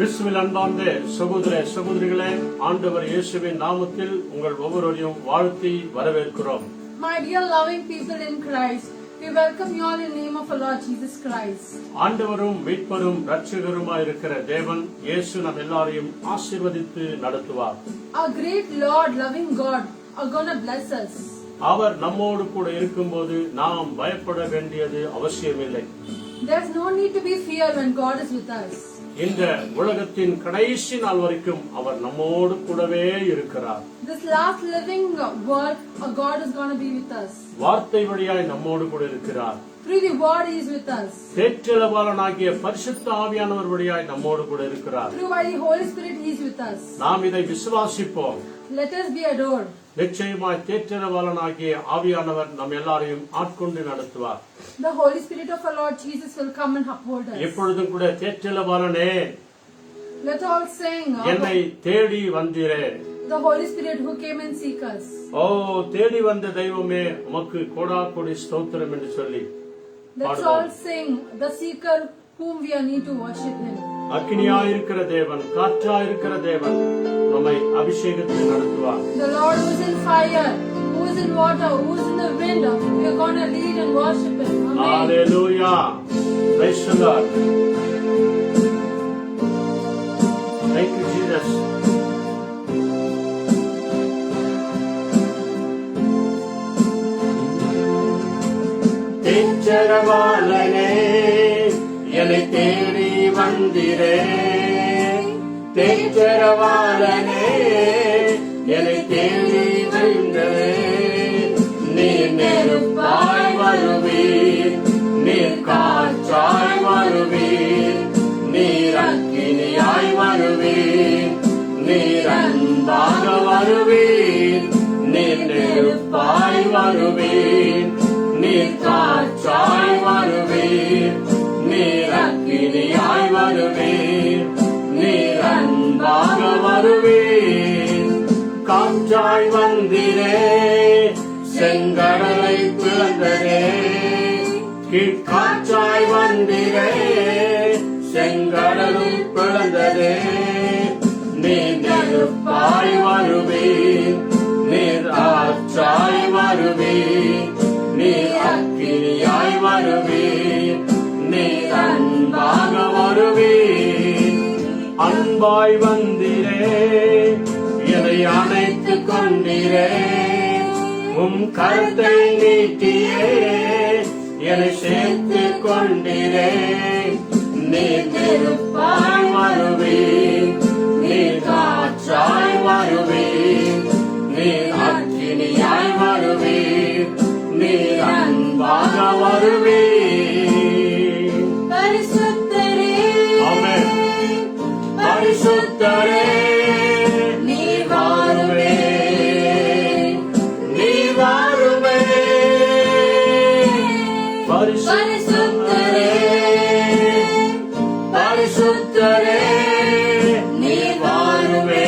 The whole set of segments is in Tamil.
கிறிஸ்துவில் அன்பார்ந்த சகோதர சகோதரிகளே, ஆண்டவர் இயேசுவின் நாமத்தில் உங்கள் ஒவ்வொருவரையும் வாழ்த்தி வரவேற்கிறோம். My dear loving people in Christ, we welcome you all in the name of our Lord Jesus Christ. ஆண்டவரும் மீட்பரும் இரட்சகருமாய் இருக்கிற தேவன் இயேசு நம் எல்லாரையும் ஆசீர்வதித்து நடத்துவார். Our great Lord, loving God, are gonna bless us. அவர் நம்மோடு கூட இருக்கும்போது நாம் பயப்பட வேண்டியது அவசியமில்லை. There's no need to be fear when God is with us. இந்த உலகத்தின் கடைசி நாள் வரைக்கும் அவர் நம்மோடு கூடவே இருக்கிறார். This last living world, our God is gonna be with us. வார்த்தை வழியாய் நம்மோடு கூட இருக்கிறார். Through the word He is with us. தேற்றரவாளனாகிய பரிசுத்த ஆவியானவர் வழியாய் நம்மோடு கூட இருக்கிறார். Through by the Holy Spirit He is with us. நாம் இதை விசுவாசிப்போம். Let us be adored. நிச்சயமாய் தேற்றரவாளனாகிய ஆவியானவர் நம் எல்லாரையும் ஆட்கொண்டு நடத்துவார். The Holy Spirit of our Lord Jesus will come and uphold us. எப்பொழுதும் கூட தேற்றரவாளனே, Let all sing. என்னை தேடி வந்தீரே. The Holy Spirit who came and seek us. ஓ தேடி வந்த தெய்வமே, உமக்கு கோடா கோடி ஸ்தோத்திரம் என்று சொல்லி Let's all sing. The seeker whom we are need to worship Him. அக்கினியாயிருக்கிற தேவன், காற்றாயிருக்கிற தேவன் நம்மை அபிஷேகத்தில் நடத்துவார். The Lord who is in fire, who is in water, who is in the wind, we are going to lead and worship Him. Amen. Hallelujah. Praise the Lord. Thank you, Jesus. தேற்றரவாளனே, என்னை தேடி வந்தீரே. தேற்றரவாளனே, என்னை தேடி வந்தீரே. நீர் நெருப்பாய் வருவீர், நீர் காற்றாய் வருவீர், நீர் அக்கினியாய் வருவீர், நீர் அன்பாக வருவீர், நீர் நெருப்பாய் வருவீர், நீர் காற்றாய் வருவீர், நீர் அக்கினியாய் வருவீர், நீர் அன்பாக வருவீர். காற்றாய் வந்தீரே, செங்கடலை பிளந்ததே. கீழ்காற்றாய் வந்தீரே, செங்கடலும் பிளந்ததே. நீர் நெருப்பாய் வருவீர், நீர் ஆற்றாய் வருவீர், நீர் அக்கினியாய் வருவீர், நீர் அன்பாக வருவீர். அன்பாய் வந்தீரே, என்னை அணைத்துக் கொண்டீரே. உம் கருத்தை நீட்டியே, என்னை சேர்த்துக் கொண்டீரே. நீர் நெருப்பாய் வருவீர், நீர் காற்றாய் வருவீர், நீர் அக்கினியாய் வருவீர், நீர் அன்பாக வருவீர். பரிசுத்தரே, ஆமென். பரிசுத்தரே, நீர் வாருமே, நீர் வாருமே. பரிசுத்தரே, பரிசுத்தரே, நீர் வாருமே,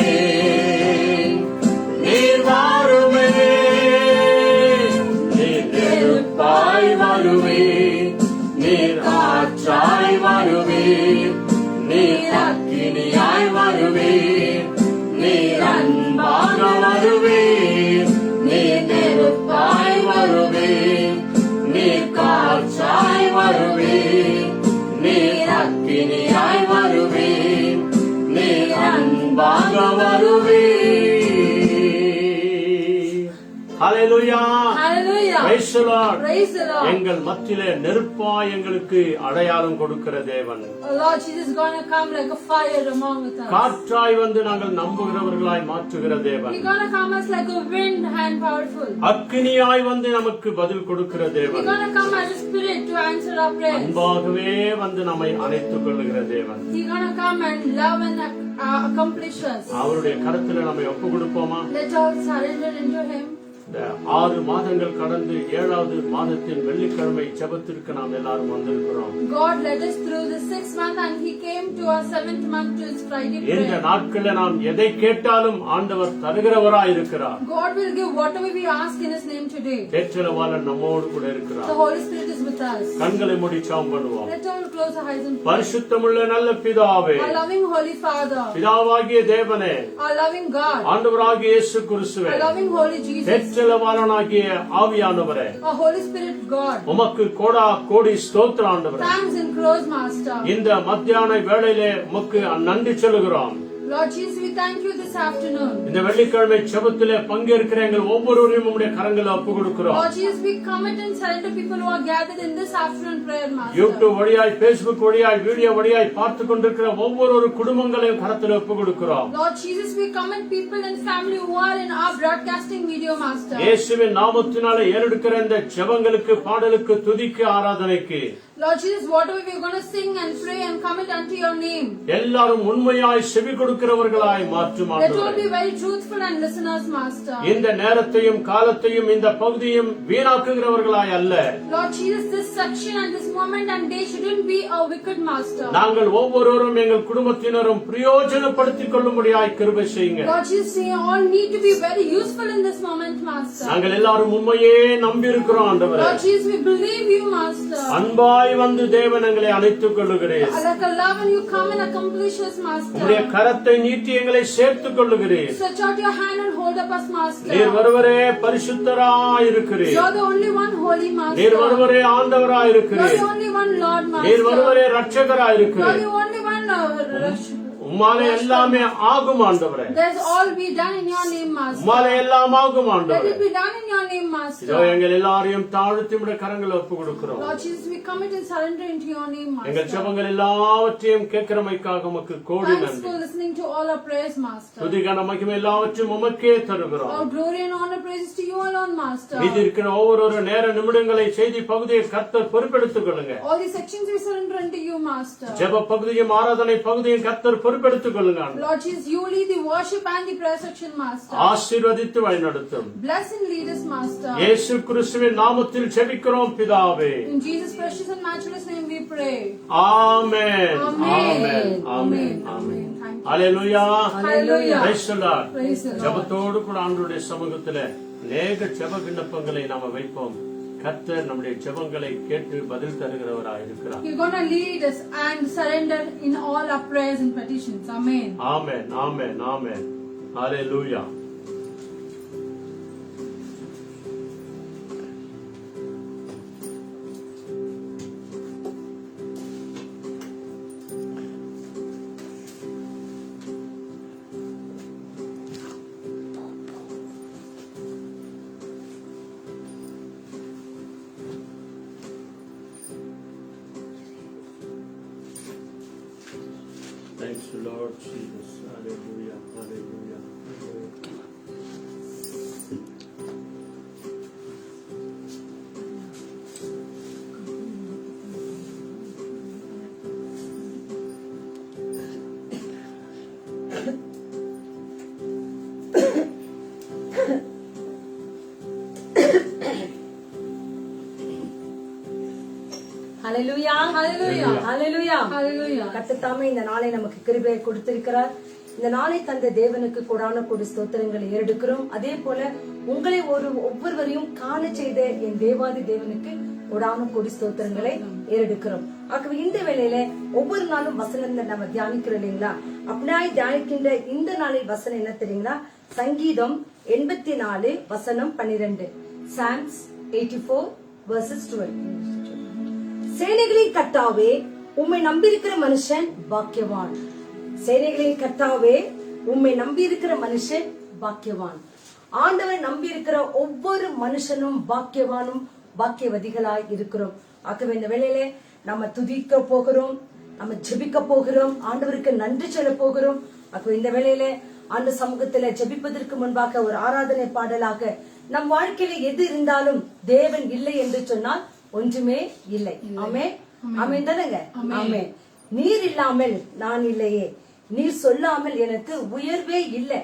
நீர் வாருமே. நீர் நெருப்பாய் வருவீர், நீர் ஆற்றாய் வருவீர், நீர் அக்கினியாய் வருவீர், நீர் அன்பாக வருவீர், நீர் நெருப்பாய் வருவீர், நீர் காற்றாய் வருவீர், நீர் அக்கினியாய் வருவீர், நீர் அன்பாக வருவீர். Hallelujah. hallelujah. Praise the Lord. Praise the Lord. எங்கள் மத்தியிலே நெருப்பாய் எங்களுக்கு அடையாளம் கொடுக்கிற தேவன். Our Lord Jesus is going to come like a fire among with us. காற்றாய் வந்து நாங்கள் நம்புகிறவர்களாய் மாற்றுகிற தேவன். He's going to come as like a wind and powerful. அக்கினியாய் வந்து நமக்கு பதில் கொடுக்கிற He's தேவன். going to come as a spirit to answer our prayers. அன்பாகவே வந்து நம்மை அணைத்துக் கொள்ளுகிற தேவன். He's going to come and love and accomplish us. அவருடைய கரத்துல நம்மை ஒப்பு கொடுப்போமா? Let us surrender into Him. இந்த 6 மாதங்கள் கடந்து 7வது மாதத்தின் வெள்ளிக்கிழமை ஜெபத்திற்கு நாம் எல்லாரும் வந்திருக்கிறோம். God led us through the 6th month and He came to our 7th month to His Friday இந்த prayer. நாட்களில் நாம் எதை கேட்டாலும் ஆண்டவர் தருகிறவராய் இருக்கிறார். God will give whatever we ask in His name today. தேற்றரவாளன் நம்மோடு கூட இருக்கிறார். The Holy Spirit is with us. கண்களை மூடி ஜெபம் பண்ணுவோம். Let all close our eyes and pray. பரிசுத்தமுள்ள நல்ல பிதாவே, Our loving Holy Father, பிதாவாகிய தேவனே, our loving God, ஆண்டவராகிய இயேசு கிறிஸ்துவே, our loving Holy Jesus, தேற்றரவாளனாகிய ஆவியானவரே, our Holy Spirit God, உமக்கு கோடா கோடி ஸ்தோத்திரம் ஆண்டவரே. thanks and praise Master. இந்த மத்தியான வேளையிலே உமக்கு நன்றி சொல்லுகிறோம். Lord Jesus, we thank you this afternoon. இந்த வெள்ளிக்கிழமை ஜெபத்திலே பங்கேற்கிற எங்கள் ஒவ்வொருவரையும் உம்முடைய கரங்களில் ஒப்புக் கொடுக்கிறோம். Lord Jesus, we commit and surrender people who are gathered in this afternoon prayer, Master. YouTube வழியாய், Facebook வழியாய், வீடியோ வழியாய் பார்த்து கொண்டிருக்கிற ஒவ்வொரு குடும்பங்களையும் கரத்தில் ஒப்புக் கொடுக்கிறோம். Lord Jesus, we commit people and family who are in our broadcasting video, Master. இயேசுவின் நாமத்தினாலே ஏறெடுக்கிற இந்த ஜெபங்களுக்கு, பாடலுக்கு, துதிக்கு, ஆராதனைக்கு Lord Jesus, whatever we are going to sing and pray and commit unto your name, எல்லாரும் உண்மையாய் செவி கொடுக்கிறவர்களாய் மாற்றும் let all ஆண்டவரே. be very truthful and listeners, Master. இந்த நேரத்தையும் காலத்தையும் இந்த பகுதியும் வீணாக்குகிறவர்களாய் அல்ல. Lord Jesus, this section and this moment and day shouldn't be a wicked, Master. நாங்கள் ஒவ்வொருவரும் எங்கள் குடும்பத்தினரும் பிரயோஜனப்படுத்திக் கொள்ளும்படியாய் கிருபை செய்யுங்க. Lord Jesus, we all need to be very useful in this moment, Master. நாங்கள் எல்லாரும் உண்மையே நம்பி இருக்கிறோம் ஆண்டவரே. Lord Jesus, we believe you, Master. அன்பாய் வந்து தேவன் எங்களை அணைத்துக் கொள்ளுகிறீர். Like a love and you come and accomplish us, உம்முடைய Master. கரத்தை நீட்டி எங்களை சேர்த்துக் கொள்ளுகிறீர். Stretch out your hand and hold up us, Master. நீர் ஒருவரே பரிசுத்தராய் இருக்கிறீர். You're the only one holy, நீர் Master. ஒருவரே ஆண்டவராய் You're இருக்கிறீர். the only one Lord, நீர் Master. ஒருவரே ரட்சகராய் You're இருக்கிறீர். the only one. உம்மாலே எல்லாமே ஆகும் ஆண்டவரே. There's all be done in your name, Master. உம்மாலே எல்லாம் ஆகும் Let ஆண்டவரே. it be done in your name, இதோ Master. எங்கள் எல்லாரையும் தாழ்த்தி உம்முடைய கரங்களை ஒப்புக் கொடுக்கிறோம். Lord Jesus, we commit and surrender into your name, எங்கள் Master. ஜெபங்கள் எல்லாவற்றையும் கேட்கிறமைக்காக உமக்கு கோடி Thanks நன்றி. for listening to all our prayers, Master. துதிகான மகிமை எல்லாவற்றையும் உமக்கே தருகிறோம். All glory and honor praises to you alone, Master. மீதி இருக்கிற ஒவ்வொரு நேர நிமிடங்களை செய்தி பகுதியை கர்த்தர் பொறுப்பெடுத்துக் கொள்ளுங்க. All these sections we surrender unto you, Master. ஜெப பகுதியும் ஆராதனை பகுதியும் கர்த்தர் பொறுப்பெடுத்துக் கொள்ளுங்க. Lord Jesus, you lead the worship and the prayer section, Master. ஆசீர்வதித்து வழிநடத்தும். Bless and lead us, Master. இயேசு கிறிஸ்துவின் நாமத்தில் ஜெபிக்கிறோம் பிதாவே. In Jesus' precious and matchless name we pray. Amen. Amen. Amen. Amen. Amen. Amen. Thank you. Hallelujah. Hallelujah. Praise the Lord. Praise the Lord. ஜெபத்தோடு கூட ஆண்டவருடைய சமூகத்திலே அநேக ஜெப விண்ணப்பங்களை நாம வைப்போம். கர்த்தர் நம்முடைய ஜெபங்களை கேட்டு பதில் தருகிறவராய் இருக்கிறார். You're going to lead us and surrender in all our prayers and petitions. Amen. Amen. Amen. Amen. Hallelujah. Thanks to Lord Jesus. Hallelujah. Hallelujah. Hallelujah Hallelujah. Hallelujah Hallelujah. கர்த்தர் தாமே இந்த நாளை நமக்கு கிருபையை கொடுத்திருக்கிறார். இந்த நாளை தந்த தேவனுக்கு கொடான கொடி ஸ்தோத்திரங்களை ஏறெடுக்கிறோம். அதே போல உங்களை ஒவ்வொருவரையும் காண செய்த என் தேவாதி தேவனுக்கு கொடான கொடி ஸ்தோத்திரங்களை ஏறெடுக்கிறோம். ஆகவே இந்த வேளையில ஒவ்வொரு நாளும் வசனத்தை நம்ம தியானிக்கிறோம் இல்லைங்களா? அப்படியாய் தியானிக்கின்ற இந்த நாளில் வசனம் என்ன தெரியுங்களா? சங்கீதம் 84 வசனம் 12. Psalms 84 verses 12. சேனைகளின் கர்த்தாவே, உம்மை நம்பியிருக்கிற மனுஷன் பாக்கியவான். சேனைகளின் கர்த்தாவே, உம்மை நம்பியிருக்கிற மனுஷன் பாக்கியவான். ஆண்டவரை நம்பியிருக்கிற ஒவ்வொரு மனுஷனும் பாக்கியவானும் பாக்கியவதிகளாய் இருக்கிறோம். ஆகவே இந்த வேளையிலே நம்ம துதிக்க போகிறோம், நம்ம ஜெபிக்க போகிறோம், ஆண்டவருக்கு நன்றி சொல்ல போகிறோம். ஆகவே இந்த வேளையிலே ஆண்டு சமூகத்தில ஜெபிப்பதற்கு முன்பாக ஒரு ஆராதனை பாடலாக நம் வாழ்க்கையில எது இருந்தாலும் தேவன் இல்லை என்று சொன்னால் ஒன்றுமே இல்லை. ஆமென். ஆமென் தானங்க? ஆமென். நீர் இல்லாமல் நான் இல்லையே, நீர் சொல்லாமல் எனக்கு உயர்வே இல்லை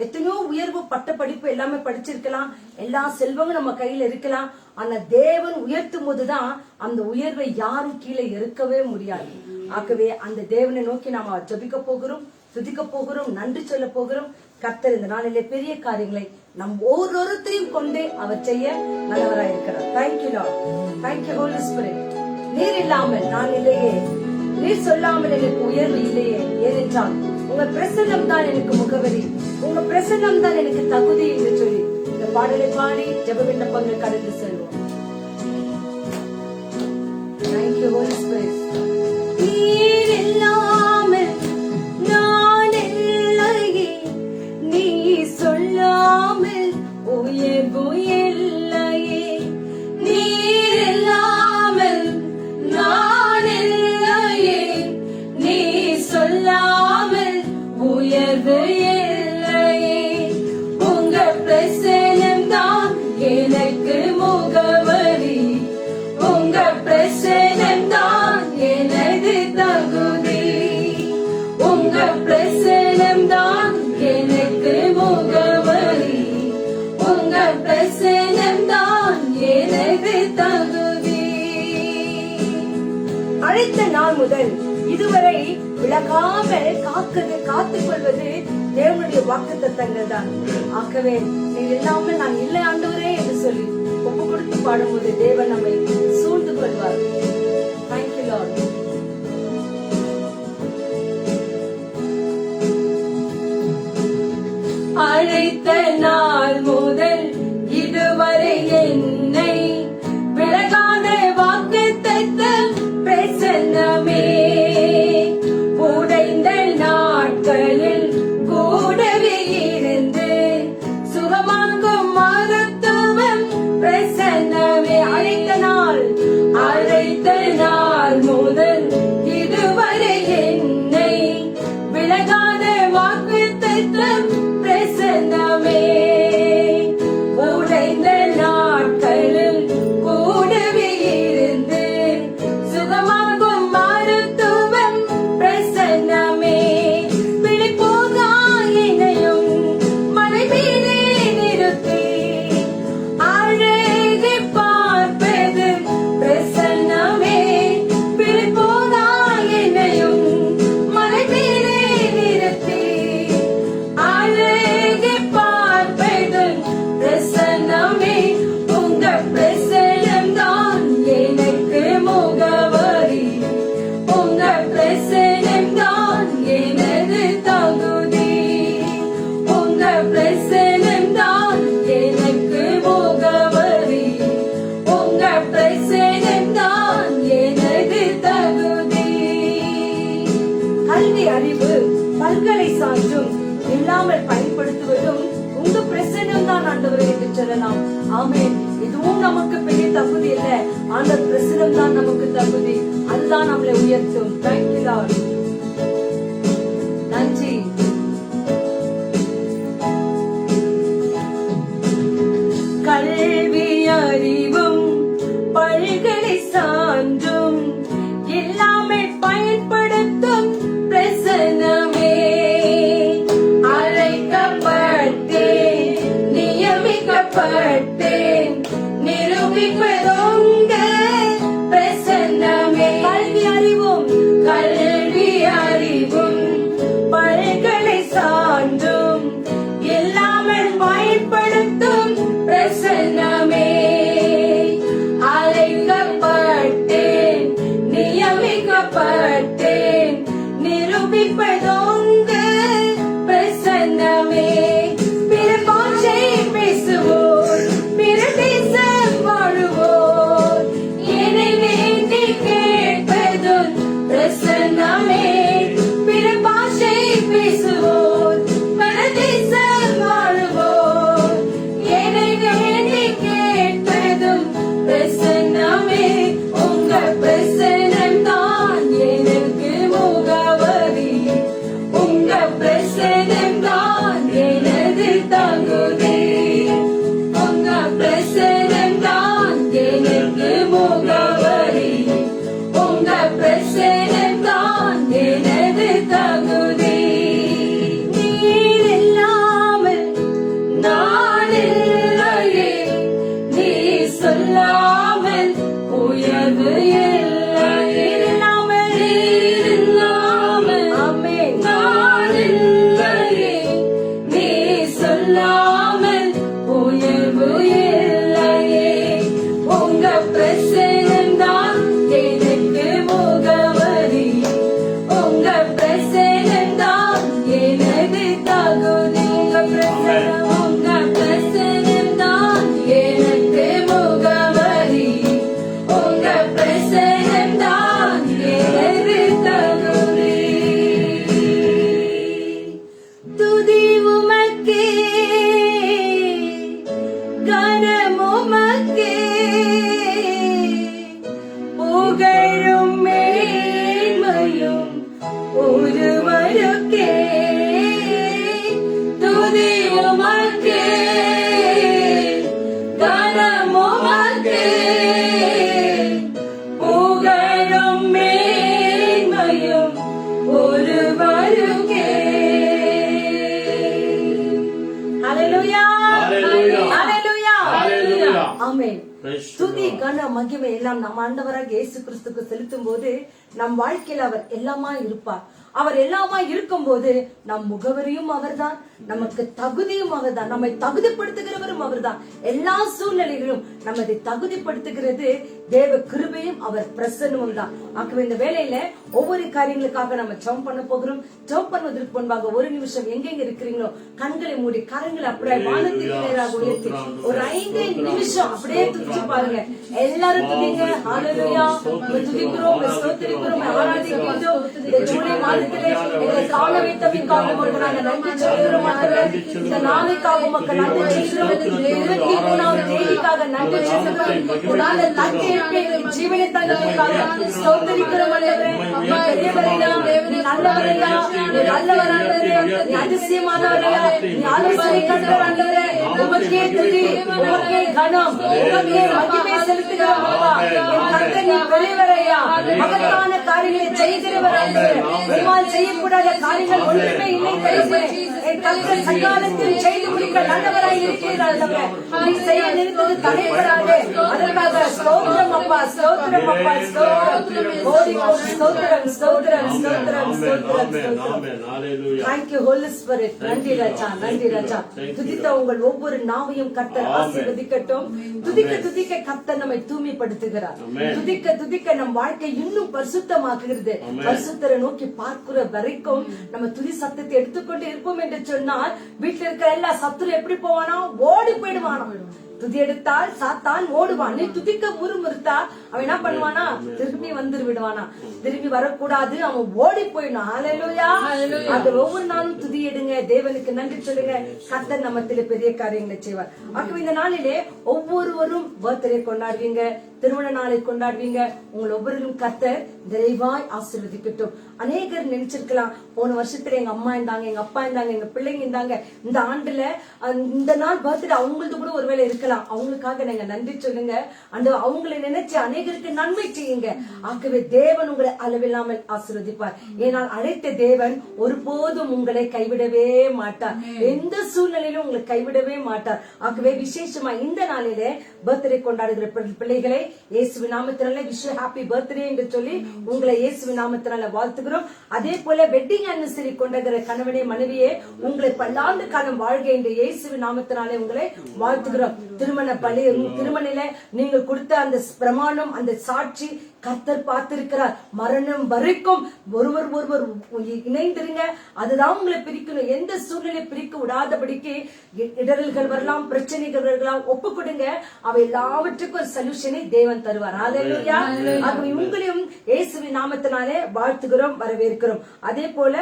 எத்தனையோ உயர்வு பட்ட படிப்பு எல்லாமே படிச்சிருக்கலாம், எல்லா செல்வங்களும் நம்ம கையில இருக்கலாம். ஆனா தேவன் உயர்த்தும் போதுதான் அந்த உயர்வை யாரும் கீழே இருக்கவே முடியாது. ஆகவே அந்த தேவனை நோக்கி நாம ஜெபிக்க போகிறோம், துதிக்க போகிறோம், நன்றி சொல்ல போகிறோம். கர்த்தர் இந்த நாளிலே பெரிய காரியங்களை நம் ஒவ்வொருத்தரையும் கொண்டு அவர் செய்ய நல்லவராயிருக்கிறார். Thank you lord, thank you Holi spirit. நீர் இல்லாமல் நான் இல்லையே, நீர் சொல்லாமல் எனக்கு உயர்வு இல்லையே. ஏனென்றால் உங்க பிரசன்னம் தான் எனக்கு முகவரி, உங்க பிரசன்னம் தான் எனக்கு தகுதி என்று சொல்லி இந்த பாடலை பாடி ஜெப விண்ணப்பங்கள் கடந்து செல்வோம். Thank you Holi spirit. நீர் இல்லாமல் நான் இல்லையே, நீ சொல்லாமல் உயர்வு இல்லையே. நீர் இல்லாமல் நான் இல்லையே, நீ சொல்லாமல் உயர்வு இல்லையே. உங்க பிரசன்னம் தான் எனக்கு முகவரி, உங்க பிரசன்னம் தான் எனது தகுதி, உங்க பிரசன்னம் தான் எனக்கு முகவரி, உங்க பிரசன்னம் தான் எனது தகுதி. அழைத்த நாள் முதல் இதுவரை விலகாமல் காத்துக் கொள்வது தேவனுடைய வாக்குத்தத்தங்கள் தான். ஆகவே நீர் இல்லாமல் நான் இல்லை ஆண்டவரே என்று சொல்லி ஒப்பு கொடுத்து பாடும்போது தேவன் நம்மை சூழ்ந்து கொள்வார். Thank you Lord. அழைத்த நாள் முதல் இதுவரை என்னை விலகாத வாக்குத்தத்தம் பிரசன்னமே. உடைந்த நாட்களில் கூடவே இருந்து சுகமாக்கும் மருத்துவம் பிரசன்னமே. அழைத்த நாள் முதல் இதுவரை என்னை விலகாத வாக்குத்தத்தம் பிரசன்னமே. உடைந்த நாட்களில் கூடவே இருந்து சுகமாகும் மருத்துவம் பிரசன்னமே. பிழைப்போகா என்னையும் மலை மீதே நிறுத்தி அழகை பார்ப்பது பிரசன்னமே. பிழைப்போகா என்னையும் மலை மீதே நிறுத்தி அழகை பார்ப்பது பிரசன்னமே. உங்க பிரசன்னம் தான் எனக்கு முகவரி, உங்க பிரசன்னம் தான் எனது தகுதி, உங்க பிரசன்னம் தான் எனக்கு முகவரி, உங்க பிரசன்னம் தான் எனது தகுதி. கல்வி அறிவு பல்கலை சான்றும் இல்லாமல் பயன்படுத்துவதும் உங்க பிரசன்னம் தான் ஆண்டவரே என்று சொல்லலாம். ஆமென். இதுவும் நமக்கு பெரிய தகுதி இல்ல, அந்த பிரசன்னம் தான் நமக்கு தகுதி, அதுதான் நம்மளை உயர்த்தும். Thank you Lord. நன்றி. கல்வி அறிவும் பல்கலை சான்றும் இல்லாமல் பயன்படுத்தும் பிரசன்னமே. அழைக்கப்பட்டேன், நியமிக்கப்பட்டேன், நிரூபிப்பதுங்க பிரசன்னமே. கல்வி அறிவும் பல்கலை சான்றும் இல்லாமல் பயன்படுத்தும் பிரசன்னமே. அழைக்கப்பட்டேன், நியமிக்கப்பட்டேன், நிரூபிப்பதுங்க பிரசன்னமே. பிற பாஷை பேசுவோர், பிற தேசம் வாழுவோர், சொல்லாமல் உயர்வு இல்லை. இல்லாமல் ஆமென். நான் இல்லையே. நீ சொல்லாமல் உயர்வு இல்லையே. உங்க பிரசனம் தான் எனக்கு முகவரி. உங்க பிரசனம் தான் எனது தகுதி. உங்க பிரசனம் தான் எனக்கு முகவரி. உங்க பிரசனம் தான் எனது தகுதி. துதி உமக்கே, கனம் உமக்கே, புகழும் மேன்மையும் ஒருவருக்கே. துதி உமக்கே, கனம் உமக்கே, புகழும் மேன்மையும் ஒருவருக்கே. ஹalleluya, Hallelujah. Hallelujah, Hallelujah. Amen. Praise the துதி Lord. கன மகிமை எல்லாம் நம் ஆண்டவராக இயேசு கிறிஸ்துக்கு செலுத்தும் போது நம் வாழ்க்கையில் அவர் எல்லாமா இருப்பார். அவர் எல்லாமா இருக்கும்போது நம் முகவரியும் அவர்தான், நமக்கு தகுதியும் அவர்தான், நம்மை தகுதிப்படுத்துகிறவரும் அவர்தான். எல்லா சூழ்நிலைகளும் நம்மை தகுதிப்படுத்துகிறது தேவ கிருபையும் அவர் பிரசன்னமும் தான். ஆகவே இந்த வேளையில ஒவ்வொரு காரியங்களுக்காக நம்ம ஜெபம் பண்ண போகிறோம். ஜெபம் பண்ணுவதற்கு முன்பாக ஒரு நிமிஷம் எங்கெங்க இருக்கிறீங்களோ கண்களை மூடி கரங்களை அப்படியே வானத்துக்கு நேராக உயர்த்தி ஒரு 5 நிமிஷம் அப்படியே துதிச்சு பாருங்க. எல்லாரும் துதிங்க. ஹalleluya. துதிக்கிறோம், ஸ்தோத்திரிக்கிறோம், ஆராதிக்கிறோம். இந்த ஜூலை மாதத்திலே எங்களை காண வைத்தமைக்காக உமக்கு நாங்கள் நன்றி சொல்கிறோம். ஆண்டவரே, இந்த நாளைக்காக உமக்கு நன்றி சொல்கிறோம். 23ஆவது தேதிக்காக நன்றி சொல்கிறோம். ஒரு நாள் நன்றி ஜீவனை தந்தமைக்காக ஸ்தோத்திரிக்கிறோம். ஆண்டவரே, நீ பெரியவரையா, நீ நல்லவரையா, நீ நல்லவர் ஆண்டவரே, நீ அதிசயமானவரையா, நீ ஆலோசனை கண்டவர் ஆண்டவரே. உமக்கே துதி, உமக்கே கனம், உமக்கே மகிமை செலுத்துகிறோம். அப்பா, என் கர்த்தர் நீ பெரியவரையா, மகத்தான காரியங்களை செய்கிறவர் ஆண்டவரே. உம்மால் செய்யக்கூடாத காரியங்கள் ஒன்றுமே இல்லை தயவுசெய்து. என் கர்த்தர் சகாலத்தில் செய்து முடிக்க நல்லவராய் இருக்கிறார் ஆண்டவரே. நீ செய்ய நினைத்தது தடைபடாதே. அதற்காக ஸ்தோத்திரம் அப்பா, ஸ்தோத்திரம் அப்பா, ஸ்தோத்திரம். கோடி கோடி ஸ்தோத்திரம், ஸ்தோத்திரம், ஸ்தோத்திரம், ஸ்தோத்திரம், ஸ்தோத்திரம். Hallelujah. Thank you, Holy Spirit. நன்றி ராஜா, நன்றி ராஜா. துதித்த உங்கள் ஒவ்வொரு நாவையும் கர்த்தர் ஆசீர்வதிக்கட்டும். துதிக்க துதிக்க கர்த்தர் நம்மை தூய்மைப்படுத்துகிறார். துதிக்க துதிக்க நம் வாழ்க்கை இன்னும் பரிசுத்தமாக்குகிறது. பரிசுத்தரை நோக்கி பார்க்கிற வரைக்கும் நம்ம துதி சத்தத்தை எடுத்துக்கொண்டு இருப்போம் என்று சொன்னால் வீட்டுல இருக்கிற எல்லா சத்துரும் எப்படி போவானா? ஓடி போயிடுவானா? துதி எடுத்தால் சாத்தான் ஓடுவான். நீ துதிக்க முறுமுறுத்தா அவன் என்ன பண்ணுவானா? திரும்பி வந்து விடுவானா? திரும்பி வரக்கூடாது, அவன் ஓடி போயிடும். ஹalleluya. அது ஒவ்வொரு நாளும் துதி எடுங்க, தேவனுக்கு நன்றி சொல்லுங்க. கர்த்தர் நம்மத்திலே பெரிய காரியங்களை செய்வார். ஆகவே இந்த நாளிலே ஒவ்வொருவரும் பர்த்டே கொண்டாடுவீங்க, திருமண நாளை கொண்டாடுவீங்க. உங்கள் ஒவ்வொருவரும் கர்த்தர் நிறைவாய் ஆசீர்வதிக்கட்டும். அநேகர் நினைச்சிருக்கலாம், போன வருஷத்துல எங்க அம்மா இருந்தாங்க, எங்க அப்பா இருந்தாங்க, எங்க பிள்ளைங்க இருந்தாங்க, இந்த ஆண்டுல இந்த நாள் பர்த்டே அவங்களுக்கு கூட ஒருவேளை இருக்கலாம். அவங்களுக்காக நீங்க நன்றி சொல்லுங்க. அந்த அவங்களை நினைச்சு அநேகருக்கு நன்மை செய்யுங்க. ஆகவே தேவன் உங்களை அளவில்லாமல் ஆசீர்வதிப்பார். ஏனால் அழைத்த தேவன் ஒருபோதும் உங்களை கைவிடவே மாட்டார். எந்த சூழ்நிலையிலும் உங்களை கைவிடவே மாட்டார். ஆகவே விசேஷமா இந்த நாளிலே பர்த்டே கொண்டாடுகிற பிள்ளைகளை இயேசுவின் நாமத்தினால விஷ் ஹாப்பி பர்த்டே என்று சொல்லி உங்களை இயேசுவின் நாமத்தினால வாழ்த்துகிறோம். அதே போல வெட்டிங் அனிவர்சரி கொண்டாடுகிற கணவனே மனைவியே உங்களை பல்லாண்டு காலம் வாழ்க என்று இயேசுவின் நாமத்தினாலே உங்களை வாழ்த்துகிறோம். திருமணில நீங்கள் கொடுத்த அந்த பிரமாணம், அந்த சாட்சி கர்த்தர் பார்த்திருக்கிறார். மரணம் வரைக்கும் ஒருவர் ஒருவர் இணைந்திருங்க. அதுதான் உங்களை பிரிக்கணும். எந்த சூழ்நிலை பிரிக்க விடாதபடிக்கு இடரல்கள் வரலாம், பிரச்சனைகள் வரலாம், ஒப்பு கொடுங்க. அவை எல்லாவற்றுக்கும் ஒரு சொல்யூஷனை தேவன் தருவார். ஹalleluya. ஆகவே உங்களையும் இயேசுவின் நாமத்தினாலே வாழ்த்துகிறோம், வரவேற்கிறோம். அதே போல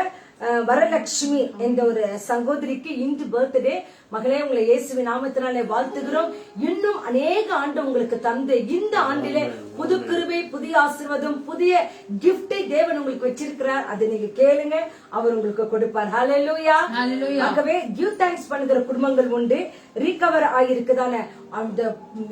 வரலட்சுமி என்ற ஒரு சகோதரிக்கு இன்று பர்த்டே. மகளே, உங்களை இயேசுவின் நாமத்தினாலே வாழ்த்துகிறோம். இன்னும் அநேக ஆண்டு உங்களுக்கு தந்து இந்த ஆண்டிலே புது கிருபை, புதிய ஆசீர்வாதம், புதிய கிஃப்டை தேவன் உங்களுக்கு வச்சிருக்கிறார். அதை நீங்க கேளுங்க, அவர் உங்களுக்கு கொடுப்பார். ஹalleluya. ஆகவே கிவ் தேங்க்ஸ் பண்ணுகிற குடும்பங்கள் உண்டு. ரீகவர் ஆகியிருக்குதான அந்த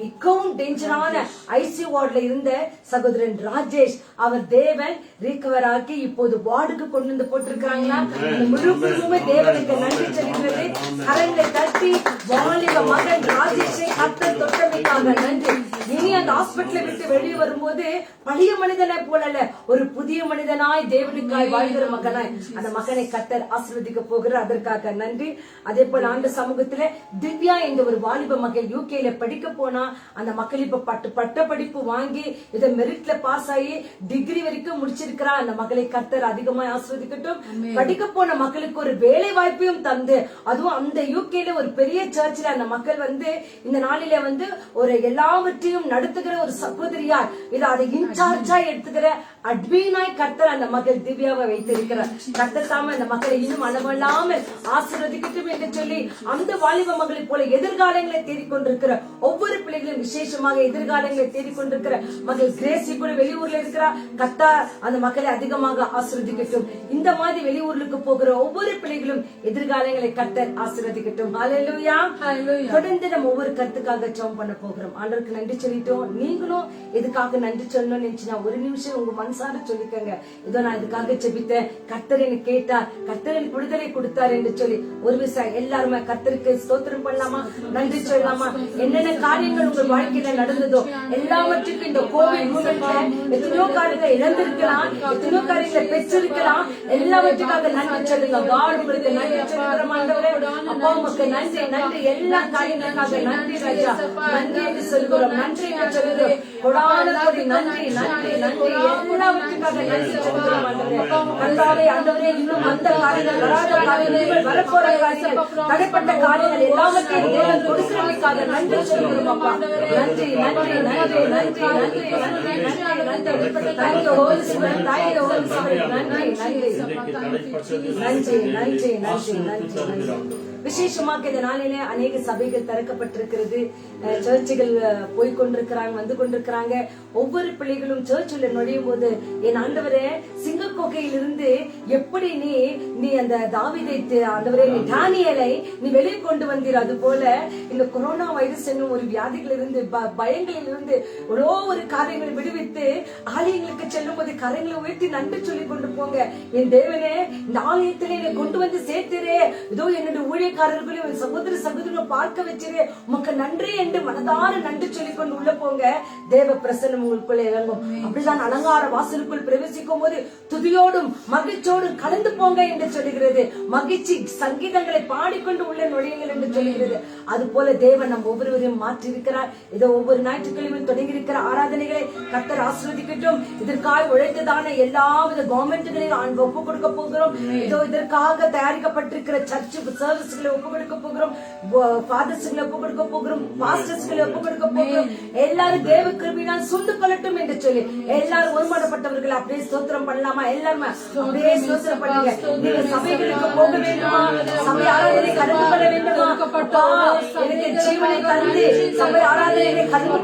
மிகவும் டேஞ்சரான ஐசியூ வார்டுல இருந்த சகோதரன் ராஜேஷ், அவர் தேவன் ரீகவர் ஆகி இப்போது வார்டுக்கு கொண்டு வந்து போட்டிருக்கிறாங்களா? அந்த முழு குடும்பமே தேவனுக்கு நன்றி சொல்கிறது. கரங்களை தட்டி வாலிப மகன் ராஜேஷை கர்த்தர் தொட்டமைக்காக நன்றி. இனி அந்த ஹாஸ்பிட்டலை விட்டு வெளியே வரும்போது பழைய மனிதனை போலல ஒரு புதிய மனிதனாய் தேவனுக்காய் வாழ்கிற மகனாய் அந்த மகனை கர்த்தர் ஆசீர்வதிக்க போகிறார். அதற்காக நன்றி. அதே போல ஆண்டு சமூகத்துல திவ்யா என்ற ஒரு வாலிப மகள் யூகேல படிக்க போனா அந்த மக்கள் இப்ப பட்ட படிப்பு வாங்கி இதை மெரிட்ல பாஸ் ஆகி டிகிரி வரைக்கும் முடிச்சிருக்கிறா. அந்த மகளை கர்த்தர் அதிகமாய் ஆசீர்வதிக்கட்டும். படிக்க போன மக்களுக்கு ஒரு வேலை வாய்ப்பையும் தந்து, அதுவும் அந்த யூகேல ஒரு பெரிய சர்ச்சில் அந்த மக்கள் இந்த நாளில ஒரு எல்லாவற்றையும் நடத்துகிற ஒரு சகோதரியார் அதை இன்சார்ஜா எடுத்துக்கிற அட்வீனாய் கர்த்தர் அந்த மகள் திவ்யாவை வைத்திருக்கிறார். கர்த்தர் தாம அந்த மக்களை இன்னும் அளவில்லாமல் ஆசீர்வதிக்கட்டும் என்று சொல்லி அந்த வாலிப மகளை போல எதிர்காலங்களை தேடிக்கொண்டிருக்கிற ஒவ்வொரு பிள்ளைகளும், விசேஷமாக எதிர்காலங்களை தேடிக்கொண்டிருக்கிற மகள் கிரேசி கூட வெளியூர்ல இருக்கிறா. கர்த்தர் அந்த மக்களை அதிகமாக ஆசீர்வதிக்கட்டும். இந்த மாதிரி வெளியூர்களுக்கு போகிற ஒவ்வொரு பிள்ளைகளும் எதிர்காலங்களை கர்த்தர் ஆசீர்வதிக்கட்டும். ஹல்லேலூயா. தொடர்ந்து நம்ம ஒவ்வொரு கருத்துக்காக ஜெபம் பண்ண போகிறோம். ஆண்டவருக்கு நன்றி சொல்லிட்டோம். நீங்களும் எதுக்காக நன்றி சொல்லணும்னு நினைச்சுனா ஒரு நிமிஷம் உங்க மனசார சொல்லிக்கங்க. இதோ நான் இதுக்காக ஜெபித்தேன், கர்த்தர் எனக்கு கேட்டார், கர்த்தர் எனக்கு விடுதலை கொடுத்தார் என்று சொல்லி ஒரு விஷயம் எல்லாருமே கர்த்தருக்கு ஸ்தோத்திரம் பண்ணலாமா, நன்றி சொல்லலாமா? என்னென்ன காரியங்கள் உங்க வாழ்க்கையில நடந்ததோ எல்லாவற்றுக்கும் இந்த கோவிட் மூமெண்ட்ல எத்தனையோ காரியங்களை இழந்திருக்கலாம், எத்தனையோ காரியங்களை பெற்றிருக்கலாம். எல்லாவற்றுக்காக நன்றி சொல்லுங்க. காட் உங்களுக்கு நன்றி சொல்லுகிறோம். ஆண்டவரே அப்பா உமக்கு நன்றி, நன்றி. எல்லா காரியங்களுக்காக நன்றி ராஜா, நன்றி என்று சொல்லுகிறோம், நன்றி என்று சொல்லுகிறோம். கொடான கோடி நன்றி, நன்றி, நன்றி. எல்லாவற்றுக்காக நன்றி சொல்லுகிறோம் ஆண்டவரே. கர்த்தாவே ஆண்டவரே இன்னும் அந்த காரியங்கள், வராத காரியங்கள், வரப்போற காரியங்கள், தடைப்பட்ட காரியங்கள் எல்லாவற்றையும் தேவன் கொடுக்கிறதுக்காக நன்றி சொல்லுகிறோம் அப்பா. நன்றி, நன்றி, நன்றி, நன்றி, நன்றி, நன்றி, நன்றி. Thank you Holi Spirit, thank you Holi Spirit. நன்றி, நன்றி, நன்றி, நன்றி, நன்றி, நன்றி. விசேஷமாக இந்த நாளிலே அநேக சபைகள் திறக்கப்பட்டிருக்கிறது. சர்ச்சுகள் போய்கொண்டிருக்கிறாங்க, வந்து கொண்டிருக்கிறாங்க. ஒவ்வொரு பிள்ளைகளும் சர்ச்சில் நுழையும் போது என் ஆண்டவரே சிங்கக்கோகையிலிருந்து எப்படி நீ அந்த தாவீதை ஆண்டவரே நீ தானியேலை நீ வெளியே கொண்டு வந்தீர், அது போல இந்த கொரோனா வைரஸ் என்னும் ஒரு வியாதிகளிலிருந்து பயங்களிலிருந்து ஒரு காரியங்களை விடுவித்து ஆலயங்களுக்கு செல்லும் போது கரங்களை உயர்த்தி நன்றி சொல்லி கொண்டு போங்க. என் தேவனே இந்த ஆலயத்திலே என்னை கொண்டு வந்து சேர்த்திரே, இதோ என்னுடைய ஊழியக்காரர்களையும் சகோதர சகோதரிகளை பார்க்க வச்சிரு, உமக்கு நன்றி என்று மனதார நன்றி சொல்லிக் கொண்டு உள்ள போங்க. தேவ பிரசன்னம் உங்களுக்குள்ள இறங்கும். அப்படிதான் அலங்கார வாசலுக்குள் பிரவேசிக்கும் போது துதியோடும் மகிழ்ச்சியோடும் கலந்து போங்க என்று சொல்லுகிறது. மகிழ்ச்சி சங்கீதங்களை பாடிக்கொண்டு உள்ள நுழையுங்கள் என்று சொல்லுகிறது. அது போல தேவன் நம் ஒவ்வொருவரையும் மாற்றி இருக்கிறார். இதோ ஒவ்வொரு ஞாயிற்றுக்கிழமையும் தொடங்கி இருக்கிற ஆராதனைகளை கர்த்தர் ஆசீர்வதிக்கட்டும். இதற்காக உழைத்ததான எல்லாவித கவர்மெண்ட்களையும் ஒப்பு கொடுக்க போகிறோம். இதோ இதற்காக தயாரிக்கப்பட்டிருக்கிற சர்ச் சர்வீஸ்களை ஒப்பு கொடுக்க போகிறோம், ஃபாதர்ஸ்களை ஒப்பு கொடுக்க போகிறோம், பாஸ்டர்ஸ்களை ஒப்பு கொடுக்க போகிறோம். எல்லாரும் தேவ கிருபையினால் சூழ்ந்து கொள்ளட்டும் என்று சொல்லி எல்லாரும் ஒருமானப்பட்டவர்கள் அப்படியே ஸ்தோத்திரம் பண்ணலாமா? எல்லாருமே அப்படியே ஸ்தோத்திரம் பண்ணுங்க. நீங்க சபைகளுக்கு போக வேண்டுமா? சபை ஆராதனை கலந்து கொள்ள வேண்டுமா? எனக்கு ஜீவனை தந்து சபை ஆராதனை கலந்து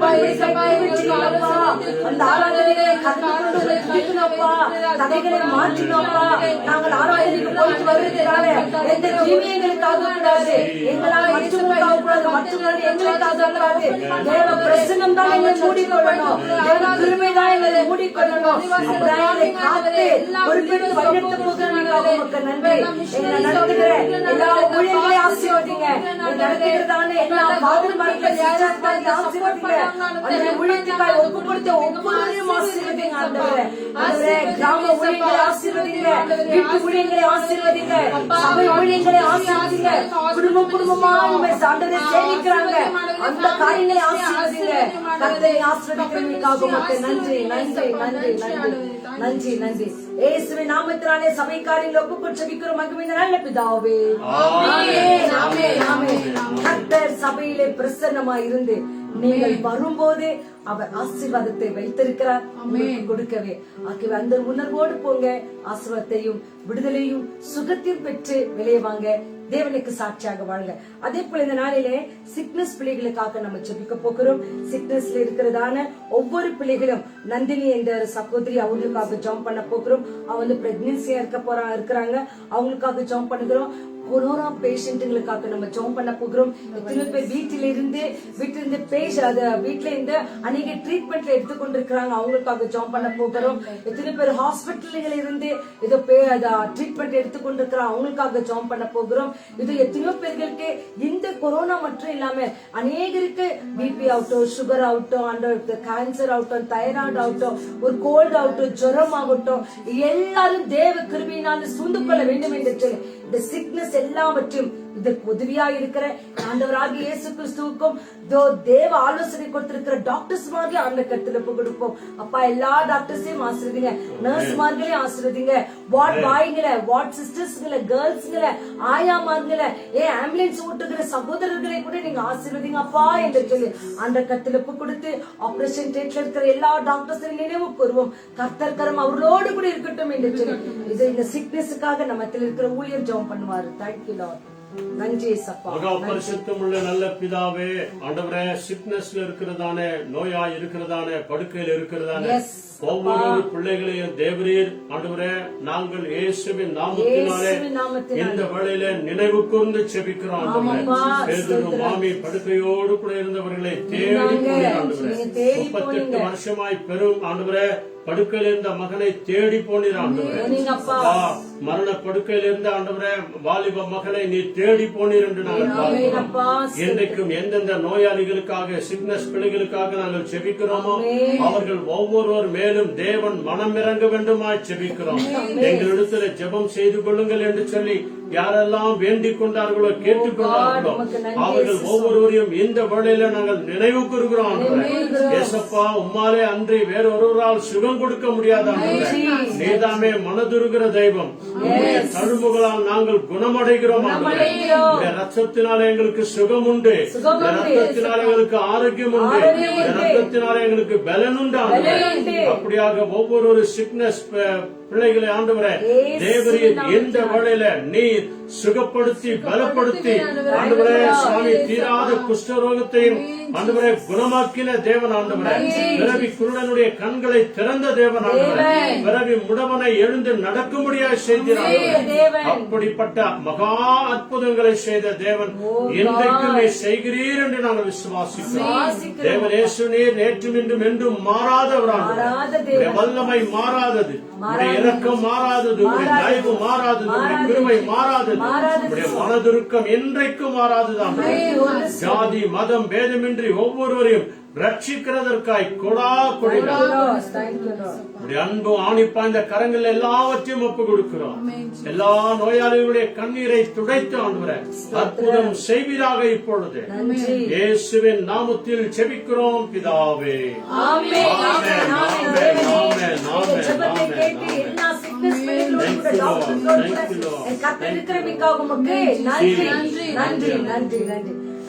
கொள்ளப்பா, அந்த ஆராதனைகளை கலந்து கொண்டு துதிக்கணும்ப்பா, தடைகளை மாற்றணும்ப்பா. நாங்கள் ஆராதனைக்கு போயிட்டு வருவதனால எந்த ஜீவியங்களுக்காக கூடாது, எங்களால் மற்றவங்களுக்காக கூடாது, மற்றவர்கள் எங்களுக்காக கூடாது. தேவ பிரசன்னம் தான் எங்களை மூடிக்கொள்ளணும், தேவ கிருபை தான் எங்களை மூடிக்கொள்ளணும். அப்படியே காத்து பொறுப்பெடுத்து வழிநடத்த போகிறவர்களுக்காக உமக்கு நன்றி. எங்களை நடத்துகிற எல்லா ஊழியர்களை ஆசீர்வதிங்க, நடத்துகிறதான எல்லா பாதுகாப்புகளை ஆசீர்வதிங்க. அந்த ஊழியத்துக்காக ஒப்பு கொடுத்த ஒவ்வொருவரையும் ஆசீர்வதிங்க ஆண்டவரே. ஆண்டவரே கிராம ஊழியர்களை ஆசீர்வதிங்க, வீட்டு ஊழியர்களை ஆசீர்வதிங்க, சபை ஊழியர்களை ஆசீர்வதிங்க. குடும்பமா ஆண்டவரை சேவிக்கிறாங்க, அந்த காரியங்களை ஆசீர்வதிங்க. கர்த்தரை ஆசீர்வதிக்கிறதுக்காக உமக்கு நன்றி, நன்றி, நன்றி, நன்றி, நன்றி, நன்றி. இயேசுவின் நாமத்தினாலே சபை காரியங்களை ஒப்புக்கொண்டு ஜெபிக்கிறோம் மகிமையின் நல்ல பிதாவே. ஆமென், ஆமென், ஆமென். கர்த்தர் சபையிலே பிரசன்னமாய் இருந்து நீங்கள் வரும்போது அவர் ஆசீர்வாதத்தை வைத்திருக்கிறார் உங்களுக்கு கொடுக்கவே. ஆகவே அந்த உணர்வோடு போங்க, ஆசீர்வாதத்தையும் விடுதலையும் சுகத்தையும் பெற்று வெளியே வாங்க, தேவனுக்கு சாட்சியாக வாழுங்க. அதே போல இந்த நாளிலே சிக்னஸ் பிள்ளைகளுக்காக நம்ம ஜெபிக்க போகிறோம். சிக்னஸ்ல இருக்கிறதான ஒவ்வொரு பிள்ளைகளும் நந்தினி என்ற ஒரு சகோதரி, அவங்களுக்காக ஜம்ப் பண்ண போகிறோம். அவங்க பிரெக்னன்சியா இருக்கிறாங்க, அவங்களுக்காக ஜம்ப் பண்ணுகிறோம். கொரோனா பேஷண்ட்டுகளுக்காக நம்ம ஜெபம் பண்ண போகிறோம். எத்தனை பேர் வீட்டில இருந்து வீட்டுல இருந்து அநேக ட்ரீட்மெண்ட்ல எடுத்துக்கொண்டிருக்கிறாங்க, அவங்களுக்காக ஜெபம் பண்ண போகிறோம். எத்தனை பேர் ஹாஸ்பிட்டல்கள் இருந்து ஏதோ ட்ரீட்மெண்ட் எடுத்துக்கொண்டிருக்கிறாங்க, அவங்களுக்காக ஜெபம் பண்ண போகிறோம். இது எத்தனையோ பேர்களுக்கு இந்த கொரோனா மட்டும் இல்லாம அநேகருக்கு பிபி ஆகட்டும், சுகர் ஆகட்டும், அந்த கேன்சர் ஆகட்டும், தைராய்டு ஆகட்டும், ஒரு கோல்டு ஆகட்டும், ஜுரம் ஆகட்டும், எல்லாரும் தேவ கிருபையினால் சூழ்ந்து கொள்ள வேண்டும் என்று சொல்லி இந்த சிக்னஸ் எல்லாவற்றையும் இதற்கு உதவியா இருக்கிற ஆண்டவராகிய இயேசு கிறிஸ்துவுக்கும் தேவ ஆலோசனை கொடுத்திருக்கிற டாக்டர்ஸ் மாதிரி அந்த கருத்துல கொடுப்போம். அப்பா, எல்லா டாக்டர்ஸையும் ஆசிர்வதிங்க, நர்ஸ்மார்களையும் ஆசிர்வதிங்க, வார்ட் பாய்களை, வார்ட் சிஸ்டர்ஸ்களை, கேர்ள்ஸ்களை, ஆயாமார்களை, ஆம்புலன்ஸ் ஓட்டுகிற சகோதரர்களை கூட நீங்க ஆசிர்வதிங்க அப்பா என்று சொல்லி அந்த கருத்துல கொடுத்து ஆபரேஷன் தியேட்டர்ல இருக்கிற எல்லா டாக்டர்ஸையும் நினைவு கூறுவோம். கர்த்தர் அவர்களோடு கூட இருக்கட்டும் என்று சொல்லி இது இந்த சிக்னஸுக்காக நம்மத்தில் இருக்கிற ஊழியர் ஜெபம் பண்ணுவாரு. Thank you Lord. நன்றி சப்பா. பரிசுத்தமுள்ள நல்ல பிதாவே, ஆண்டவரே, சிக்னஸ்ல இருக்கிறதான, நோயா இருக்கிறதான, படுக்கையில் இருக்கிறதான ஒவ்வொரு பிள்ளைகளையும் தேவரீர் ஆண்டவரே, நாங்கள் இயேசுவின் நாமத்தினாலே இந்த வேளையில நினைவு கூர்ந்து செபிக்கிறோம். மாமி படுக்கையோடு கூட இருந்தவர்களை தேடி போனீர் ஆண்டவரே. 38 வருஷமாய் பெரும் ஆண்டவரே படுக்கையில் இருந்த மகனை தேடி போனீர் ஆண்டவரே. மரண படுக்கையில் இருந்த ஆண்டவரே வாலிப மகனை நீ தேடி போனீர் என்று நாங்கள் இன்றைக்கும் எந்தெந்த நோயாளிகளுக்காக, சிக்னஸ் பிள்ளைகளுக்காக நாங்கள் செபிக்கிறோமோ அவர்கள் ஒவ்வொருவர் மேலும் தேவன் மனம் இறங்க வேண்டுமாய் செபிக்கிறோம். எங்களிடத்துல ஜெபம் செய்து கொள்ளுங்கள் என்று சொல்லி யாரெல்லாம் வேண்டிக் கொண்டார்களோ, கேட்டுக்கொண்டார்களோ அவர்கள் ஒவ்வொருவரையும் இந்த வேளையில நாங்கள் நினைவு கூறுகிறோம். ஏசப்பா, உம்மாலே அன்றி வேறொருவரால் சுகம் கொடுக்க முடியாத நீதாமே மனதுருகிற தெய்வம். தழும்புகளால் நாங்கள் குணமடைகிறோம். ரத்தத்தினால எங்களுக்கு சுகம் உண்டு, ரத்தத்தினால எங்களுக்கு ஆரோக்கியம் உண்டு, ரத்தத்தினால எங்களுக்கு பலன் உண்டு. அப்படியாக ஒவ்வொரு சிக்னஸ் பிள்ளைகளை ஆண்டவரே தேவரீர் இந்த வேளையில நீர் சுகப்படுத்தி பலப்படுத்தி ஆண்டவரே சுவாமி தீராத குஷ்டரோகத்தையும் ஆண்டவரே குணமாக்கின தேவன் ஆண்டவரே. பிறவி குருடனுடைய கண்களை திறந்த தேவன் ஆண்டவரே. பிறவி முடவனை எழுந்து நடக்கும்படியாக செய்கிறார். அப்படிப்பட்ட மகா அற்புதங்களை செய்த தேவன் இன்றைக்குமே செய்கிறீர் என்று நாங்கள் விசுவாசிக்கிறோம். தேவன் இயேசு நீர் நேற்றும் இன்றும் என்றும் மாறாதவராக, வல்லமை மாறாதது, இரக்கம் மாறாதது, தயவு மாறாதது, கிருபை மாறாதது, மனதுருக்கம் என்றைக்கும் மாறாதுதான். ஜாதி மதம் பேதமின்றி ஒவ்வொருவரையும் ரட்சிக்கிறதற்காய் கொடா அன்பு ஆணிப்பா இந்த கரங்கள் எல்லாவற்றையும் ஒப்பு கொடுக்கிறோம். எல்லா நோயாளிகளுடைய கண்ணீரை துடைத்து ஆண்டவரே அற்புதம் செய்வீராக இப்பொழுது இயேசுவின் நாமத்தில் செபிக்கிறோம் பிதாவே.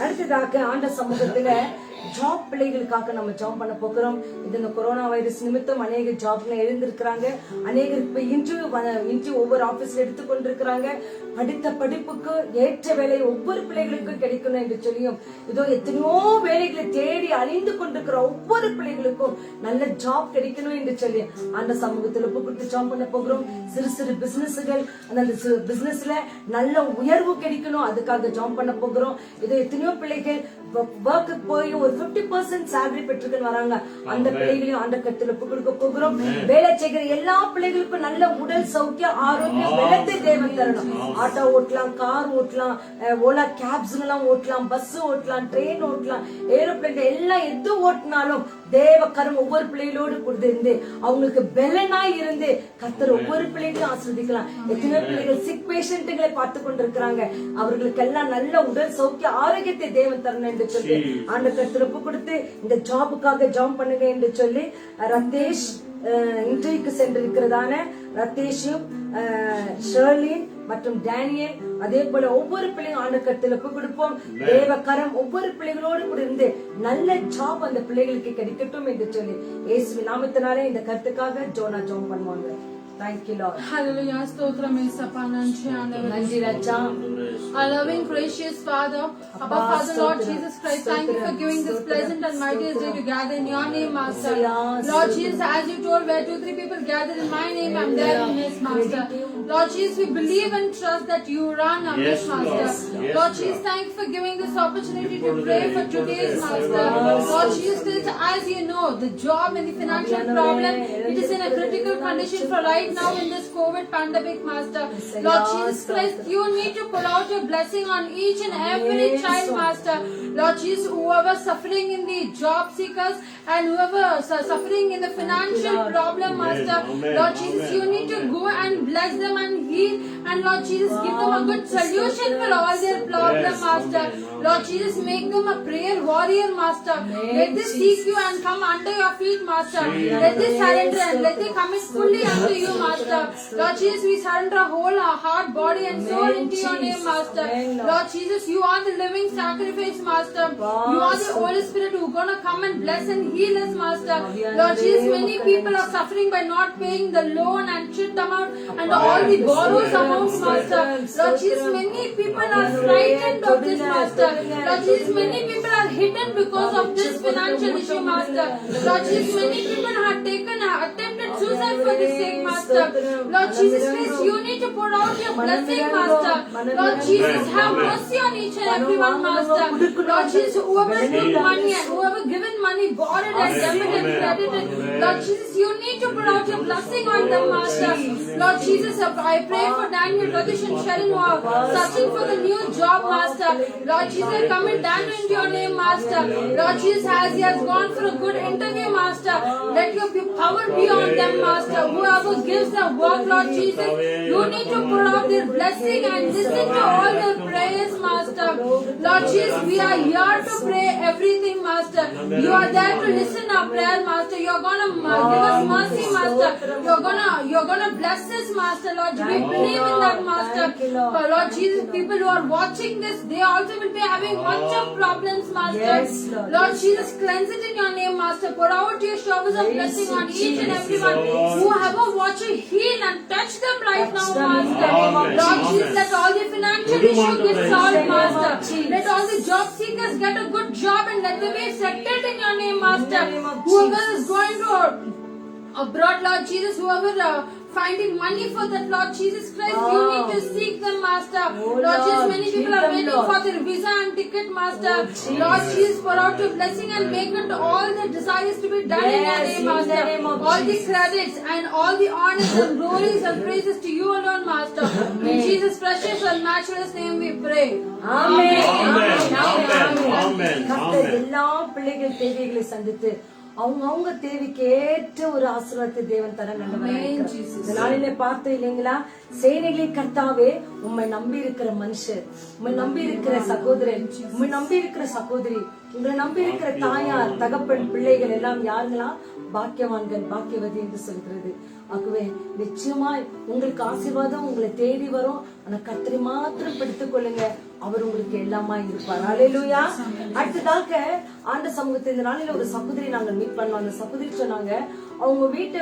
அடுத்ததாக ஆண்ட சமூகத்துல ஜாப் பிள்ளைகளுக்காக நம்ம ஜாப் பண்ண போகிறோம். இந்த கொரோனா வைரஸ் நிமித்தம் அநேக ஜாப்ல எழுந்திருக்கிறாங்க, அநேகருக்கு இன்டர்வியூ ஒவ்வொரு ஆபீஸ்ல எடுத்துக்கொண்டிருக்கிறாங்க. படித்த படிப்புக்கு ஏற்ற வேலை ஒவ்வொரு பிள்ளைகளுக்கும் கிடைக்கணும் என்று சொல்லியும் இதோ எத்தனையோ வேலைகளை தேடி அழிந்து கொண்டிருக்கிற ஒவ்வொரு பிள்ளைகளுக்கும் நல்ல ஜாப் கிடைக்கணும் என்று சொல்லி அந்த சமூகத்தில் ஒப்பு கொடுத்து ஜாப் பண்ண போகிறோம். சிறு சிறு பிசினஸ்கள், அந்த பிசினஸ்ல நல்ல உயர்வு கிடைக்கணும், அதுக்காக ஜாப் பண்ண போகிறோம். இதோ எத்தனையோ பிள்ளைகள் ஒர்க்கு போய் ஒரு 50% salary பெற்றுக்கன்னு வராங்க, அந்த பிள்ளைகளையும் அந்த கருத்துல கொடுக்க போகிறோம். வேலை செய்கிற எல்லா பிள்ளைகளுக்கும் நல்ல உடல் சௌக்கியம், ஆரோக்கியம், வெள்ளத்தை தேவன் தரணும். ஆட்டோ ஓட்டலாம், கார் ஓட்டலாம், ஓலா கேப்ஸ் எல்லாம் ஓட்டலாம், பஸ் ஓட்டலாம், ட்ரெயின் ஓட்டலாம், ஏரோப்ளேன் எல்லாம் எது ஓட்டினாலும் தேவக்கரம் ஒவ்வொரு பிள்ளைகளோடு கொடுத்து அவங்களுக்கு பெலனாய் இருந்து கர்த்தர் ஒவ்வொரு பிள்ளைகளும் ஆஸ்வதிக்கலாம். எத்தனை பிள்ளைகள் சிக் பேஷண்ட்களை பார்த்து கொண்டிருக்கிறாங்க, அவர்களுக்கு எல்லாம் நல்ல உடல் சௌக்கிய ஆரோக்கியத்தை தேவன் தரணும் என்று சொல்லி அந்த கர்த்தர் ஒப்பு கொடுத்து இந்த ஜாபுக்காக ஜாப் பண்ணுங்க என்று சொல்லி ரத்தேஷ் இன்டர்வியூக்கு சென்றிருக்கிறதான ரத்தேஷும் ஷர்லின் மற்றும் டேனியல் அதே போல ஒவ்வொரு பிள்ளையும் ஆண்டு கருத்துல கொடுப்போம். தேவக்கரம் ஒவ்வொரு பிள்ளைகளோடு கூட இருந்து நல்ல ஜாப் அந்த பிள்ளைகளுக்கு கிடைக்கட்டும் என்று சொல்லி இயேசுவின் நாமத்தினாலே இந்த கருத்துக்காக ஜோனா ஜோம் பண்ணுவாங்க. Thank you, Lord. Hallelujah. Stotram Esappa Nanchiyandavaru. நன்றி ராஜா. Our loving, gracious Father, Abba Father, Lord Jesus Christ, thank you for giving this pleasant and mightiest day to gather in your name, Master. Lord Jesus, as you told, where 2-3 people gather in my name, I'm there in His, Master. Lord Jesus, we believe and trust that you run our midst, Master. Lord Jesus, thank you for giving this opportunity to pray for today's Master. Lord Jesus Christ, as you know, the job and the financial problem, it is in a critical condition for right now in this COVID pandemic, Master. Lord Jesus Christ, you need to pour out your blessing on each and every child, Master. Lord Jesus, whoever suffering in the job seekers and whoever suffering in the financial problem, Master. Lord Jesus, you need to go and bless them and heal, and Lord Jesus, give them a good solution for all their problems, Master. Lord Jesus, make them a prayer warrior, Master. Let them seek you and come under your feet, Master. Let them surrender and let them commit fully unto you, Master. Lord Jesus, we surrender our whole our heart, body and soul into your name, Master. Lord Jesus, you are the living sacrifice, Master. You are the Holy Spirit who is going to come and bless and heal us, Master. Lord Jesus, many people are suffering by not paying the loan and chit amount and all the borrowed amounts, Master. Lord Jesus, many people are frightened of this, Master. Lord Jesus, many people are hidden because of this financial issue, Master. Lord Jesus, many people have attempted suicide for this sake, Master. Lord Jesus Christ, you need to pour out your blessing, Master. Lord Jesus, have mercy on each and everyone, Master. Lord Jesus, whoever took money and whoever given money, borrowed and debited, credited, Lord Jesus, you need to pour out your blessing on them, Master. Lord Jesus, I pray for Daniel, Radish and Sharon who are searching for the new job, Master. Lord Jesus, I commit Daniel into your name, Master. Lord Jesus, as he has gone for a good interview, Master, let your power be on them, Master. Whoever gives the work, Lord Jesus, you need to pour out their blessing and listen to all their prayers, Master. Lord Jesus, we are here to pray everything, Master. You are there to listen our prayer, Master. You are gonna give us mercy, Master. You're gonna bless us, Master. Lord, we believe in that, Master. But Lord Jesus, people who are watching this, they also will be having much of problems, Master. Lord Jesus, cleanse it in your name, Master. Pour out your showers of blessing on each and everyone who have a watching, heal and touch them right now, Master. Lord Jesus, let all the financial issue get solved, Master. Let all the job seekers get a good job and let them be settled in your name, Master. Whoever is going to abroad, Lord Jesus, whoever finding money for that, Lord Jesus Christ, you need to seek them, Master. Lord Jesus, many people are waiting for their visa and ticket, Master. Lord Jesus, pour out your blessing and make it all the desires to be done in your name, Master. All the credits and all the honors and glories and praises to you alone, Master. In Jesus' precious and matchless name we pray. Amen. Amen. கர்த்தர் எல்லா பிள்ளைகள் தேவைகளை சந்தித்து அவங்க தேவைக்கு ஏற்ற ஒரு ஆசீர்வாதத்தை தேவன் தர இந்த நாளிலே பார்த்து இல்லைங்களா, சேனைகளின் கர்த்தாவே, உம்மை நம்பி இருக்கிற மனுஷர், உம்மை நம்பி இருக்கிற சகோதரன், உம்மை நம்பி இருக்கிற சகோதரி, உங்களை நம்பி இருக்கிற தாயார், தகப்பன், பிள்ளைகள் எல்லாம் யாருங்களா? பாக்கியவான்கள், பாக்கியவதி என்று சொல்கிறது. ஆகவே நிச்சயமாய் உங்களுக்கு ஆசீர்வாதம் உங்களை தேடி வரும். ஆனா கர்த்தரை மாத்திரம் பிடித்துக் கொள்ளுங்க, அவர் உங்களுக்கு எல்லாமா இருப்பார். அல்லேலூயா. அடுத்ததாக ஆண்ட சமூகத்தில் இந்த நாளில ஒரு சகோதரி நாங்கள் மீட் பண்ணோம். அந்த சகோதரி சொன்னாங்க, அவங்க வீட்டை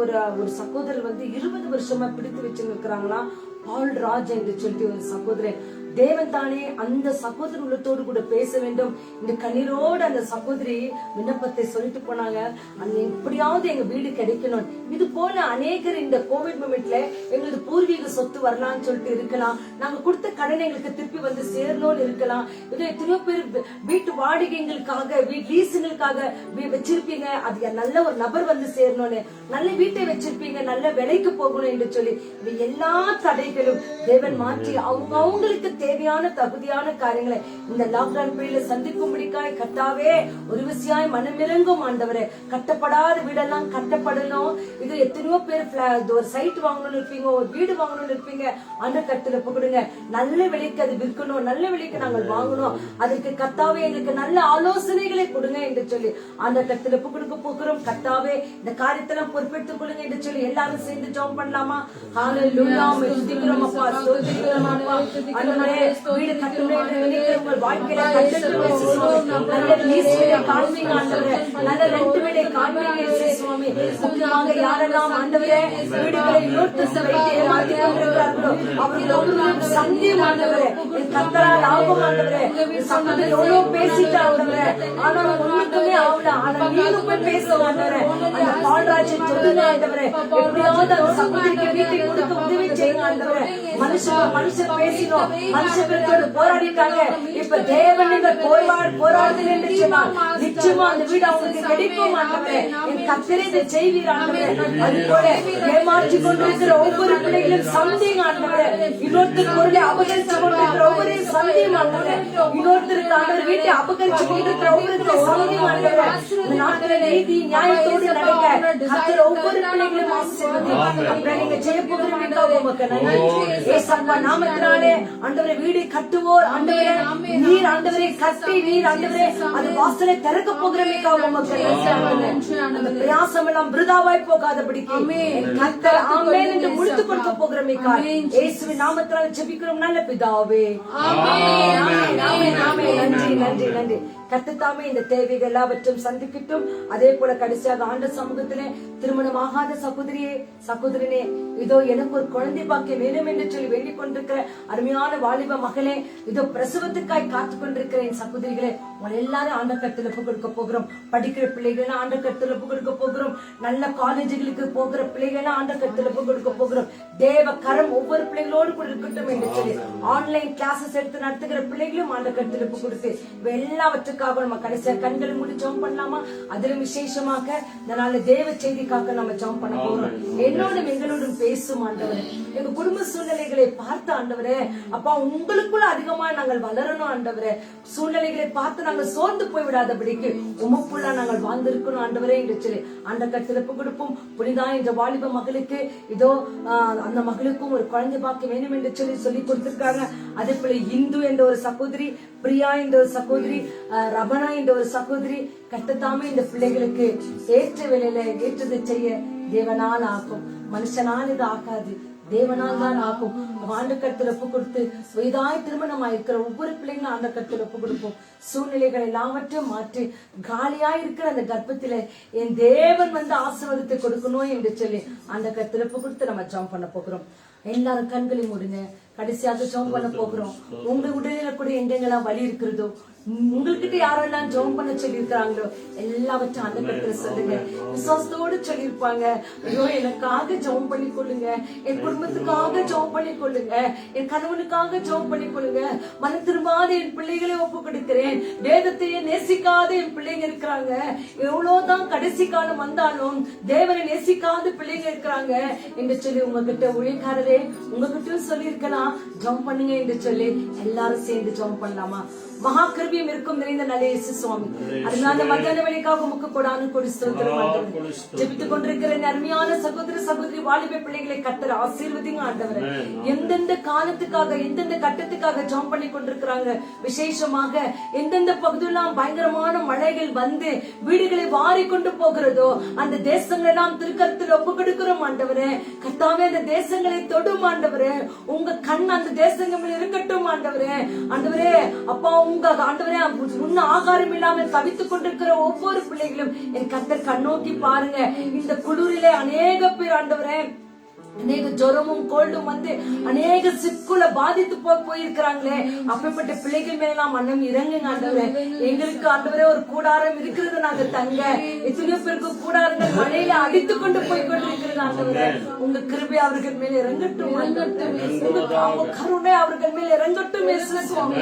ஒரு சகோதரர் 20 வருஷமா பிடித்து வச்சிருக்கிறாங்களா, பால் ராஜ் என்று சொல்லிட்டு ஒரு சகோதரன். தேவன் தானே அந்த சகோதரி உள்ளத்தோடு கூட பேச வேண்டும். இந்த கண்ணீரோடு அந்த சகோதரி விண்ணப்பத்தை சொல்லிட்டு போனாங்க, அங்க எப்படியாவது எங்க வீடு கிடைக்கணும். இது போல அநேகர் இந்த கோவிட் மூமெண்ட்ல எங்களுக்கு பூர்வீக சொத்து வரலாம்னு சொல்லிட்டு இருக்கலாம், நாங்க கொடுத்த கடன் எங்களுக்கு திருப்பி சேரணும்னு இருக்கலாம். இது எத்தனையோ பேர் வீட்டு வாடகைகளுக்காக, லீஸுங்களுக்காக வச்சிருப்பீங்க, அது நல்ல ஒரு நபர் சேரணும்னு, நல்ல வீட்டை வச்சிருப்பீங்க, நல்ல விலைக்கு போகணும் என்று சொல்லி இது எல்லா தடைகளும் தேவன் மாற்றி அவங்களுக்கு தேவையான தகுதியான காரியங்களை இந்த லாக்டவுன் பீரியட்ல சந்திக்கும்படிக்காய் கர்த்தாவே ஒரு விசியாய் மனமிறங்கும் ஆண்டவரே. கட்டப்படாத வீடெல்லாம் கட்டப்படணும். இது எத்தனையோ பேர் ஒரு சைட் வாங்கணும்னு இருப்பீங்க, ஒரு வீடு வாங்கணும்னு இருப்பீங்க, அந்த கட்டத்துல கொடுங்க. நல்ல விலைக்கு அது விற்கணும், நல்ல விலைக்கு நாங்கள் வாங்கணும், அதுக்கு கர்த்தாவே எங்களுக்கு நல்ல ஆலோசனைகளை கொடுங்க என்று சொல்லி அந்த கட்டத்துல கொடுக்க போகிறோம். கர்த்தாவே இந்த காரியத்தெல்லாம் பொறுப்பெடுத்துக் கொள்ளுங்க என்று சொல்லி எல்லாரும் சேர்ந்து ஜெபம் பண்ணலாமா? ஹல்லேலூயா. துதிக்கிறோம் அப்பா, ஸ்தோத்திரிக்கிறோம் அப்பா. வீடு கட்டுங்கள், வாழ்க்கையில நல்ல லீஸ் வீடை காண்பீங்க ஆண்டவரே, நல்ல ரெண்ட் வீடை காண்பீங்க, சுவாமி. முக்கியமாக யாரெல்லாம் ஆண்டவரே வீடுகளை இன்னொருத்தர் வைத்து ஏமாற்றிக் கொண்டிருக்கிறார்களோ அவர்கள் ஒவ்வொருவரும் சந்தியும் ஆண்டவரே. என் கர்த்தரால் ஆகும் ஆண்டவரே. சகோதரர் எவ்வளவு பேசிட்டு ஆண்டவரே, ஆனாலும் ஒண்ணுக்குமே ஆகல. ஆனா நீங்க போய் பேசுங்க ஆண்டவரே. அந்த பால்ராஜை தொடுங்க ஆண்டவரே. எப்படியாவது அந்த சகோதரிக்கு வீட்டை கொடுக்க உதவி செய்யுங்க ஆண்டவரே. மனுஷன் பேசினோம், மனுஷர்களோடு போராடிட்டாங்க. இப்ப தேவன் நீங்கள் போராடுதல் என்று சொன்னால் நிச்சயமா அந்த வீடு அவங்களுக்கு கிடைக்கும் ஆண்டவரே. என் கர்த்தரே இதை செய்வீர் ஆண்டவரே. அது போல ஏமாற்றிக் கொண்டிருக்கிற ஒவ்வொரு பிள்ளைகளும் சந்தேகம் ஆண்டவரே. இன்னொருத்தர் பொருளை அபகரிச்சு கொண்டிருக்கிற ஒவ்வொரு சந்தேகம் ஆண்டவரே. இன்னொருத்தருக்கு ஆண்டவர் வீட்டை அபகரிச்சு கொண்டிருக்கிற ஒவ்வொரு சந்தேகம் ஆண்டவரே. இந்த நாட்டில நீதி நியாயத்தோடு நடக்க கர்த்தர் ஒவ்வொரு பிள்ளைகளும் ஆசீர்வதி. அப்புறம் நீங்க செய்ய போகிறீங்க உமக்கு நன்றி. ஏசப்பா நாமத்தினாலே ஆண்டவரே வீடு கட்டுவோர் ஆண்டவரே, நீர் ஆண்டவரே கட்டி நீர் ஆண்டவரே அது வாசலை திறக்க போகிறமைக்காக உமக்கு நன்றி. அந்த பிரயாசம் எல்லாம் விருதாவாய் போகாதபடிக்கு கர்த்தர் ஆமென் என்று முடித்துக் கொடுக்க போகிறமைக்காக இயேசுவின் நாமத்தினாலே ஜெபிக்கிறோம் நல்ல பிதாவே. ஆமென் ஆமென் ஆமென். நன்றி நன்றி நன்றி. கர்த்தர் இந்த தேவைகள் எல்லாவற்றும் சந்திக்கட்டும். அதே போல கடைசியாக ஆண்ட சமூகத்திலே திருமணமாகாத சகோதரனே இதோ எனக்கு ஒரு குழந்தை பாக்கியம் வேணும் என்று சொல்லி வேண்டிக் கொண்டிருக்கிற அருமையான வாலிப மகளே, இதோ பிரசவத்துக்காய் காத்துக் கொண்டிருக்கிற என் சகோதரிகளே, உங்களை எல்லாரும் ஆண்ட கருத்துல ஒப்பு கொடுக்க போகிறோம். படிக்கிற பிள்ளைகள் ஆண்ட கருத்துல ஒப்பு கொடுக்க போகிறோம். நல்ல காலேஜுகளுக்கு போகிற பிள்ளைகள் ஆண்ட கருத்துல ஒப்பு கொடுக்க போகிறோம். தேவ கரம் ஒவ்வொரு பிள்ளைகளோடு கூட இருக்கட்டும் என்று சொல்லி ஆன்லைன் கிளாஸஸ் எடுத்து நடத்துகிற பிள்ளைகளும் ஆண்ட கருத்துல ஒப்பு கொடுத்து எல்லாவற்றுக்கும் நம்ம கடைசியா கண்களை மூடி ஜெபம் பண்ணலாமா? அதிலும் விசேஷமாக இந்த நாள் தேவ செய்திக்காக நம்ம ஜெபம் பண்ண போறோம். என்னோடும் எங்களோடும் பேசும் ஆண்டவரே. எங்க குடும்ப சூழ்நிலைகளை பார்த்து ஆண்டவரே, அப்பா உங்களுக்குள்ள அதிகமா நாங்கள் வளரணும் ஆண்டவரே. சூழ்நிலைகளை பார்த்து நாங்கள் சோர்ந்து போய் விடாதபடிக்கு உமக்குள்ள நாங்கள் வாழ்ந்திருக்கணும் ஆண்டவரே என்று சொல்லி அந்த கருத்துல கொடுப்போம். புனிதா என்ற வாலிப மகளுக்கு இதோ அந்த மகளுக்கும் ஒரு குழந்தை பாக்கியம் வேணும் என்று சொல்லி கொடுத்திருக்காங்க. அதே போல இந்து என்ற ஒரு சகோதரி, பிரியா என்ற ஒரு சகோதரி, ரபனா என்ற ஒரு சகோதரி, கர்த்தர் இந்த பிள்ளைகளுக்கு ஏற்ற வேலையில ஏற்றதை செய்ய தேவனால் ஆகும். மனுஷனால் இது ஆகாது, தேவனால் தான் ஆகும். ஆண்டு கருத்துல ஒப்பு கொடுத்து வயதாய் திருமணம் ஆயிருக்கிற ஒவ்வொரு பிள்ளைங்களும் ஆண்டு கருத்துல ஒப்பு கொடுப்போம். சூழ்நிலைகள் எல்லாவற்றையும் மாற்றி காலியா இருக்கிற அந்த கர்ப்பத்தில என் தேவன் வந்து ஆசீர்வாதத்தை கொடுக்கணும் என்று சொல்லி அந்த கருத்துல ஒப்பு கொடுத்து நம்ம ஜெபம் பண்ண போகிறோம். எல்லாரும் கண்களையும் மூடுங்க. கடைசியாக ஜெபம் பண்ண போகிறோம். உங்க உடலில கூட எங்கெங்கெல்லாம் வலி இருக்கிறதோ, உங்ககிட்ட யாரெல்லாம் ஜெபம் பண்ண சொல்லி இருக்கிறாங்களோ எல்லாவற்றும் அந்த கருத்துல சொல்லுங்க. விசுவாசத்தோடு சொல்லியிருப்பாங்க, ஐயோ எனக்காக ஜெபம் பண்ணி கொள்ளுங்க, என் குடும்பத்துக்காக ஜெபம் பண்ணி கொள்ளுங்க, என் கணவனுக்காக ஜெபம் பண்ணி கொள்ளுங்க, மனம் திரும்பாத என் பிள்ளைகளை ஒப்பு கொடுக்கிறேன், வேதத்தையே நேசிக்காத என் பிள்ளைங்க இருக்கிறாங்க, எவ்வளவுதான் கடைசி காலம் வந்தாலும் தேவனை நேசிக்காத பிள்ளைங்க இருக்கிறாங்க என்று சொல்லி உங்ககிட்ட ஊழியக்காரரே உங்ககிட்ட சொல்லி இருக்கலாம். ஜெபம் பண்ணுங்க என்று சொல்லி எல்லாரும் சேர்ந்து ஜெபம் பண்ணலாமா? மகா கிருபையும் இருக்கும் நிறைந்த நல்ல இயேசு சுவாமி, அதனால மத்தியான வேலைக்காக உமக்கு கொடானு கொடி ஸ்தோத்திரம். ஜெபித்துக் கொண்டிருக்கிற அருமையான சகோதரி வாலிப பிள்ளைகளை கர்த்தர் ஆசீர்வதிங்க ஆண்டவரே. எந்தெந்த காலத்துக்காக எந்தெந்த கட்டத்துக்காக ஜெபம் பண்ணி கொண்டிருக்கிறாங்க, விசேஷமாக எந்தெந்த பகுதியெல்லாம் பயங்கரமான மழைகள் வந்து வீடுகளை வாரி கொண்டு போகிறதோ அந்த தேசங்கள் எல்லாம் திருக்கரத்தில் ஒப்பு கொடுக்கிறோம் ஆண்டவரே. கர்த்தாவே அந்த தேசங்களை தொடும் ஆண்டவரே. உங்க கண் அந்த தேசங்கள் இருக்கட்டும் ஆண்டவரே. ஆண்டவரே அப்பா உங்க ஆண்டவரே உன்ன ஆகாரம் இல்லாமல் தவித்துக் கொண்டிருக்கிற ஒவ்வொரு பிள்ளைகளும் என் கர்த்தர் கண்ணோக்கி பாருங்க. இந்த குளிரிலே அநேக பேர் ஆண்டவரே அநேக ஜொரமும் கோல்டும் வந்து அநேக சிக்குல பாதித்து போயிருக்கிறாங்களே, அப்படிப்பட்ட பிள்ளைகள் மேல மனம் இறங்குங்க ஆண்டவரே. எங்களுக்கு ஆண்டவரே ஒரு கூடாரம் இருக்கிறது, நாங்க தங்க எத்தனையோ பேருக்கு கூடாரங்கள் மழையில அடித்து கொண்டு போய் கொண்டிருக்கிறது ஆண்டவரே. உங்க கிருபை அவர்கள் மேல இறங்கட்டும், உங்க கருணை அவர்கள் மேல இறங்கட்டும் இயேசு சுவாமி.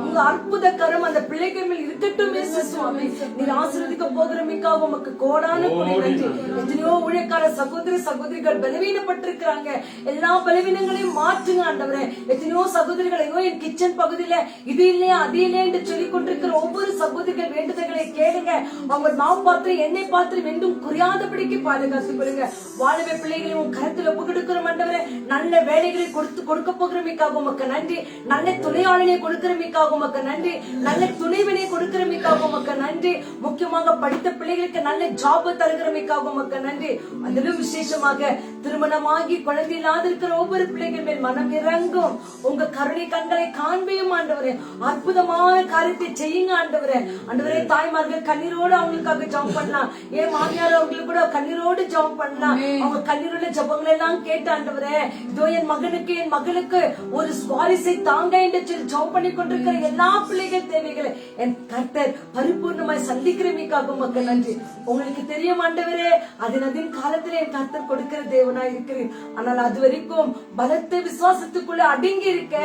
உங்க அற்புத கரம் அந்த பிள்ளைகள் மேல் இருக்கட்டும் இயேசு சுவாமி. நீர் ஆசீர்வதிக்க போகிறமைக்காக உமக்கு கோடான கோடி நன்றி. எத்தனையோ ஊழியக்கார சகோதரிகள் பலவீனப்பட்டிருக்க எல்லா பலவீனங்களையும் மாற்றுங்க ஆண்டவரே. எத்தனையோ சகோதரிகள் என் கிச்சன் பகுதியில இது இல்லையா அது இல்லையா என்று சொல்லிக் கொண்டிருக்கிற ஒவ்வொரு சகோதரிகள் வேண்டுதல்களை கேளுங்க. அவங்க மாவு பாத்திரம் எண்ணெய் பாத்திரம் என்றும் குறையாதபடிக்கு பாதுகாத்துக் கொள்ளுங்க. வாழ வாலிப பிள்ளைகளை உன் கருத்துல ஒப்பு கொடுக்கிறோம் ஆண்டவரே. நல்ல வேலைகளை கொடுக்க போகிறமைக்காக உமக்கு நன்றி. நல்ல துணையாளனை கொடுக்கிறமைக்காக உமக்கு நன்றி. நல்ல துணைவினை கொடுக்கிறமைக்காக உமக்கு நன்றி. முக்கியமாக படித்த பிள்ளைகளுக்கு நல்ல ஜாப் தருகிறமைக்காக உமக்கு நன்றி. அதிலும் விசேஷமாக திருமணமாகி குழந்தை இல்லாத இருக்கிற ஒவ்வொரு பிள்ளைகள் மேல் மனம் இறங்கும். உங்க கருணை கண்களை காண்பையும் ஆண்டவரே. அற்புதமான காரியத்தை செய்யுங்க ஆண்டவரே. ஆண்டவரே, தாய்மார்கள் கண்ணீரோடு அவங்களுக்காக ஜெபம் பண்ணலாம். ஏன் மாமியார் அவங்களுக்கு கூட கண்ணீரோடு ஜெபம் பண்ணலாம். அவங்க கண்ணீரோட ஜெபங்கள் எல்லாம் கேட்டு ஆண்டவரே, இதோ என் மகனுக்கு என் மகளுக்கு ஒரு சுவாரிசை தாங்க என்று சொல்லி ஜெபம் பண்ணி கொண்டிருக்கிற எல்லா பிள்ளைகள் தேவைகளை என் கர்த்தர் பரிபூர்ணமாய் சந்திக்கிறமைக்காக உமக்கு நன்றி. உங்களுக்கு தெரியும் ஆண்டவரே, அதன் காலத்தில் என் கர்த்தர் கொடுக்கிற தேவனாய் இருக்கிறேன். ஆனால் அது வரைக்கும் பலத்த விசுவாசத்துக்குள்ள அடங்கி இருக்க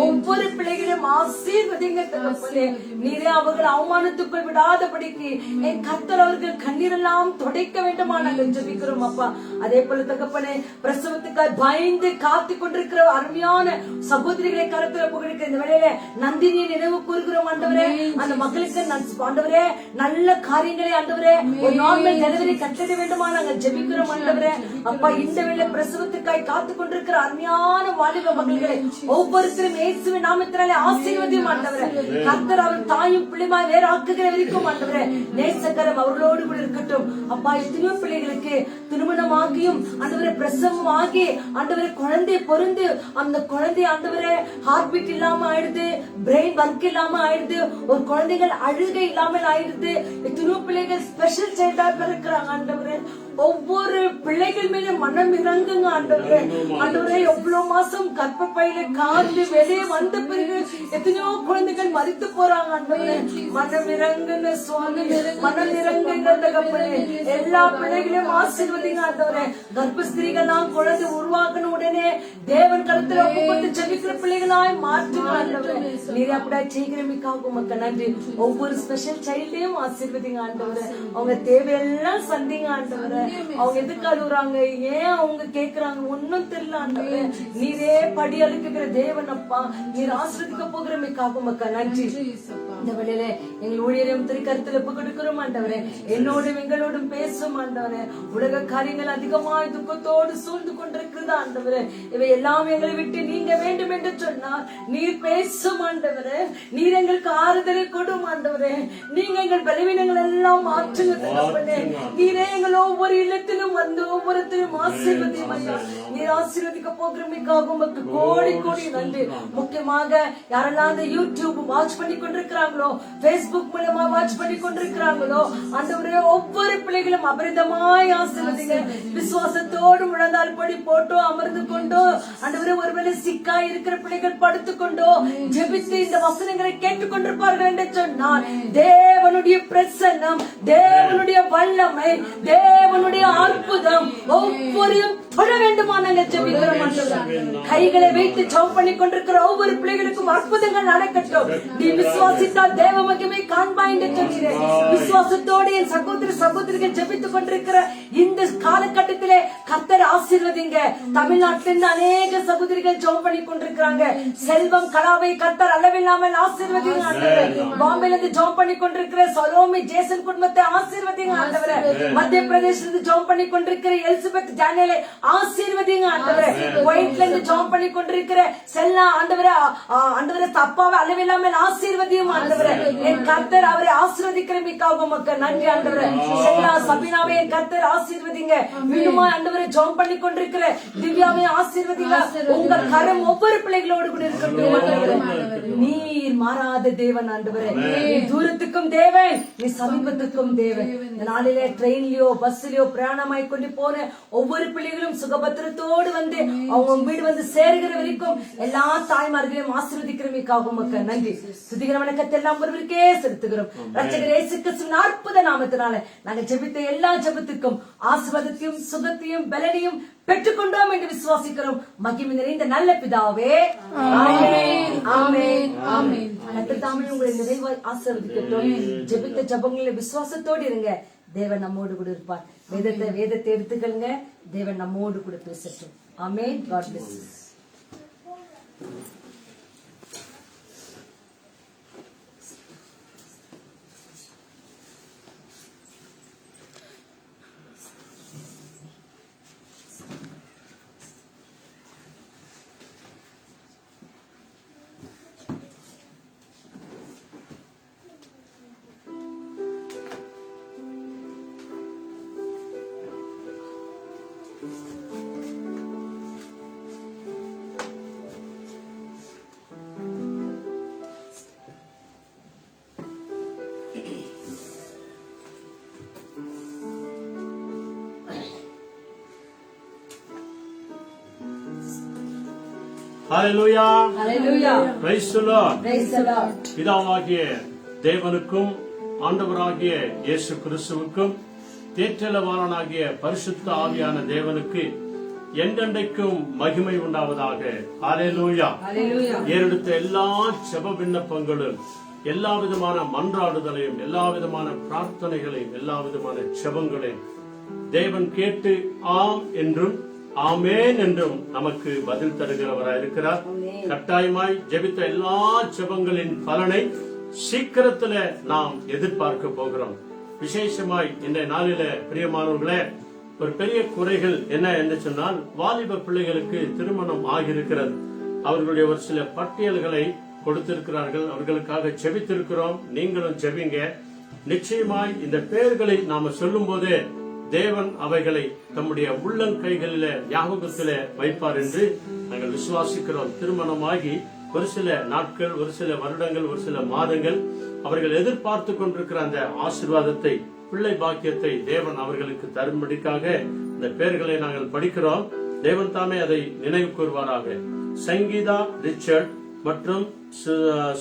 ஒவ்வொரு பிள்ளைகளையும் ஆசீர்வதிங்க தகப்பனே. நீரே அவர்கள் அவமானத்துக்குள் விடாதபடிக்கு என் கர்த்தர் அவர்கள் கண்ணீரெல்லாம் துடைக்க வேண்டுமா நாங்கள் ஜெபிக்கிறோம் அப்பா. அதே போல தகப்பனே, பிரசவத்துக்காக பயந்து காத்து கொண்டிருக்கிற அருமையான சகோதரிகளை கருத்துல புகழ்கிற இந்த வேளையில நந்தினியை நினைவு கூறுகிறோம் ஆண்டவரே. அந்த மகளுக்கு ஆண்டவரே நல்ல காரியங்களை ஆண்டவரே ஒரு நார்மல் டெலிவரி கட்டிட வேண்டுமா நாங்கள் ஜெபிக்கிறோம் ஆண்டவரே. அப்பா, இந்த வேளை பிரசவத்துக்காய் காத்து கொண்டிருக்கிற அருமையான வாலிப மகள்களை ஒவ்வொருத்தரும் இயேசுவின் நாமத்தினாலே ஆசீர்வதியும் ஆண்டவரே. கர்த்தர் அவர் தாயும் பிள்ளைமாய் வேற ஆக்குகிற வரைக்கும் ஆண்டவரே நேசக்கரம் அவர்களோடு கூட இருக்கட்டும். அப்பா, எத்தனையோ பிள்ளைகளுக்கு திருமணமாகியும் ஆண்டவரே பிரசவம் ஆகி ஆண்டவரே குழந்தை பொருந்து அந்த குழந்தை ஆண்டவரே ஹார்ட் பீட் இல்லாம ஆயிடுது, பிரெயின் ஒர்க் இல்லாம ஆயிடுது, ஒரு குழந்தைகள் அழுகை இல்லாமல் ஆயிடுது. எத்தனையோ பிள்ளைகள் ஸ்பெஷல் சைல்டா இருக்கிறாங்க ஆண்டவரே. ஒவ்வொரு பிள்ளைகள் மேல மனம் இறங்குங்க ஆண்டவரே. ஆண்டவரே, எவ்வளவு மாசம் கர்ப்பப்பையில காந்து வெளியே வந்த பிறகு எத்தனையோ குழந்தைகள் மரித்து போறாங்க ஆண்டவரே. மனம் இறங்குங்க சுவாமி, மனம் இறங்குங்க தகப்பனே. எல்லா பிள்ளைகளையும் ஆசீர்வதிங்க ஆண்டவரே. கர்ப்பஸ்திரீகள்லாம் குழந்தை உருவாக்கணும் உடனே தேவன் கருத்துல ஒப்புக்கொண்டு ஜெபிக்கிற பிள்ளைகளாய் மாற்றுங்க ஆண்டவரே. நீர் அப்படியே செய்கிறமைக்காக உமக்கு நன்றி. ஒவ்வொரு ஸ்பெஷல் சைல்டையும் ஆசீர்வதிங்க ஆண்டவரே. அவங்க தேவையெல்லாம் சந்திங்க ஆண்டவரே. அவங்க எதுக்கு அழுகுறாங்க, ஏன் அவங்க கேக்குறாங்க ஒன்னும் தெரியல ஆண்டவரே. நீரே படி அழுக்குகிற தேவன் அப்பா. நீர் ஆசீர்வதிக்க போகிறமைக்காக உமக்கு நன்றி. இந்த வேளையில எங்கள் ஊழியரையும் திருக்கருத்துல கொடுக்கிறோம் ஆண்டவரே. என்னோடும் எங்களோடும் பேசும் ஆண்டவரே. உலக காரியங்கள் அதிகமாய் துக்கத்தோடு சூழ்ந்து கொண்டிருக்கிறது ஆண்டவரே. இவை எல்லாம் எங்களை விட்டு நீங்க வேண்டும் என்று சொன்னார். நீர் பேசும் ஆண்டவரே. நீர் எங்களுக்கு ஆறுதலை கொடும் ஆண்டவரே. நீங்க எங்கள் பலவீனங்கள் எல்லாம் மாற்றுங்க தகப்பனே. நீரே எங்கள் ஒவ்வொரு இல்லத்திலும் வந்து ஒவ்வொருத்தரும் ஆசீர்வதியும் ஐயா. நீர் ஆசீர்வதிக்க போகிறமைக்காக உமக்கு கோடி கோடி நன்றி. முக்கியமாக யாரெல்லாம் அந்த யூடியூப் வாட்ச் பண்ணி கொண்டிருக்கிறாங்களோ, பேஸ்புக் மூலமா வாட்ச் பண்ணி கொண்டிருக்கிறாங்களோ ஆண்டவரே, ஒவ்வொரு பிள்ளைகளும் அபரிதமாய் ஆசீர்வதிங்க. விசுவாசத்தோடு முழந்தால் படி போட்டோ அமர்ந்து கொண்டோ ஆண்டவரே, ஒருவேளை சிக்காய் இருக்கிற பிள்ளைகள் படுத்துக்கொண்டோ ஜெபித்து இந்த வசனங்களை கேட்டுக் கொண்டிருப்பார்கள் என்று சொன்னார். தேவனுடைய பிரசன்னம், தேவனுடைய வல்லமை, தேவனுடைய அற்புதம் ஒவ்வொருவரையும் தொட வேண்டுமா நாங்கள் ஜெபிக்கிறோம் ஆண்டவரே. கைகளை வைத்து ஜெபம் பண்ணி கொண்டிருக்கிற ஒவ்வொரு பிள்ளைகளுக்கும் அற்புதங்கள் நடக்கட்டும். நீ விசுவாசித்தால் தேவ மகிமை காண்பாய் என்று சொன்னீரே. விசுவாசத்தோடு என் சகோதர சகோதரிகள் ஜெபித்துக் கொண்டிருக்கிற இந்த காலகட்டத்திலே கர்த்தர் ஆசீர்வதிங்க. தமிழ்நாட்டிலிருந்து அநேக சகோதரிகள் ஜெபம் பண்ணி கொண்டிருக்கிறாங்க. செல்வம் கலாவை கர்த்தர் அளவில்லாமல் ஆசீர்வதிங்க ஆண்டவரே. பாம்பேல இருந்து ஜெபம் பண்ணி கொண்டிருக்கிற சலோமி ஜேசன் குடும்பத்தை ஆசீர்வதிங்க ஆண்டவரே. மத்திய பிரதேசத்துல ஜெபம் பண்ணி கொண்டிருக்கிற எலிசபெத் டேனியலை ஆசீர்வதிங்க ஆண்டவரே. குவைட்ல இருந்து ஜெபம் பண்ணி கொண்டிருக்கிற செல்லா ஆண்டவரே, ஆண்டவரே தப்பாவை அளவில்லாமல் ஆசீர்வதியும் ஆண்டவரே. என் கர்த்தர் அவரை ஆசீர்வதிக்கிறமைக்காக உமக்கு நன்றி ஆண்டவரே. செல்லா சபினாவை என் கர்த்தர் ஆசீர்வதிங்க. விடுமா ஆண்டவரே ஜெபம் பண்ணி கொண்டிருக்கிற திவ்யாவை ஆசீர்வதிங்க. உங்க கரம் ஒவ்வொரு பிள்ளைகளோடு கூட இருக்கட்டும் ஆண்டவரே. நீர் மாறாத தேவன் ஆண்டவரே. நீ தூரத்துக்கும் தேவன், நீ சமீபத்துக்கும் தேவன். இந்த நாளிலே ட்ரெயின்லயோ பஸ்லயோ பிரயாணமாய் கொண்டு போன ஒவ்வொரு பிள்ளைகளும் சுகபத்திரத்தோடு வந்து அவங்க வீடு வந்து சேருகிற வரைக்கும் எல்லா தாய்மார்களையும் ஆசீர்வதிக்கிறமைக்காக உமக்கு நன்றி. துதிக்கிற வணக்கத்தை எல்லாம் ஒருவருக்கே செலுத்துகிறோம். ரட்சகர் இயேசு கிறிஸ்துவின் அற்புத நாமத்தினால நாங்க ஜெபித்த எல்லா ஜெபத்துக்கும் ஆசீர்வாதத்தையும் சுகத்தையும் பலனையும் பெற்றுக்கொண்டோம் என்று விசுவாசிக்கிறோம். மகிமை நிறைந்த நல்ல பிதாவே, ஆமென் ஆமென் ஆமென். கர்த்தர் தாமே உங்களை நிறைவாய் ஆசீர்வதிக்கட்டும். ஜெபித்த ஜெபங்களில் விசுவாசத்தோடு இருங்க. தேவன் நம்மோடு கூட இருப்பார். வேதத்தை எடுத்துக்கங்க. தேவன் நம்மோடு கூட பேசட்டும். ஆமென். God bless you. ஹalleluya ஹalleluya praise the Lord. praise the Lord. பிதாவாகிய தேவனுக்கும் ஆண்டவராகிய இயேசு கிறிஸ்துவுக்கும் தேற்றலவாளனாகிய பரிசுத்த ஆவியான தேவனுக்கு என்றென்றைக்கும் மகிமை உண்டாவதாக. ஹalleluya ஹalleluya. ஏறெடுத்த எல்லா ஜெப விண்ணப்பங்களும், எல்லா விதமான மன்றாடுதலையும், எல்லா விதமான பிரார்த்தனைகளையும், எல்லா விதமான ஜெபங்களையும் தேவன் கேட்டு ஆம் என்றும் ஆமேன் என்றும் நமக்கு பதில் தருகிறவராய் இருக்கிறார். கட்டாயமாய் ஜெபித்த எல்லா ஜெபங்களின் பலனை சீக்கிரத்துல நாம் எதிர்பார்க்க போகிறோம். விசேஷமாய் இந்த நாளில பிரியமானவர்களே, ஒரு பெரிய குறைகள் என்ன என்று சொன்னால், வாலிப பிள்ளைகளுக்கு திருமணம் ஆகியிருக்கிறது. அவர்களுடைய ஒரு சில பட்டியல்களை கொடுத்திருக்கிறார்கள். அவர்களுக்காக ஜெபித்திருக்கிறோம். நீங்களும் ஜெபிங்க. நிச்சயமாய் இந்த பெயர்களை நாம சொல்லும் போதே தேவன் அவைகளை தம்முடைய உள்ளங்கைகளில ஞாபகத்தில வைப்பார் என்று நாங்கள் விசுவாசிக்கிறோம். திருமணமாகி ஒரு சில நாட்கள், ஒரு சில வருடங்கள், ஒரு சில மாதங்கள் அவர்கள் எதிர்பார்த்து கொண்டிருக்கிற அந்த ஆசீர்வாதத்தை, பிள்ளை பாக்கியத்தை தேவன் அவர்களுக்கு தரும்படிக்காக இந்த பெயர்களை நாங்கள் படிக்கிறோம். தேவன் தாமே அதை நினைவு கூறுவாராக. சங்கீதா ரிச்சர்ட் மற்றும்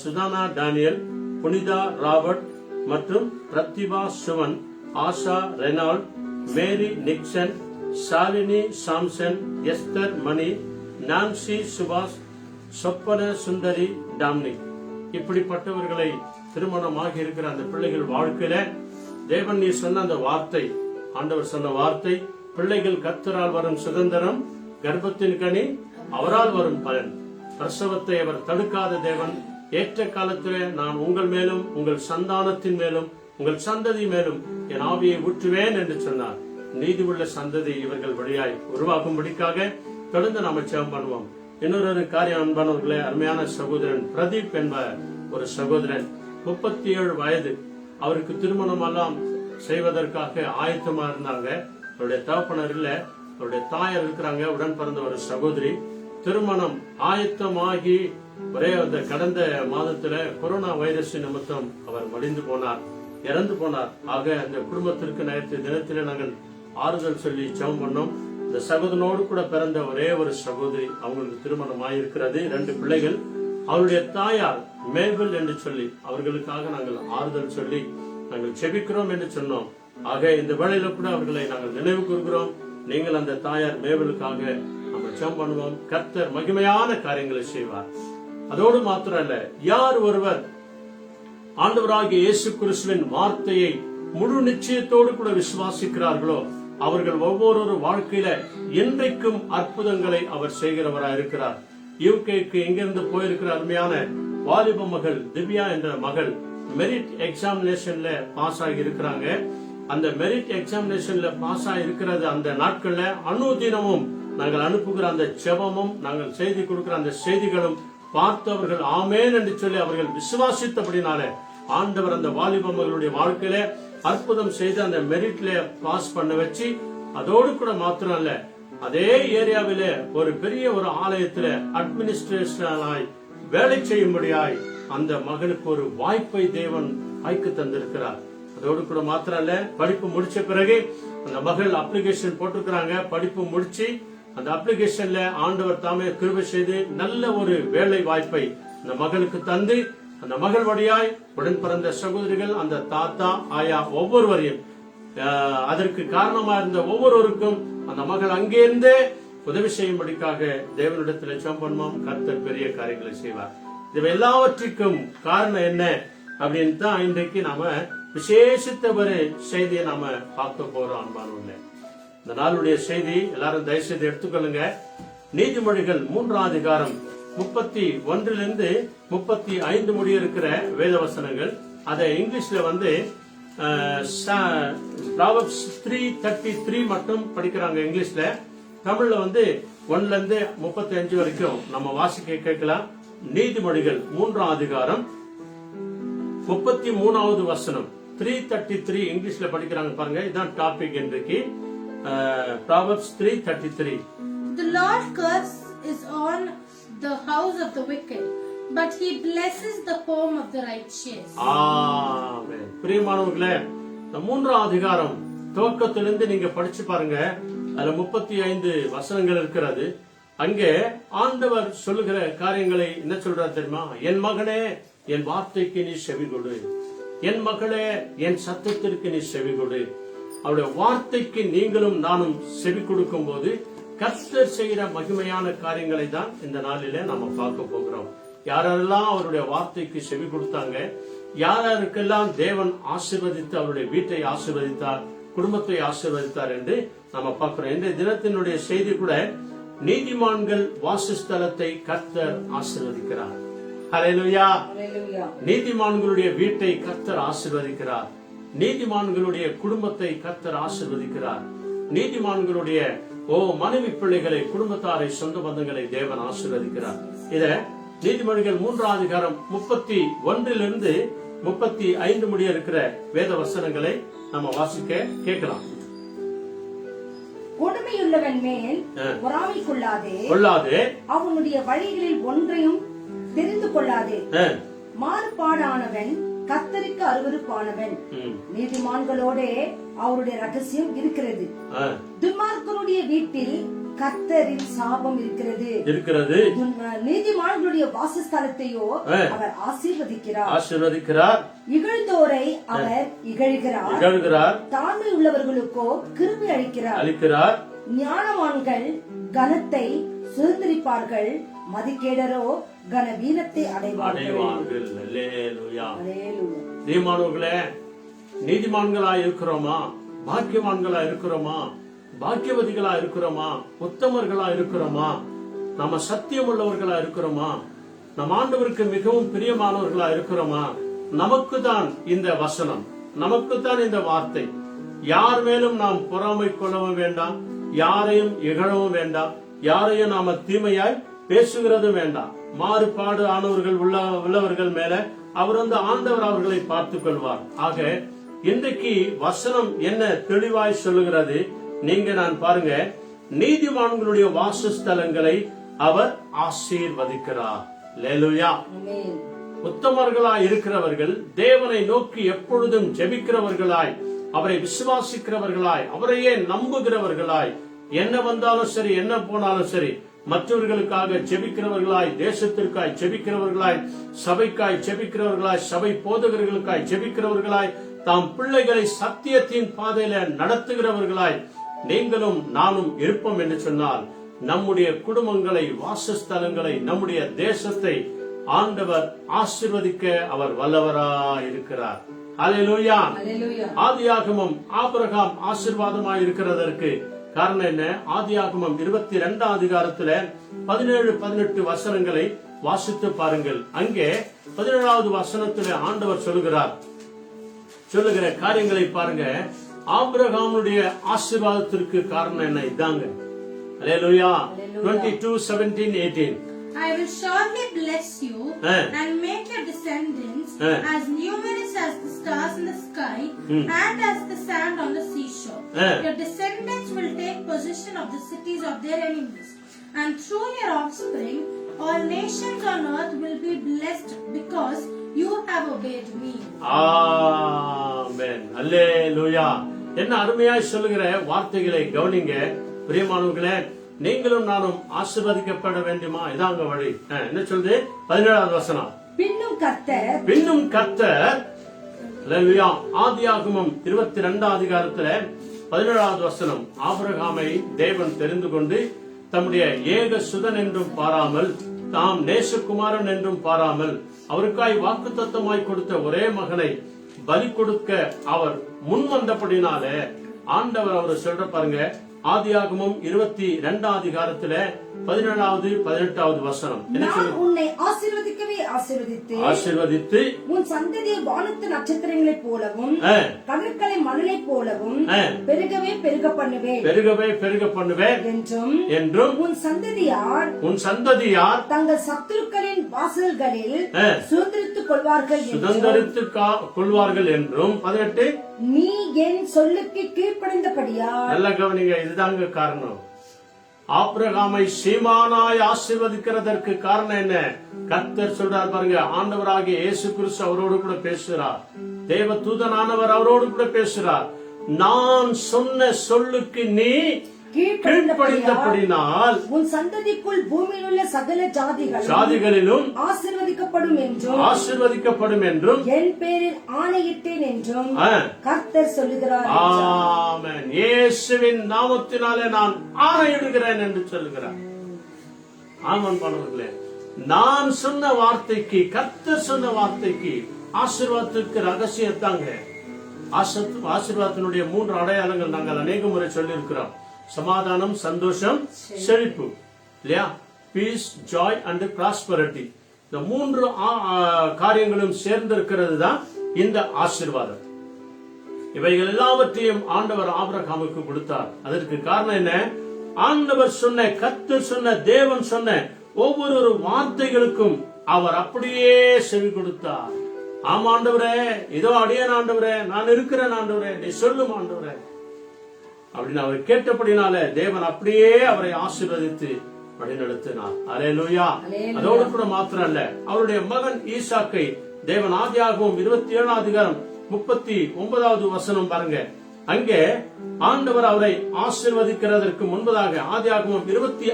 சுதானா டேனியல், புனிதா ராபர்ட் மற்றும் பிரதிபா சுவன், ஆஷா ரெனால்ட், மேரி நிக்சன், ஷாலினி சாம்சன், எஸ்தர் மணி, நான்சி சுபாஷ், சொப்பன சுந்தரி டாம்னிக், இப்படிப்பட்டவர்களை திருமணமாகி இருக்கிற அந்த பிள்ளைகள் வாழ்க்கையில தேவன் நீ சொன்ன அந்த வார்த்தை, ஆண்டவர் சொன்ன வார்த்தை, பிள்ளைகள் கர்த்தரால் வரும் சுதந்திரம், கர்ப்பத்தின் கனி அவரால் வரும் பலன். பிரசவத்தை அவர் தடுக்காத தேவன். ஏற்ற காலத்திலே நான் உங்கள் மேலும், உங்கள் சந்தானத்தின் மேலும், உங்கள் சந்ததி மேலும் என் ஆவியை ஊற்றுவேன் என்று சொன்னார். நீதி உள்ள சந்ததி இவர்கள் வழியாய் உருவாக்கும்படிக்காக தொடர்ந்து நாம ஜெபம் பண்ணுவோம். இன்னொரு காரியம் அன்பானவர்களே, அருமையான சகோதரன் பிரதீப் என்ப ஒரு சகோதரன், 37 வயது. அவருக்கு திருமணம் எல்லாம் செய்வதற்காக ஆயத்தமா இருந்தாங்க. அவருடைய தகப்பனர் இல்ல, அவருடைய தாயார் இருக்கிறாங்க, உடன் பிறந்த ஒரு சகோதரி. திருமணம் ஆயத்தமாகி ஒரே அந்த கடந்த மாதத்துல கொரோனா வைரஸ் நிமித்தம் அவர் மடிந்து போனார், இறந்து போனார். ஆக அந்த குடும்பத்திற்கு நேற்று தினத்திலே நாங்கள் ஆறுதல் சொல்லி ஜெபம் பண்ணோம். இந்த சகோதரனோடு கூட பிறந்த ஒரே ஒரு சகோதரி, அவங்களுக்கு திருமணம் ஆயிருக்கிறது, 2 பிள்ளைகள். அவருடைய தாயார் மேபிள் என்று சொல்லி அவர்களுக்காக நாங்கள் ஆறுதல் சொல்லி நாங்கள் செபிக்கிறோம் என்று சொன்னோம். ஆக இந்த வேளையில கூட அவர்களை நாங்கள் நினைவு கூறுகிறோம். நீங்கள் அந்த தாயார் மேபிளுக்காக நம்ம ஜெபம் பண்ணுவோம். கர்த்தர் மகிமையான காரியங்களை செய்வார். அதோடு மாத்திரம் அல்ல, யார் ஒருவர் ஆண்டவராகிய இயேசு கிறிஸ்துவின் வார்த்தையை முழு நிச்சயத்தோடு கூட விசுவாசிக்கிறார்களோ அவர்கள் ஒவ்வொரு வாழ்க்கையில என்றைக்கும் அற்புதங்களை அவர் செய்கிறவராய் இருக்கிறார். யூகேக்கு எங்கிருந்து போயிருக்கிற அருமையான வாலிப மகள் திவ்யா என்ற மகள் மெரிட் எக்ஸாமினேஷன்ல பாஸ் ஆகி இருக்கிறாங்க. அந்த மெரிட் எக்ஸாமினேஷன்ல பாஸ் ஆகி இருக்கிறது அந்த நாட்கள்ல அனுதினமும் நாங்கள் அனுப்புகிற அந்த ஜெபமும், நாங்கள் செய்தி கொடுக்கிற அந்த செய்திகளும் பார்த்து அவர்கள் ஆமேன் என்று சொல்லி அவர்கள் விசுவாசித்தபடினால ஆண்டவர் அந்த வாலிப மகளுடைய வாழ்க்கையில அற்புதம் செய்து அந்த மெரிட்ல பாஸ் பண்ண வச்சு, அதோடு கூட மாத்திரம் அல்ல, அதே ஏரியாவில ஒரு பெரிய ஒரு ஆலயத்துல அட்மினிஸ்ட்ரேஷனாய் வேலை செய்யும்படியாய் அந்த மகனுக்கு ஒரு வாய்ப்பை தேவன் வாய்க்கு தந்திருக்கிறார். அதோடு கூட மாத்திரம் அல்ல, படிப்பு முடிச்ச பிறகு அந்த மகள் அப்ளிகேஷன் போட்டிருக்கிறாங்க. படிப்பு முடிச்சு அந்த அப்ளிகேஷன்ல ஆண்டவர் தாமே கிருபை செய்து நல்ல ஒரு வேலை வாய்ப்பை அந்த மகளுக்கு தந்து, அந்த மகள் வழியாய் உடன் பிறந்த சகோதரிகள், அந்த தாத்தா ஆயா ஒவ்வொருவரையும், அதற்கு காரணமா இருந்த ஒவ்வொருவருக்கும் அந்த மகள் அங்கேருந்தே உதவி செய்யும்படிக்காக தேவனிடத்தில் ஜெபம் பண்ணுவோம். கர்த்தர் பெரிய காரியங்களை செய்வார். இது எல்லாவற்றுக்கும் காரணம் என்ன அப்படின்னு தான் இன்றைக்கு நாம விசேஷித்த ஒரு செய்தியை நாம பார்க்க போறோம். அன்பானவர்களே, இந்த நாளுடைய செய்தி எல்லாரும் தயவு செய்து எடுத்துக்கொள்ளுங்க. நீதிமொழிகள் 3ஆம் அதிகாரம் 31 to 35 முடிய இருக்கிற வேத வசனங்கள். அதை இங்கிலீஷ்ல வந்து Proverbs 3:33 மட்டும் படிக்கிறாங்க இங்கிலீஷ்ல. தமிழ்ல வந்து 1 to 35 வரைக்கும் நம்ம வாசிக்க கேட்கலாம். நீதிமொழிகள் 3ஆம் அதிகாரம் 33வது வசனம் 3:33 இங்கிலீஷ்ல படிக்கிறாங்க பாருங்க. இதுதான் டாபிக் இன்றைக்கு. Proverbs 3:33. The Lord curse is on the house of the wicked, but he blesses the home of the righteous. ஆமென். பிரியமானவர்களே, இந்த 3ஆம் அதிகாரம் துவக்கத்திலிருந்து நீங்க படிச்சு பாருங்க. அதுல 35 வசனங்கள் இருக்கிறது. அங்கே ஆண்டவர் சொல்லுகிற காரியங்களை என்ன சொல்றார் தெரியுமா? என் மகனே, என் வார்த்தைக்கு நீ செவி கொடு. என் மகளே, என் சத்தத்திற்கு நீ செவி கொடு. அவருடைய வார்த்தைக்கு நீங்களும் நானும் செவி கொடுக்கும் போது கர்த்தர் செய்கிற மகிமையான காரியங்களை தான் இந்த நாளில நாம பார்க்க போகிறோம். யாரெல்லாம் அவருடைய வார்த்தைக்கு செவி கொடுத்தாங்க, யாருக்கெல்லாம் தேவன் ஆசீர்வதித்து அவருடைய வீட்டை ஆசீர்வதித்தார், குடும்பத்தை ஆசீர்வதித்தார் என்று நாம பார்க்கிறோம். இந்த தினத்தினுடைய செய்தி கூட நீதிமான்கள் வாசஸ்தலத்தை கர்த்தர் ஆசீர்வதிக்கிறார். ஹல்லேலூயா. நீதிமான்களுடைய வீட்டை கர்த்தர் ஆசீர்வதிக்கிறார். நீதிமான்களுடைய குடும்பத்தை கர்த்தர் ஆசீர்வதிக்கிறார். நீதிமான்களுடைய மனைவி பிள்ளைகளை, குடும்பத்தாரை, சொந்த பந்தங்களை தேவன் ஆசீர்வதிக்கிறார். இத நீதிமொழிகள் 3ஆம் அதிகாரம் 31 35 முடிய இருக்கிற வேத வசனங்களை நம்ம வாசிக்க கேட்கலாம். கொடுமையுள்ளவன் மேல் பொறாமை கொள்ளாதே, அவனுடைய வழிகளில் ஒன்றையும் தெரிந்து கொள்ளாதே. மாறுபாடானவன் கர்த்தருக்கு அருவருப்பானவன். நீதிமான்களோட அவருடைய ரகசியம் இருக்கிறது. துன்மார்க்கருடைய வீட்டில் கர்த்தரின் சாபம் இருக்கிறது. நீதிமான்களுடைய வாசஸ்தலத்தையோ அவர் ஆசீர்வதிக்கிறார். இகழ்ந்தோரை அவர் இகழ்கிறார். தாழ்மை உள்ளவர்களுக்கோ கிருபை அளிக்கிறார். ஞானவான்கள் கனத்தை சுதந்திரிப்பார்கள், மதிக்கேடரோ கனவீனத்தை அடைவார்கள். நீதிமான்களா இருக்கிறோமா? பாக்கியவான்களா இருக்கிறோமா? பாக்கியவதிகளா இருக்கிறோமா? உத்தமர்களா இருக்கிறோமா? நம்ம சத்தியம் உள்ளவர்களா இருக்கிறோமா? நம் ஆண்டவருக்கு மிகவும் பிரியமானவர்களா இருக்கிறோமா? நமக்கு தான் இந்த வசனம், நமக்கு தான் இந்த வார்த்தை. யார் மேலும் நாம் பொறாமை கொள்ளவும் வேண்டாம், யாரையும் இகழவும் வேண்டாம், யாரையும் நாம தீமையாய் பேசுகிறதும் வேண்டாம். மாறுபாடு ஆனவர்கள் உள்ளவர்கள் மேல அவர் ஆண்டவர் அவர்களை பார்த்துக் கொள்வார். ஆக இன்றைக்கு வசனம் என்ன தெளிவாய் சொல்லுகிறது? நீங்க நான் பாருங்க, நீதிமான்களுடைய வாசஸ்தலங்களை அவர் ஆசீர்வதிக்கிறார். அல்லேலூயா. உத்தமர்களாய் இருக்கிறவர்கள், தேவனை நோக்கி எப்பொழுதும் ஜெபிக்கிறவர்களாய், அவரை விசுவாசிக்கிறவர்களாய், அவரையே நம்புகிறவர்களாய், என்ன வந்தாலும் சரி, என்ன போனாலும் சரி, மற்றவர்களுக்காக ஜெபிக்கிறவர்களாய், தேசத்திற்காய் ஜெபிக்கிறவர்களாய், சபைக்காய் ஜெபிக்கிறவர்களாய், சபை போதகர்களுக்காய் ஜெபிக்கிறவர்களாய், தாம் பிள்ளைகளை சத்தியத்தின் பாதையில நடத்துகிறவர்களாய் நீங்களும் நானும் இருப்போம் என்று சொன்னால், நம்முடைய குடும்பங்களை, வாசஸ்தலங்களை, நம்முடைய தேசத்தை ஆண்டவர் ஆசீர்வதிக்க அவர் வல்லவராய் இருக்கிறார். அல்லேலூயா. ஆதியாகமம் ஆபிரகாம் ஆசீர்வாதமாய் இருக்கிறதற்கு காரணம் என்ன? ஆதியாகமம் 22ஆம் அதிகாரத்துல 17-18 வசனங்களை வாசித்து பாருங்கள். அங்கே 17வது வசனத்துல ஆண்டவர் சொல்லுகிற காரியங்களை பாருங்க. ஆபிரகாமுடைய ஆசீர்வாதத்திற்கு காரணம் என்ன? இதாங்க. அல்லேலூயா. 22:17-18. I will surely bless you and make your descendants as numerous as the stars in the sky and as the sand on the seashore. Your descendants will take possession of the cities of their enemies, and through your offspring all nations on earth will be blessed because you have obeyed me. Amen. Hallelujah. என்ன அருமையாய் சொல்லுகிற வார்த்தைகளை கவனிங்க பிரியமானவர்களே. நீங்களும் நானும் ஆசீர்வதிக்கப்பட வேண்டுமா? இதாங்க வழி. என்ன சொல்லுது? 17வது வசனம். பின்னும் கர்த்தர் அல்லேலூயா. ஆதியாகமம் 22ஆம் அதிகாரத்துல 17வது வசனம். ஆபிரகாமை தேவன் தெரிந்து கொண்டு தம்முடைய ஏக சுதன் என்றும் பாராமல், தாம் நேசகுமாரன் என்றும் பாராமல், அவருக்காய் வாக்குத்தத்தமாய் கொடுத்த ஒரே மகனை பலி கொடுக்க அவர் முன் வந்தபடினாலே ஆண்டவர் அவர் சொல்ற பாருங்க. ஆதியாகமம் 22ஆம் அதிகாரத்துல 17வது 18வது வசனம். உன்னை ஆசீர்வதித்து உன் சந்ததியை வானத்து நட்சத்திரங்களைப் போலவும் கடற்கரை மணலைப் போலவும் பெருகவே பெருக பண்ணுவேன் என்றும் உன் சந்ததியார் தங்கள் சத்துருக்களின் வாசல்களில் சுதந்திரித்துக் கொள்வார்கள் என்றும் 18 நீ என் சொல்லுக்கு கீழ்ப்படிந்தபடியா. நல்ல கவனிங்க, இதுதாங்க காரணம். ஆபிரகாமை சீமானாய் ஆசீர்வதிக்கிறதற்கு காரணம் என்ன? கர்த்தர் சொல்றார் பாருங்க. ஆண்டவராகிய இயேசு கிறிஸ்து அவரோடு கூட பேசுகிறார். தேவ தூதனானவர் அவரோடு கூட பேசுகிறார். நான் சொன்ன சொல்லுக்கு நீ கீழ்ப்படிந்தபடினால் உன் சந்ததிக்குள் பூமியில் உள்ள சகல ஜாதிகளிலும் ஆசீர்வதிக்கப்படும் என்றும் என் பேரில் ஆணையிட்டேன் என்றும் கர்த்தர் சொல்லுகிறார். ஆமென். இயேசுவின் நாமத்தினாலே நான் ஆணையிடுகிறேன் என்று சொல்லுகிறார். ஆமென் பாடுவர்களே, நான் சொன்ன வார்த்தைக்கு, கர்த்தர் சொன்ன வார்த்தைக்கு ஆசீர்வாதத்துக்கு ரகசியம் தாங்க. ஆசீர்வாதத்தினுடைய 3 அடையாளங்கள் நாங்கள் அநேக முறை சொல்லி இருக்கிறோம். சமாதானம், சந்தோஷம், செழிப்பு, இல்லையா? Peace, joy and prosperity. இந்த 3 காரியங்களும் சேர்ந்திருக்கிறது தான் இந்த ஆசீர்வாதம். இவைகள் எல்லாவற்றையும் ஆண்டவர் ஆபிரகாமுக்கு கொடுத்தார். அதற்கு காரணம் என்ன? ஆண்டவர் சொன்ன, கர்த்தர் சொன்ன, தேவன் சொன்ன ஒவ்வொரு வார்த்தைகளுக்கும் அவர் அப்படியே செவி கொடுத்தார். ஆமா ஆண்டவரே, இதோ அடியேன் ஆண்டவரே, நான் இருக்கிறேன் ஆண்டவரே, நீ சொல்லும் ஆண்டவரே அப்படின்னு அவர் கேட்டபடினால தேவன் அப்படியே அவரை ஆசீர்வதித்து வழிநடத்தினார். அல்லேலூயா. அதோடு கூட மாத்திரம் அல்ல, அவருடைய மகன் ஈசாக்கை தேவன் ஆதியாகமம் 27 அதிகாரம் 39வது வசனம் பாருங்க. அங்கே ஆண்டவர் அவரை ஆசீர்வதிக்கிறதற்கு முன்பதாக ஆதியாகமம் 26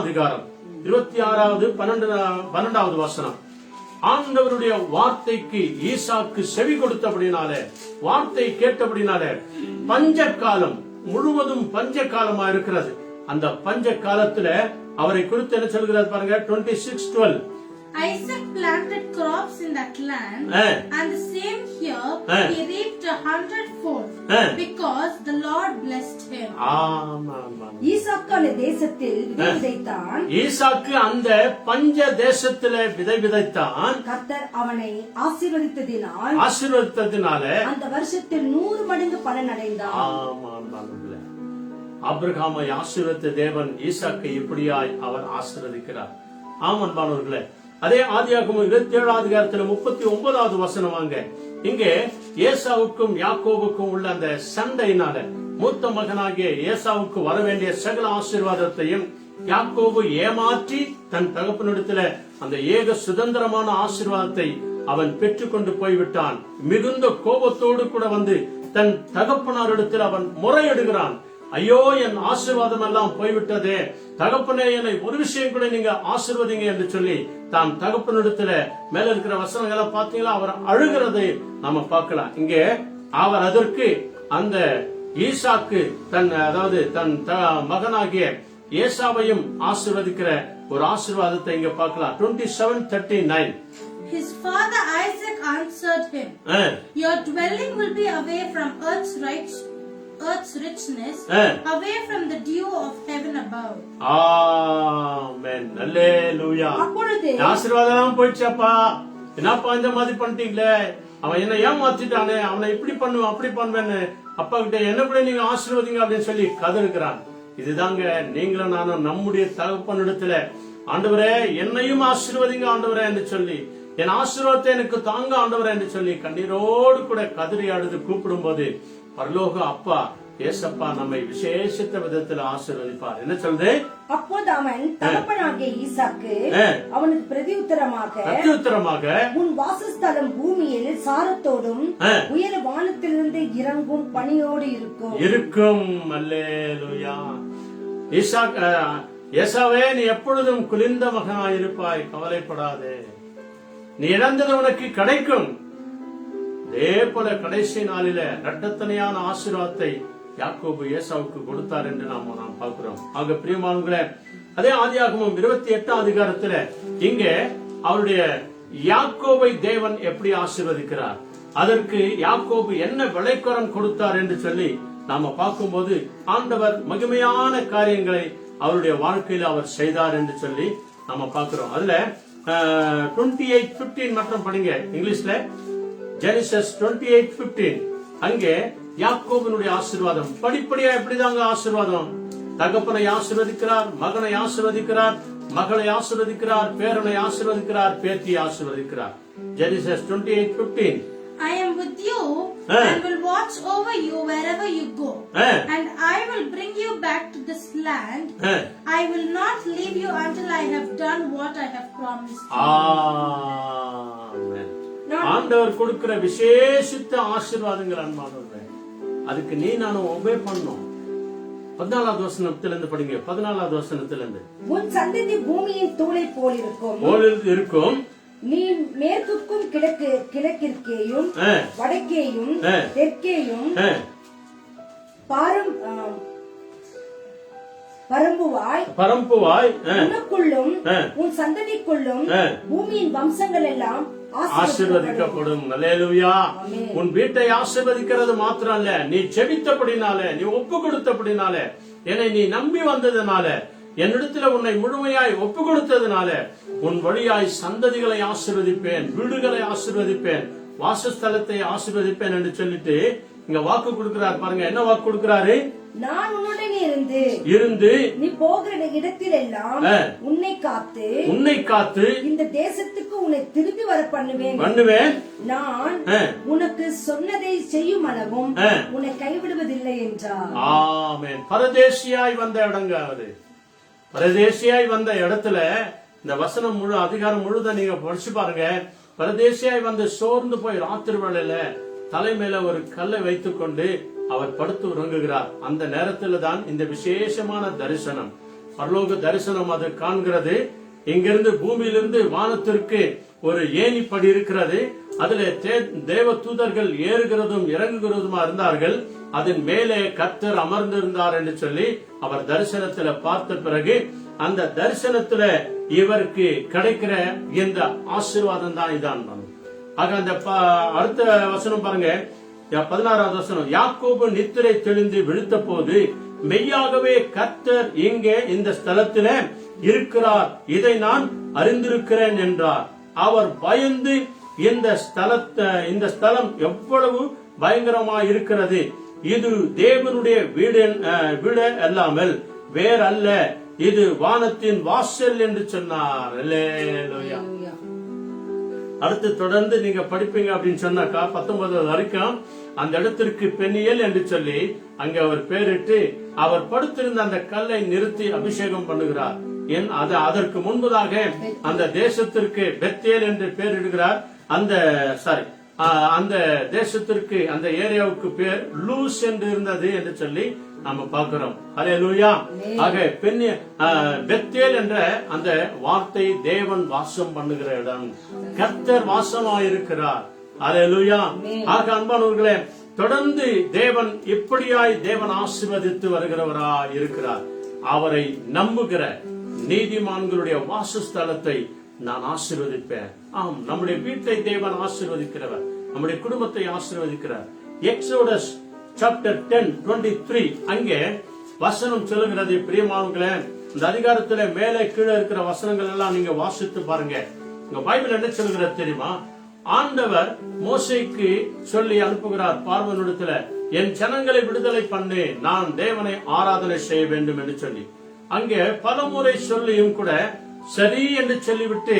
அதிகாரம் 26வது 12வது வசனம், ஆண்டவருடைய வார்த்தைக்கு ஈசாக்கு செவி கொடுத்தபடினாலே, வார்த்தை கேட்டபடினாலே, பஞ்ச காலம் முழுவதும் பஞ்ச காலமா இருக்கிறது. அந்த பஞ்ச காலத்துல அவரை குறித்து என்ன சொல்கிறார் பாருங்க. 26:12, Isaac planted crops in that land, and the same year he reaped 100-fold, because the Lord blessed him. ஈசாக்கு அந்த தேசத்தில் விதை விதைத்தான். ஈசாக்கு அந்த பஞ்ச தேசத்திலே விதை விதைத்தான். கர்த்தர் அவனை ஆசீர்வதித்ததினால் அந்த வருஷத்தில் 100 மடங்கு பலன் அடைந்தான். ஆபிரகாமை ஆசீர்வதித்த தேவன் ஈசாக்கை இப்படியாய் அவர் ஆசீர்வதிக்கிறார். ஆமன்பானவர்களே, அதே ஆதியாகமம் 27 அதிகாரத்துல 39வது வசனம் வாங்க. இங்கே ஏசாவுக்கும் யாக்கோபுக்கும் உள்ள அந்த சண்டையினால மூத்த மகனாகிய ஏசாவுக்கு வர வேண்டிய சகல ஆசீர்வாதத்தையும் யாக்கோபு ஏமாற்றி தன் தகப்பனிடத்துல அந்த ஏக சுதந்திரமான ஆசீர்வாதத்தை அவன் பெற்றுக்கொண்டு போய்விட்டான். மிகுந்த கோபத்தோடு கூட வந்து தன் தகப்பனாரிடத்தில் அவன் முறையிடுகிறான். ஐயோ, என் ஆசீர்வாதம் எல்லாம் போய்விட்டதே, தகப்பனே என்னை ஒரு விஷயம் கூட நீங்க ஆசீர்வதிங்க என்று சொல்லி தான் தகப்பனிடத்துல மேல இருக்கிற வசனங்களை பாத்தீங்களா, அவர் அழுகிறதை நாம பார்க்கலாம். இங்கே அவர் அதற்கு அந்த ஈசாக்கு அதாவது தன் மகனாகிய ஏசாவையும் ஆசீர்வதிக்கிற ஒரு ஆசீர்வாதத்தை இங்க பார்க்கலாம். 27:39, His father Isaac answered him, Your dwelling will be away from earth's richness, away from the dew of heaven above. Amen. Hallelujah. ஆசீர்வாதம் போயிடுச்சப்பா, என்னப்பா இந்த மாதிரி பண்ணிட்டீங்களே, அவன் என்ன ஏமாத்திட்டானே, அவனை இப்படி பண்ணுவேன் அப்படி பண்ணுவேன்னு அப்பா கிட்ட என்ன கூட நீங்க ஆசீர்வதிங்க அப்படின்னு சொல்லி கதறுகிறான். இதுதாங்க நீங்களும் நானும் நம்முடைய தகப்பனிடத்துல, ஆண்டவரே என்னையும் ஆசீர்வதிங்க ஆண்டவரே என்று சொல்லி, என் ஆசீர்வாதத்தை எனக்கு தாங்க ஆண்டவரே என்று சொல்லி கண்ணீரோடு கூட கதறி அழுது கூப்பிடும் போது பரலோக அப்பா ஏசப்பா நம்மை விசேஷித்த விதத்தில் ஆசீர்வதிப்பார். என்ன சொல்றது? அப்போது அவன் தகப்பனாகிய ஈசாக்கு அவனுக்கு பிரதியுத்தரமாக உன் வாசஸ்தலம் பூமியில் சாரத்தோடும் உயர வானத்திலிருந்து இறங்கும் பனியோடு இருக்கும். அல்லேலூயா. ஏசாவே, நீ எப்பொழுதும் குளிர்ந்த மகனாயிருப்பாய், கவலைப்படாதே, நீ இழந்தது உனக்கு கிடைக்கும். அதே போல கடைசி நாளில இரட்டத்தனையான ஆசீர்வாதத்தை யாக்கோபு ஏசாவுக்கு கொடுத்தார் என்று நாம் பார்க்கிறோம். ஆக பிரியமானவர்களே, அதே ஆதியாகமம் 28 அதிகாரத்துல இங்கே அவருடைய யாக்கோபை தேவன் எப்படி ஆசீர்வதிக்கிறார், அதற்கு யாக்கோபு என்ன விளைக்குறம் கொடுத்தார் என்று சொல்லி நாம பார்க்கும்போது ஆண்டவர் மகிமையான காரியங்களை அவருடைய வாழ்க்கையில் அவர் செய்தார் என்று சொல்லி நாம பார்க்கிறோம். அதுல 28:15 மற்றும் படிங்க இங்கிலீஷ்ல. Genesis 28:15. அங்கே யாக்கோபினுடைய ஆசீர்வாதம் படிப்படியா எப்படிதாங்க ஆசீர்வாதம்? தகப்பனை ஆசீர்வதிக்கிறார், மகனை ஆசீர்வதிக்கிறார், மகளை ஆசீர்வதிக்கிறார், பேரனை ஆசீர்வதிக்கிறார், பேத்தியை ஆசீர்வதிக்கிறார். Genesis 28:15. I am with you and will watch over you wherever you go, and I will bring you back to this land. I will not leave you until I have done what I have promised you. Amen. ஆண்டவர் கொடுக்கிற விசேஷித்த ஆசீர்வாதங்கள் அன்பானவர்களே, அதுக்கு நீ நானும் ஒபே பண்ணணும். 14வது வசனத்திலிருந்து படிங்க. 14வது வசனத்திலிருந்து. உன் சந்ததி பூமியின் தூளை போல் இருக்கும். நீ மேற்குக்கும் கிழக்கிற்கேயும் வடக்கேயும் தெற்கேயும் பரம்புவாய் உனக்குள்ளும் உன் சந்ததிக்குள்ளும் பூமியின் வம்சங்கள் எல்லாம் ஆசீர்வதிக்கப்படும். அல்லேலூயா. உன் வீட்டை ஆசீர்வதிக்கிறது மாத்திரம் அல்ல, நீ ஜெபித்தபடினாலே, நீ ஒப்பு கொடுத்தபடினாலே, என்னை நீ நம்பி வந்ததுனால, என்னிடத்துல உன்னை முழுமையாய் ஒப்பு கொடுத்ததுனால உன் வழியாய் சந்ததிகளை ஆசீர்வதிப்பேன், வீடுகளை ஆசீர்வதிப்பேன், வாசஸ்தலத்தை ஆசீர்வதிப்பேன் என்று சொல்லிட்டு இங்க வாக்கு கொடுக்கிறார். பாருங்க என்ன வாக்கு கொடுக்கிறாரு. நான் உன்னுடன் இருந்து நீ போகிற இடத்திலெல்லாம் உன்னை காத்து இந்த தேசத்துக்கு உன்னை திரும்பி வர பண்ணுவேன். நான் உனக்கு சொன்னதை செய்யும் அளவும் உன்னை கைவிடுவதில்லை என்றார். ஆமென். பரதேசியாய் வந்த இடங்காவது, பரதேசியாய் வந்த இடத்துல இந்த வசனம் முழு அதிகாரம் முழுத நீங்க படிச்சு பாருங்க. பரதேசியாய் வந்து சோர்ந்து போய் ராத்திரி வேளையில தலைமையில ஒரு கல்லை வைத்துக் கொண்டு அவர் படுத்து உறங்குகிறார். அந்த நேரத்துல தான் இந்த விசேஷமான தரிசனம், பரலோக தரிசனம் அது காண்கிறது. இங்கிருந்து பூமியிலிருந்து வானத்திற்கு ஒரு ஏணிப்படி இருக்கிறது. அதுல தேவ தூதர்கள் ஏறுகிறதும் இறங்குகிறதுமா இருந்தார்கள். அதன் மேலே கர்த்தர் அமர்ந்திருந்தார் என்று சொல்லி அவர் தரிசனத்துல பார்த்த பிறகு அந்த தரிசனத்துல இவருக்கு கிடைக்கிற இந்த ஆசீர்வாதம் தான் இதான். ஆக அந்த அடுத்த வசனம் பாருங்க, 16வது வசனம். யாக்கோபு நித்திரை தெளிந்து விழுத்த போது மெய்யாகவே கர்த்தர் இங்கே இந்த ஸ்தலத்தில இருக்கிறார், இதை நான் அறிந்திருக்கிறேன் என்றார். அவர் பயந்து இந்த ஸ்தலம் எவ்வளவு பயங்கரமா இருக்கிறது, இது தேவனுடைய வீடு அல்லாமல் வேறல்ல, இது வானத்தின் வாசல் என்று சொன்னார். அல்லேலூயா. அடுத்து தொடர்ந்து நீங்க படிப்பீங்க அப்படின்னு சொன்னாக்கா 19 வரைக்கும் அந்த இடத்திற்கு பெண்ணியல் என்று சொல்லி அங்க அவர் பேரிட்டு அவர் படுத்திருந்த அந்த கல்லை நிறுத்தி அபிஷேகம் பண்ணுகிறார். அதற்கு முன்பதாக அந்த தேசத்திற்கு பெத்தேல் என்று பெயரிடுகிறார். அந்த தேசத்திற்கு அந்த ஏரியாவுக்கு பேர் லூஸ் என்று இருந்தது என்று சொல்லி நாம பார்க்கிறோம். அல்லேலூயா. ஆக பெத்தேல் என்ற அந்த வார்த்தை தேவன் வாசம் பண்ணுகிற இடம், கர்த்தர் வாசமாயிருக்கிறார். அல்லேலூயா. ஆக அன்பானவர்களே, தொடர்ந்து தேவன் இப்படியாய் தேவன் ஆசீர்வதித்து வருகிறவராய் இருக்கிறார். அவரை நம்புகிற நீதிமான்களுடைய வாசஸ்தலத்தை நான் ஆசீர்வதிப்பேன். ஆம், நம்முடைய வீட்டை தேவன் ஆசீர்வதிக்கிறவர், நம்முடைய குடும்பத்தை ஆசீர்வதிக்கிறார். எக்ஸோடஸ் சாப்டர் 10:23 அங்கே வசனம் சொல்லுகிறது. பிரியமானவர்களே, இந்த அதிகாரத்துல மேலே கீழே இருக்கிற வசனங்கள் எல்லாம் நீங்க வாசித்து பாருங்க. உங்க பைபிள் என்ன சொல்லுகிறது தெரியுமா? ஆண்டவர் மோசேக்கு சொல்லி அனுப்புகிறார் பார்வோனிடத்துல, என் ஜனங்களை விடுதலை பண்ணு, நான் தேவனை ஆராதனை செய்ய வேண்டும் என்று சொல்லி. அங்கே பலமுறை சொல்லியும் கூட சரி என்று சொல்லிவிட்டு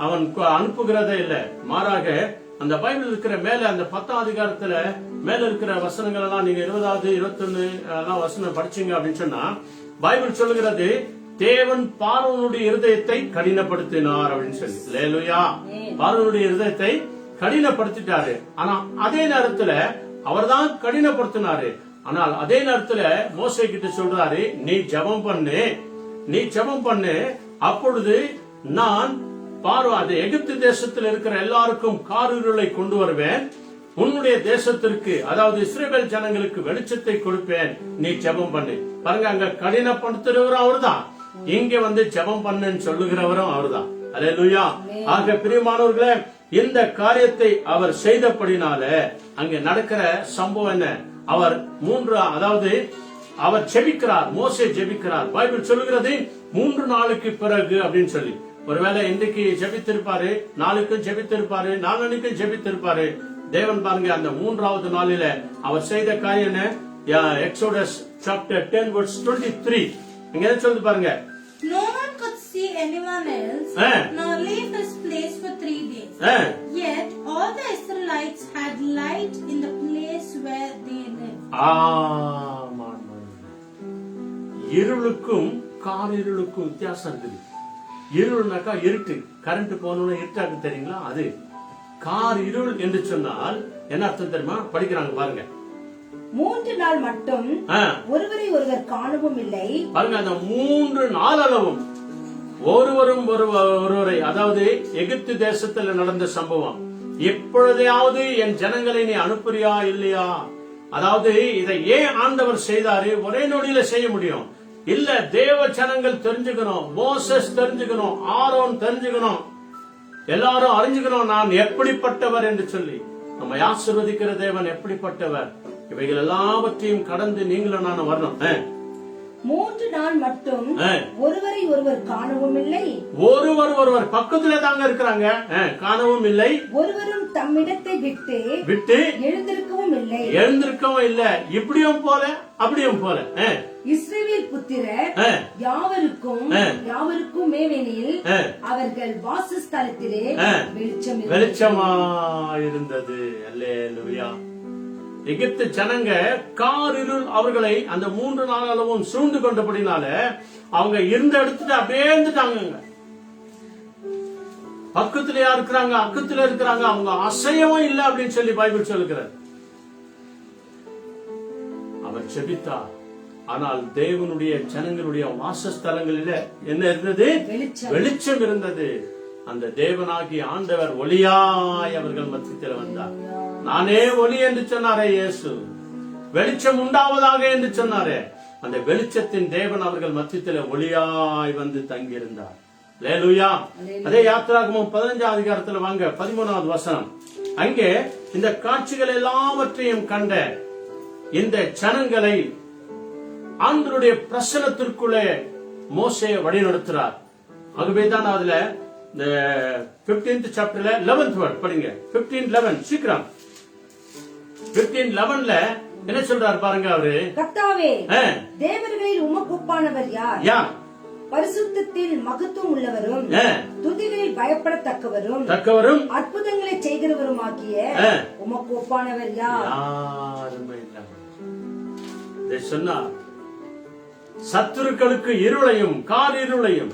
அவன் அனுப்புகிறதே இல்லை. மாறாக அந்த பைபிள் இருக்கிற மேல அந்த 10ஆம் அதிகாரத்துல மேல இருக்கிற வசனங்கள் எல்லாம் நீங்க 20வது 21 எல்லாம் வசனம் படிச்சீங்க அப்படின்னு சொன்னா பைபிள் சொல்லுகிறது, தேவன் பார்வோனுடைய இருதயத்தை கடினப்படுத்தினார் அப்படின்னு சொல்லி. அல்லேலூயா. பார்வோனுடைய இருதயத்தை கடினப்படுத்திட்டாரு. ஆனா அதே நேரத்துல அவர் தான் கடினப்படுத்தினாரு. ஆனால் அதே நேரத்துல மோசே கிட்ட சொல்றாரு, நீ ஜெபம் பண்ணு, அப்பொழுது நான் அது எகிப்து தேசத்தில் இருக்கிற எல்லாருக்கும் காரிருளை கொண்டு வருவேன், உன்னுடைய தேசத்திற்கு அதாவது இஸ்ரவேல் ஜனங்களுக்கு வெளிச்சத்தை கொடுப்பேன், நீ ஜெபம் பண்ணு. பாருங்க, அங்க கடினப்படுத்துறவரும் அவர்தான், இங்க வந்து ஜெபம் பண்ணுன்னு சொல்லுகிறவரும் அவர்தான். அல்லேலூயா. ஆக பிரியமானவர்களே, இந்த காரியத்தை அவர் செய்தபடினால அங்க நடக்கிற சம்பவம் என்ன? அவர் அவர் ஜெபிக்கிறார், மோசே ஜெபிக்கிறார். பைபிள் சொல்லுகிறது 3 நாளுக்கு பிறகு அப்படின்னு சொல்லி. ஒருவேளை இன்றைக்கு ஜெபித்திருப்பாரு, நாளுக்கும் ஜெபித்திருப்பாரு, நாளன்னைக்கும் ஜெபித்திருப்பாரு. தேவன் பாருங்க அந்த 3வது நாளில அவர் செய்த காரியம் என்ன? எக்ஸோடஸ் சாப்டர் 10:23 இங்க என்ன சொல்லுது பாருங்க. No one could see anyone else, nor leave his place for 3 days. Yet all the Israelites had light in the place where they lived. இருளுக்கும் காரிருளுக்கும் வித்தியாசம் இருக்குது. இருள்னாக்கா இருட்டு, கரண்ட் போனோம்னா இருட்டாக்கு தெரியுங்களா? அது கார் இருள் என்று சொன்னால் என்ன அர்த்தம் தெரியுமா? படிக்கிறாங்க பாருங்க. 3 நாள் மட்டும் ஒருவரை ஒருவர் காணவும் இல்லை. பாருங்க, அந்த 3 நாளளவும் ஒருவரை, அதாவது எகிப்து தேசத்துல நடந்த சம்பவம். எப்பொழுதையாவது என் ஜனங்களை நீ அனுப்புறியா இல்லையா? அதாவது இதை ஏன் ஆண்டவர் செய்தாரு? ஒரே நொடியில செய்ய முடியும் இல்ல. தேவ ஜனங்கள் தெரிஞ்சுக்கணும், மோசஸ் தெரிஞ்சுக்கணும், ஆரோன் தெரிஞ்சுக்கணும், எல்லாரும் அறிஞ்சுக்கணும் நான் எப்படிப்பட்டவர் என்று சொல்லி. நம்ம ஆசீர்வதிக்கிற தேவன் எப்படிப்பட்டவர், இவைகள் எல்லாவற்றையும் கடந்து நீங்களும் நான் வரணும். 3 நாள் மட்டும் ஒருவரை ஒருவர் காணவும் இல்லை. ஒருவர் பக்கத்துல தாங்க இருக்கிறாங்க, காணவும் இல்லை. ஒருவரும் தம்மிடத்தை விட்டு எழுந்திருக்கவும் இல்லை. இப்படியும் போல அப்படியும் போல. இஸ்ரவேல் புத்திரர் யாவருக்கும் மேவெனில் அவர்கள் வாசஸ்தலத்திலே வெளிச்சமா இருந்தது. அல்லேலூயா. எகிப்து ஜனங்க காரிருள் அவர்களை அந்த 3 நாளளவும் சூழ்ந்து கொண்டபடினால அவங்க இருந்த இடத்துல அப்படியே இருந்துட்டாங்க. பக்கத்திலயா இருக்கிறாங்க, அக்கத்துல இருக்கிறாங்க, அவங்க அசையவும் இல்லை அப்படின்னு சொல்லி பைபிள் சொல்லுகிறார். அவர் செபித்தார். ஆனால் தேவனுடைய ஜனங்களுடைய வாசஸ்தலங்களில என்ன இருந்தது? வெளிச்சம் இருந்தது. அந்த தேவனாகி ஆண்டவர் ஒளியாய் அவர்கள் மத்தியில் வந்தார். நானே ஒளி என்று சொன்னாரே இயேசு, வெளிச்சம் உண்டாவதாக என்று சொன்னாரே, அந்த வெளிச்சத்தின் தேவன் அவர்கள் மத்தியில் ஒளியாய் வந்து தங்கியிருந்தார். அல்லேலூயா. அதே யாத்திராகமம் 15ஆம் அதிகாரத்துல வாங்க, 13வது வசனம். அங்கே இந்த காட்சிகள் எல்லாவற்றையும் கண்ட இந்த ஜனங்களை ஆண்டவருடைய பிரசன்னத்திற்குள்ளே மோசே வழிநடத்துறார். ஆகவேதான் அதுல இந்த 15th சாப்டர்ல 11th வேர்ட் படிங்க. 15:11 சீக்கிரம். 15:11ல என்ன சொல்றாரு பாருங்க. அவரு, கர்த்தாவே, தேவர்களில் உமக்கு ஒப்பானவர் யார்? பரிசுத்தத்தில் மகத்துவம் உள்ளவரும் துதிகளில் பயப்படத்தக்கவரும் அற்புதங்களை செய்கிறவருமாகிய உமக்கு ஒப்பானவர் யார்? யாருமே இல்லை. சொன்னார், சத்துருக்களுக்கு இருளையும் காரிருளையும்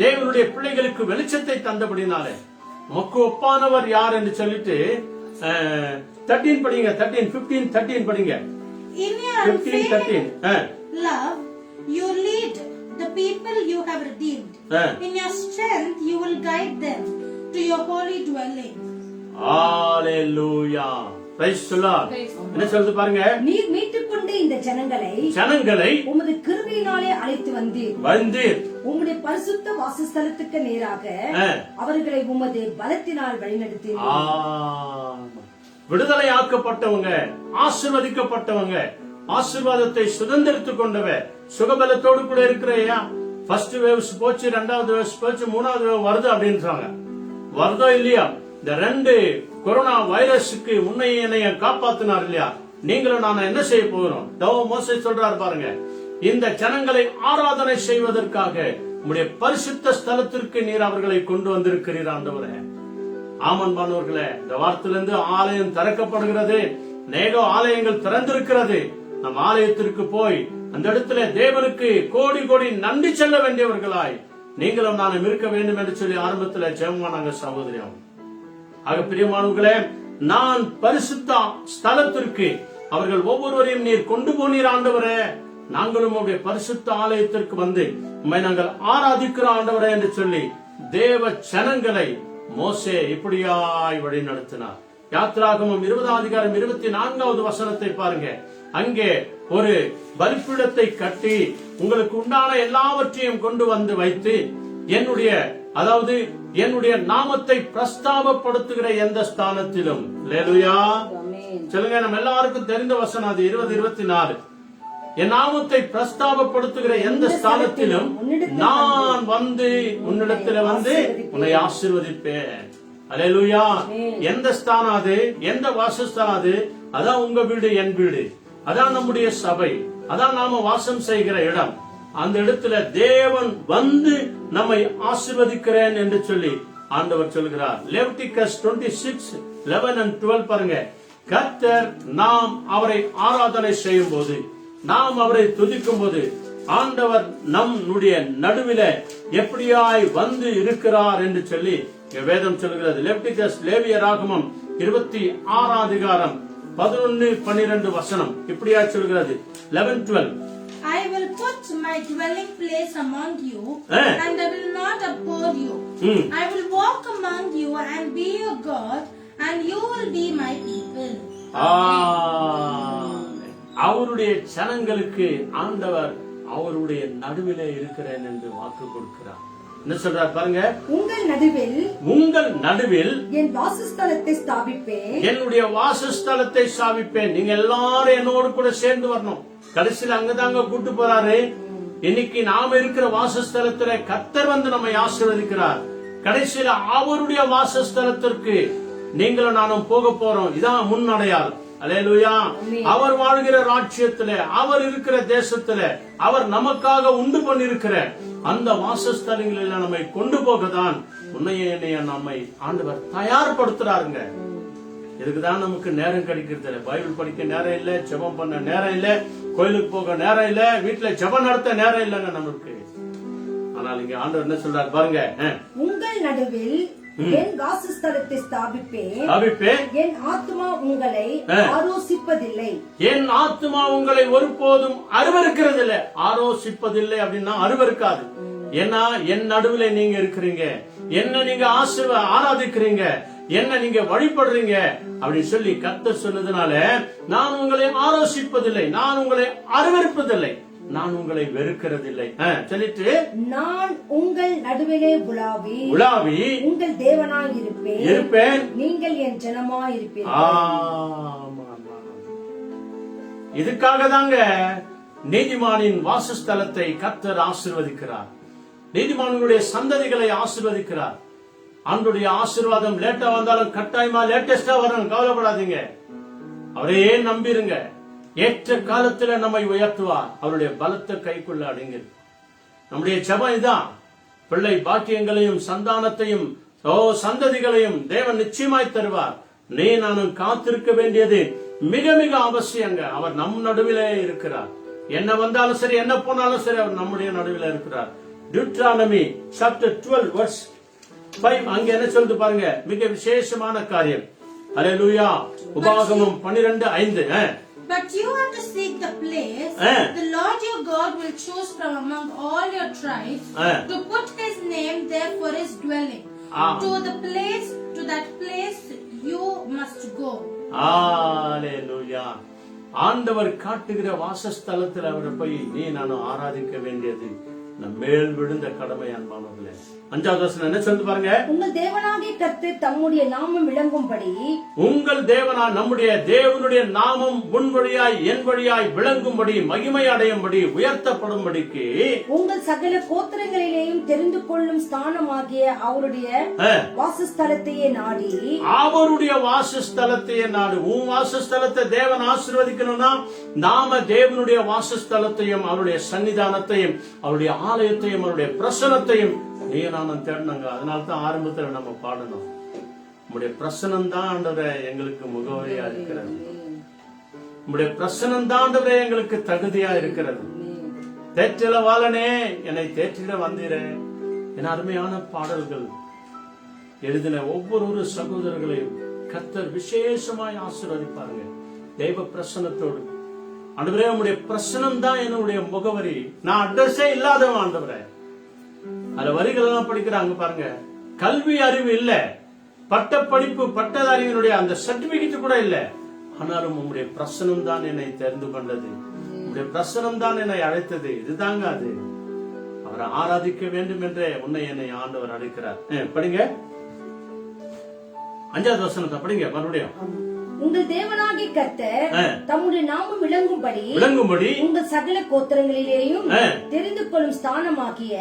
தேவனுடைய பிள்ளைகளுக்கு வெளிச்சத்தை தந்தபடினாலே உமக்கு ஒப்பானவர் யார் என்று சொல்லிட்டு 13 படிங்க. 15:13 படிங்க. In your unfailing love you lead the people you have redeemed. In your strength you will guide them to your holy dwelling. Hallelujah. Praise the Lord. என்ன சொல்லுது பாருங்க. நீர் மீட்டுக் கொண்ட இந்த ஜனங்களை உமது கிருபையினாலே அழைத்து வந்தீர். உம்முடைய பரிசுத்த வாசஸ்தலத்துக்கு நேராக அவர்களை உமது பலத்தினால் வழிநடத்தினீர். விடுதலை ஆக்கப்பட்டவங்க, ஆசீர்வதிக்கப்பட்டவங்க, ஆசீர்வாதத்தை சுதந்திரித்துக் கொண்டவ, சுகபலத்தோடு கூட இருக்கிறையா. ஃபர்ஸ்ட் வேவ்ஸ் போச்சு, 2வது வேவ்ஸ் போச்சு, 3வது வேவ் வருது அப்படின்றாங்க. வருதோ இல்லையா? இந்த 2 கொரோனா வைரஸுக்கு உன்னைய காப்பாத்தினார் இல்லையா? நீங்களும் நான் என்ன செய்ய போகிறோம்? மோசே சொல்றாரு பாருங்க, இந்த ஜனங்களை ஆராதனை செய்வதற்காக உம்முடைய பரிசுத்த ஸ்தலத்திற்கு நீர் அவர்களை கொண்டு வந்திருக்கிறீர் ஆண்டவரே. ஆமன்பானவர்களே, இந்த வாரத்திலிருந்து ஆலயம் திறக்கப்படுகிறது. அநேக ஆலயங்கள் திறந்திருக்கிறது. நம் ஆலயத்திற்கு போய் அந்த இடத்துல தேவனுக்கு கோடி கோடி நன்றி சொல்ல வேண்டியவர்களாய் நீங்களும் நானும் இருக்க வேண்டும் என்று சொல்லி ஆரம்பத்தில் ஜெபமானாங்க சகோதரியம். ஆக பிரியமானவர்களே, நான் பரிசுத்த ஸ்தலத்திற்கு அவர்கள் ஒவ்வொருவரையும் நீர் கொண்டு போனீர் ஆண்டவரே. நாங்களும் உடைய பரிசுத்த ஆலயத்திற்கு வந்து உம்மை நாங்கள் ஆராதிக்கிற ஆண்டவரே என்று சொல்லி தேவ ஜனங்களை மோசே இப்படியாய் வழி நடத்தினார். யாத்திராகமம் 20ஆம் அதிகாரம் 24வது வசனத்தை பாருங்க. அங்கே ஒரு பலிபீடத்தை கட்டி உங்களுக்கு உண்டான எல்லாவற்றையும் கொண்டு வந்து வைத்து என்னுடைய நாமத்தை பிரஸ்தாபப்படுத்துகிற எந்த ஸ்தானத்திலும், அல்லேலூயா சொல்லுங்க, நம்ம எல்லாருக்கும் தெரிந்த வசனம் அது 20-24. என் நாமத்தை பிரஸ்தாபப்படுத்துகிற எந்த ஸ்தானத்திலும் நான் வந்து உன்னிடத்துல வந்து உன்னை ஆசீர்வதிப்பேன். அல்லேலூயா. எந்த ஸ்தானம் அது? எந்த வாசஸ்தானம் அது? அதான் உங்க வீடு, என் வீடு, அதான் நம்முடைய சபை, அதான் நாம வாசம் செய்கிற இடம். அந்த இடத்துல தேவன் வந்து நம்மை ஆசீர்வதிக்கிறேன் என்று சொல்லி ஆண்டவர் சொல்கிறார். லெவிட்டிகஸ் 26:11-12 பாருங்க. கர்த்தர் நாம் அவரை ஆராதனை செய்யும் போது, நாம் அவரை துதிக்கும் போது ஆண்டவர் நம்முடைய நடுவில எப்படியாய் வந்து இருக்கிறார் என்று சொல்லி வேதம் சொல்கிறது. லெவிட்டிகஸ் லேவியராகமம் 26ஆம் அதிகாரம் 11-12 வசனம் இப்படியா சொல்கிறது. 11-12. I will put my dwelling place among you, and I will not abhor you. I will walk among you and be your God, and you will be my people. அவருடைய ஜனங்களுக்கு ஆண்டவர் அவருடைய நடுவிலே இருக்கிறேன் என்று வாக்கு கொடுக்கிறார். என்ன சொல்றார் பாருங்க, உங்கள் நடுவில் என் வாசஸ்தலத்தை ஸ்தாபிப்பேன், என்னுடைய வாசஸ்தலத்தை ஸ்தாபிப்பேன். நீங்க எல்லாரும் என்னோடு கூட சேர்ந்து வரணும். கடைசியில் அங்கதாங்க கூட்டு போறாரு. இன்னைக்கு நாம இருக்கிற வாசஸ்தலத்துல கர்த்தர் வந்து நம்மை ஆசீர்வதிக்கிறார். கடைசியில் அவருடைய வாசஸ்தலத்திற்கு நீங்களும் நானும் போக போறோம். இதான் முன் அடையாளம். அல்லேலூயா. அவர் வாழ்கிற ராஜ்யத்துல, அவர் இருக்கிற தேசத்துல, அவர் நமக்காக உண்டு பண்ணிருக்கிற அந்த வாசஸ்தலங்களில் நம்மை கொண்டு போகத்தான் உன்னைய என்னைய நம்மை ஆண்டவர் தயார்படுத்துறாருங்க. இதுக்குதான் நமக்கு நேரம் கிடைக்கிறது இல்ல. பைபிள் படிக்க நேரம் இல்ல, ஜெபம் பண்ண நேரம் இல்ல, கோயிலுக்கு போக நேரம் இல்ல, வீட்டுல ஜெபம் நடத்த நேரம் இல்லைங்க நமக்கு. ஆனால் இங்க ஆண்டவர் என்ன சொல்றாரு பாருங்க, உங்கள் நடுவில் என் வாசஸ்தலத்தை ஸ்தாபிப்பேன், என் ஆத்துமா உங்களை ஆரோசிப்பதில்லை. என் ஆத்துமா உங்களை ஒருபோதும் அருவருக்கிறது இல்ல. ஆரோசிப்பதில்லை அப்படின்னா அருவருக்காது. ஏன்னா என் நடுவில் நீங்க இருக்கிறீங்க, என்ன நீங்க ஆராதிக்கிறீங்க, என்ன நீங்க வழிபடுறீங்க அப்படின்னு சொல்லி கர்த்தர் சொன்னதுனால நான் உங்களை ஆரோசிப்பதில்லை, நான் உங்களை அருவருப்பதில்லை, நான் உங்களை வெறுக்கிறதில்லை சொல்லிட்டு, நான் உங்கள் நடுவிலே உலாவி உங்கள் தேவனாய் இருப்பேன், நீங்கள் என் ஜனமாய் இருப்பீர்கள். இதுக்காக தாங்க நீதிமானின் வாசஸ்தலத்தை கர்த்தர் ஆசீர்வதிக்கிறார். நீதிமான்களுடைய சந்ததிகளை ஆசீர்வதிக்கிறார். அவருடைய ஆசீர்வாதம் லேட்டா வந்தாலும் கட்டாயமா லேட்டஸ்டா வரணும், கவலைப்படாதீங்க. அவரையே நம்பிருங்க. ஏற்ற காலத்துல நம்மை உயர்த்துவார். அவருடைய பலத்த கைக்குள்ள அடங்கி. நம்முடைய ஜெபம் இதான். பிள்ளை பாக்கியங்களையும் சந்தானத்தையும் சந்ததிகளையும் தேவன் நிச்சயமாய் தருவார். நீ நானும் காத்திருக்க வேண்டியது மிக மிக அவசியங்க. அவர் நம் நடுவிலே இருக்கிறார். என்ன வந்தாலும் சரி, என்ன போனாலும் சரி, அவர் நம்முடைய நடுவில் இருக்கிறார். Deuteronomy chapter 12 verse 5 அங்க என்ன சொல்லுது பாருங்க, மிக விசேஷமான காரியம். ஹல்லேலூயா. உபாகமம் 12:5. But you have to seek the place the Lord your God will choose from among all your tribes to put his name there for his dwelling. To that place you must go. Hallelujah. ஆண்டவர் காட்டுகிற வாசஸ்தலத்தில் அவரை போய் நீ நானும் ஆராதிக்க வேண்டியது நம் மேல் விழுந்த கடமை. அன்பானவர்களே, 5வது வசனம் என்ன சொல்லுது பாருங்க, உங்கள் தேவனாகிய கர்த்தர் தம்முடைய நாமம் விளங்கும்படி, உங்கள் நம்முடைய தேவனுடைய நாமம் உன் வழியாய் என் வழியாய் விளங்கும்படி, மகிமை அடையும்படி, உயர்த்தப்படும்படிக்கு உங்கள் சகல கோத்திரங்களிலேயும் தெரிந்து கொள்ளும் ஸ்தானமாகிய அவருடைய வாசஸ்தலத்தையே நாடி, அவருடைய வாசஸ்தலத்தையே நாடு. உன் வாசஸ்தலத்தை தேவன் ஆசீர்வதிக்கணும்னா நாம தேவனுடைய வாசஸ்தலத்தையும் அவருடைய சன்னிதானத்தையும் அவருடைய ஆலயத்தையும் அவருடைய பிரசனத்தையும் நீ நானும் தேடினாங்க. அதனால்தான் ஆரம்பத்தில் நம்ம பாடணும், உங்களுடைய பிரசனம் தான் ஆண்டவரே எங்களுக்கு முகவரியா இருக்கிறது, உங்களுடைய பிரசனம் தான் ஆண்டவரே எங்களுக்கு தகுதியா இருக்கிறது. தேற்றில வாழனே என்னை தேற்றிட வந்தீரே. என் அருமையான பாடல்கள் எழுதின ஒவ்வொரு சகோதரர்களையும் கர்த்தர் விசேஷமாய் ஆசீர்வதிப்பாருங்க. தெய்வ பிரசனத்தோடு. ஆண்டவரே உங்களுடைய பிரசனம் தான் என்னுடைய முகவரி. நான் அட்ரஸே இல்லாதவன் ஆண்டவரே. அந்த வரிகள் எல்லாம் படிக்கிறாங்க பாருங்க. கல்வி அறிவு இல்ல, பட்ட படிப்பு பட்டதாரியினுடைய அந்த சர்டிபிகேட் கூட இல்ல. ஆனாலும் உங்களுடைய பிரசனம் தான் என்னை தெரிந்து கொண்டது, உங்களுடைய பிரசனம் தான் என்னை அழைத்தது. இதுதாங்க அது. அவரை ஆராதிக்க வேண்டும் என்றே உன்னை என்னை ஆண்டவர் அழைக்கிறார். படிங்க 5வது வசனத்தை படிங்க மறுபடியும். உங்கள் தேவனாகிய கர்த்தர் தம்முடைய நாமம் விளங்கும்படி உங்கள் சகல கோத்திரங்களிலேயும் தெரிந்து கொள்ளும் ஸ்தானமாகிய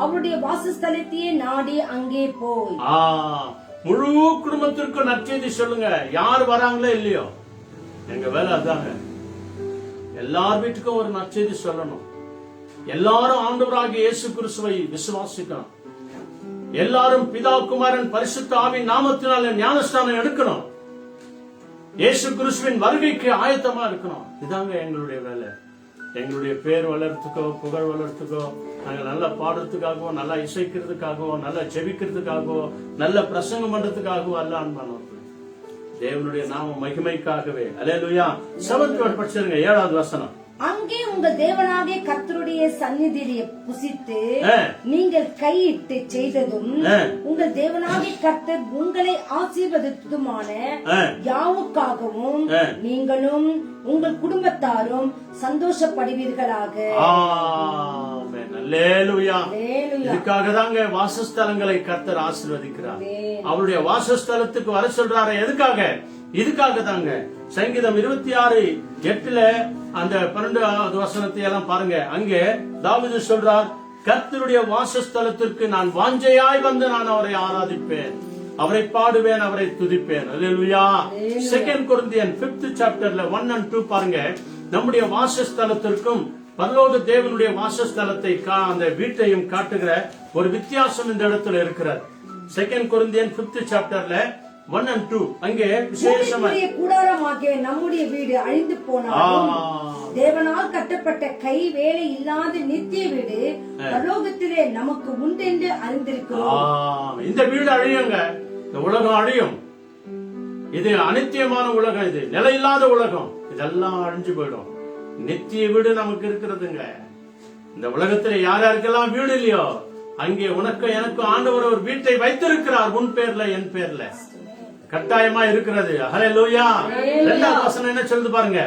அவருடைய வாசஸ்தலத்தையே நாடி அங்கே போய். முழு குடும்பத்திற்கும் நற்செய்தி சொல்லுங்க. யார் வராங்களோ இல்லையோ, எங்க வேலை அதாங்க. எல்லார் வீட்டுக்கும் ஒரு நற்செய்தி சொல்லணும். எல்லாரும் ஆண்டவராகிய இயேசு கிறிஸ்துவை விசுவாசிக்கணும். எல்லாரும் பிதா குமாரன் பரிசுத்த ஆவியின் நாமத்தினால ஞானஸ்தானம் எடுக்கணும். இயேசு கிறிஸ்துவின் வருகைக்கு ஆயத்தமா இருக்கணும். இதாங்க எங்களுடைய வேலை. எங்களுடைய பேர் வளர்த்துக்கோ, புகழ் வளர்த்துக்கோ, நாங்க நல்லா பாடுறதுக்காகவோ, நல்லா இசைக்கிறதுக்காகவோ, நல்லா ஜெபிக்கிறதுக்காகவோ, நல்ல பிரசங்கம் பண்றதுக்காகவோ அல்ல. அன்பானவர்களே, தேவனுடைய நாம மகிமைக்காகவே. அல்லேலூயா. 7th word படிச்சிருங்க, 7வது வசனம். அங்கே உங்கள் தேவனாகிய கர்த்தருடைய சந்நிதியிலே புசித்து நீங்கள் கையிட்டு செய்ததும் உங்கள் தேவனாகிய கர்த்தர் உங்களை ஆசீர்வதித்ததுமான யாவுக்காகவும் நீங்களும் உங்கள் குடும்பத்தாரும் சந்தோஷப்படுவீர்களாக. ஆமென். அல்லேலூயா. இதுக்காக தாங்க வாசஸ்தலங்களை கர்த்தர் ஆசீர்வதிக்கிறார். அவருடைய வாசஸ்தலத்துக்கு வர சொல்றாரு. எதுக்காக? இதுக்காக தாங்க. சங்கீதம் 26:8 அந்த 12வது வசனத்தை எல்லாம் பாருங்க. அங்கே தாவீது சொல்றார், கர்த்தருடைய வாசஸ்தலத்திற்கு நான் வாஞ்சையாய் வந்து நான் அவரை ஆராதிப்பேன், அவரை பாடுவேன், அவரை துதிப்பேன். அல்லேலூயா. 2 Corinthians 5th chapterல 1 and 2 பாருங்க. நம்முடைய வாசஸ்தலத்திற்கும் பரலோக தேவனுடைய வாசஸ்தலத்தை அந்த வீட்டையும் காட்டுகிற ஒரு வித்தியாசம் இந்த இடத்துல இருக்கிறது. 2 Corinthians 5th chapterல 1 and 2 அங்கே விசேஷமாக கூடாரமாகிய நம்முடைய வீடு அழிந்து போனாலும் தேவனால் கட்டப்பட்ட கை வேலை இல்லாத நித்திய வீடு பரலோகத்திலே நமக்கு உண்டென்று அறிந்திருக்கிறோம். இந்த வீடு அழியுங்க, இந்த உலகம் அழியும். இது அனித்தியமான உலகம், இது நிலையில்லாத உலகம். இதெல்லாம் அழிஞ்சு போயிடும். நித்திய வீடு நமக்கு இருக்கிறதுங்க. இந்த உலகத்துல யார் யாருக்கெல்லாம் வீடு இல்லையோ அங்கே உனக்கு எனக்கு ஆண்டவர் ஒரு வீட்டை வைத்திருக்கிறார், உன் பேர்ல என் பேர்ல கட்டாயமா இருக்கிறது. ஹல்லேலூயா. 2வது வசனம் என்ன சொல்லுது பாருங்க.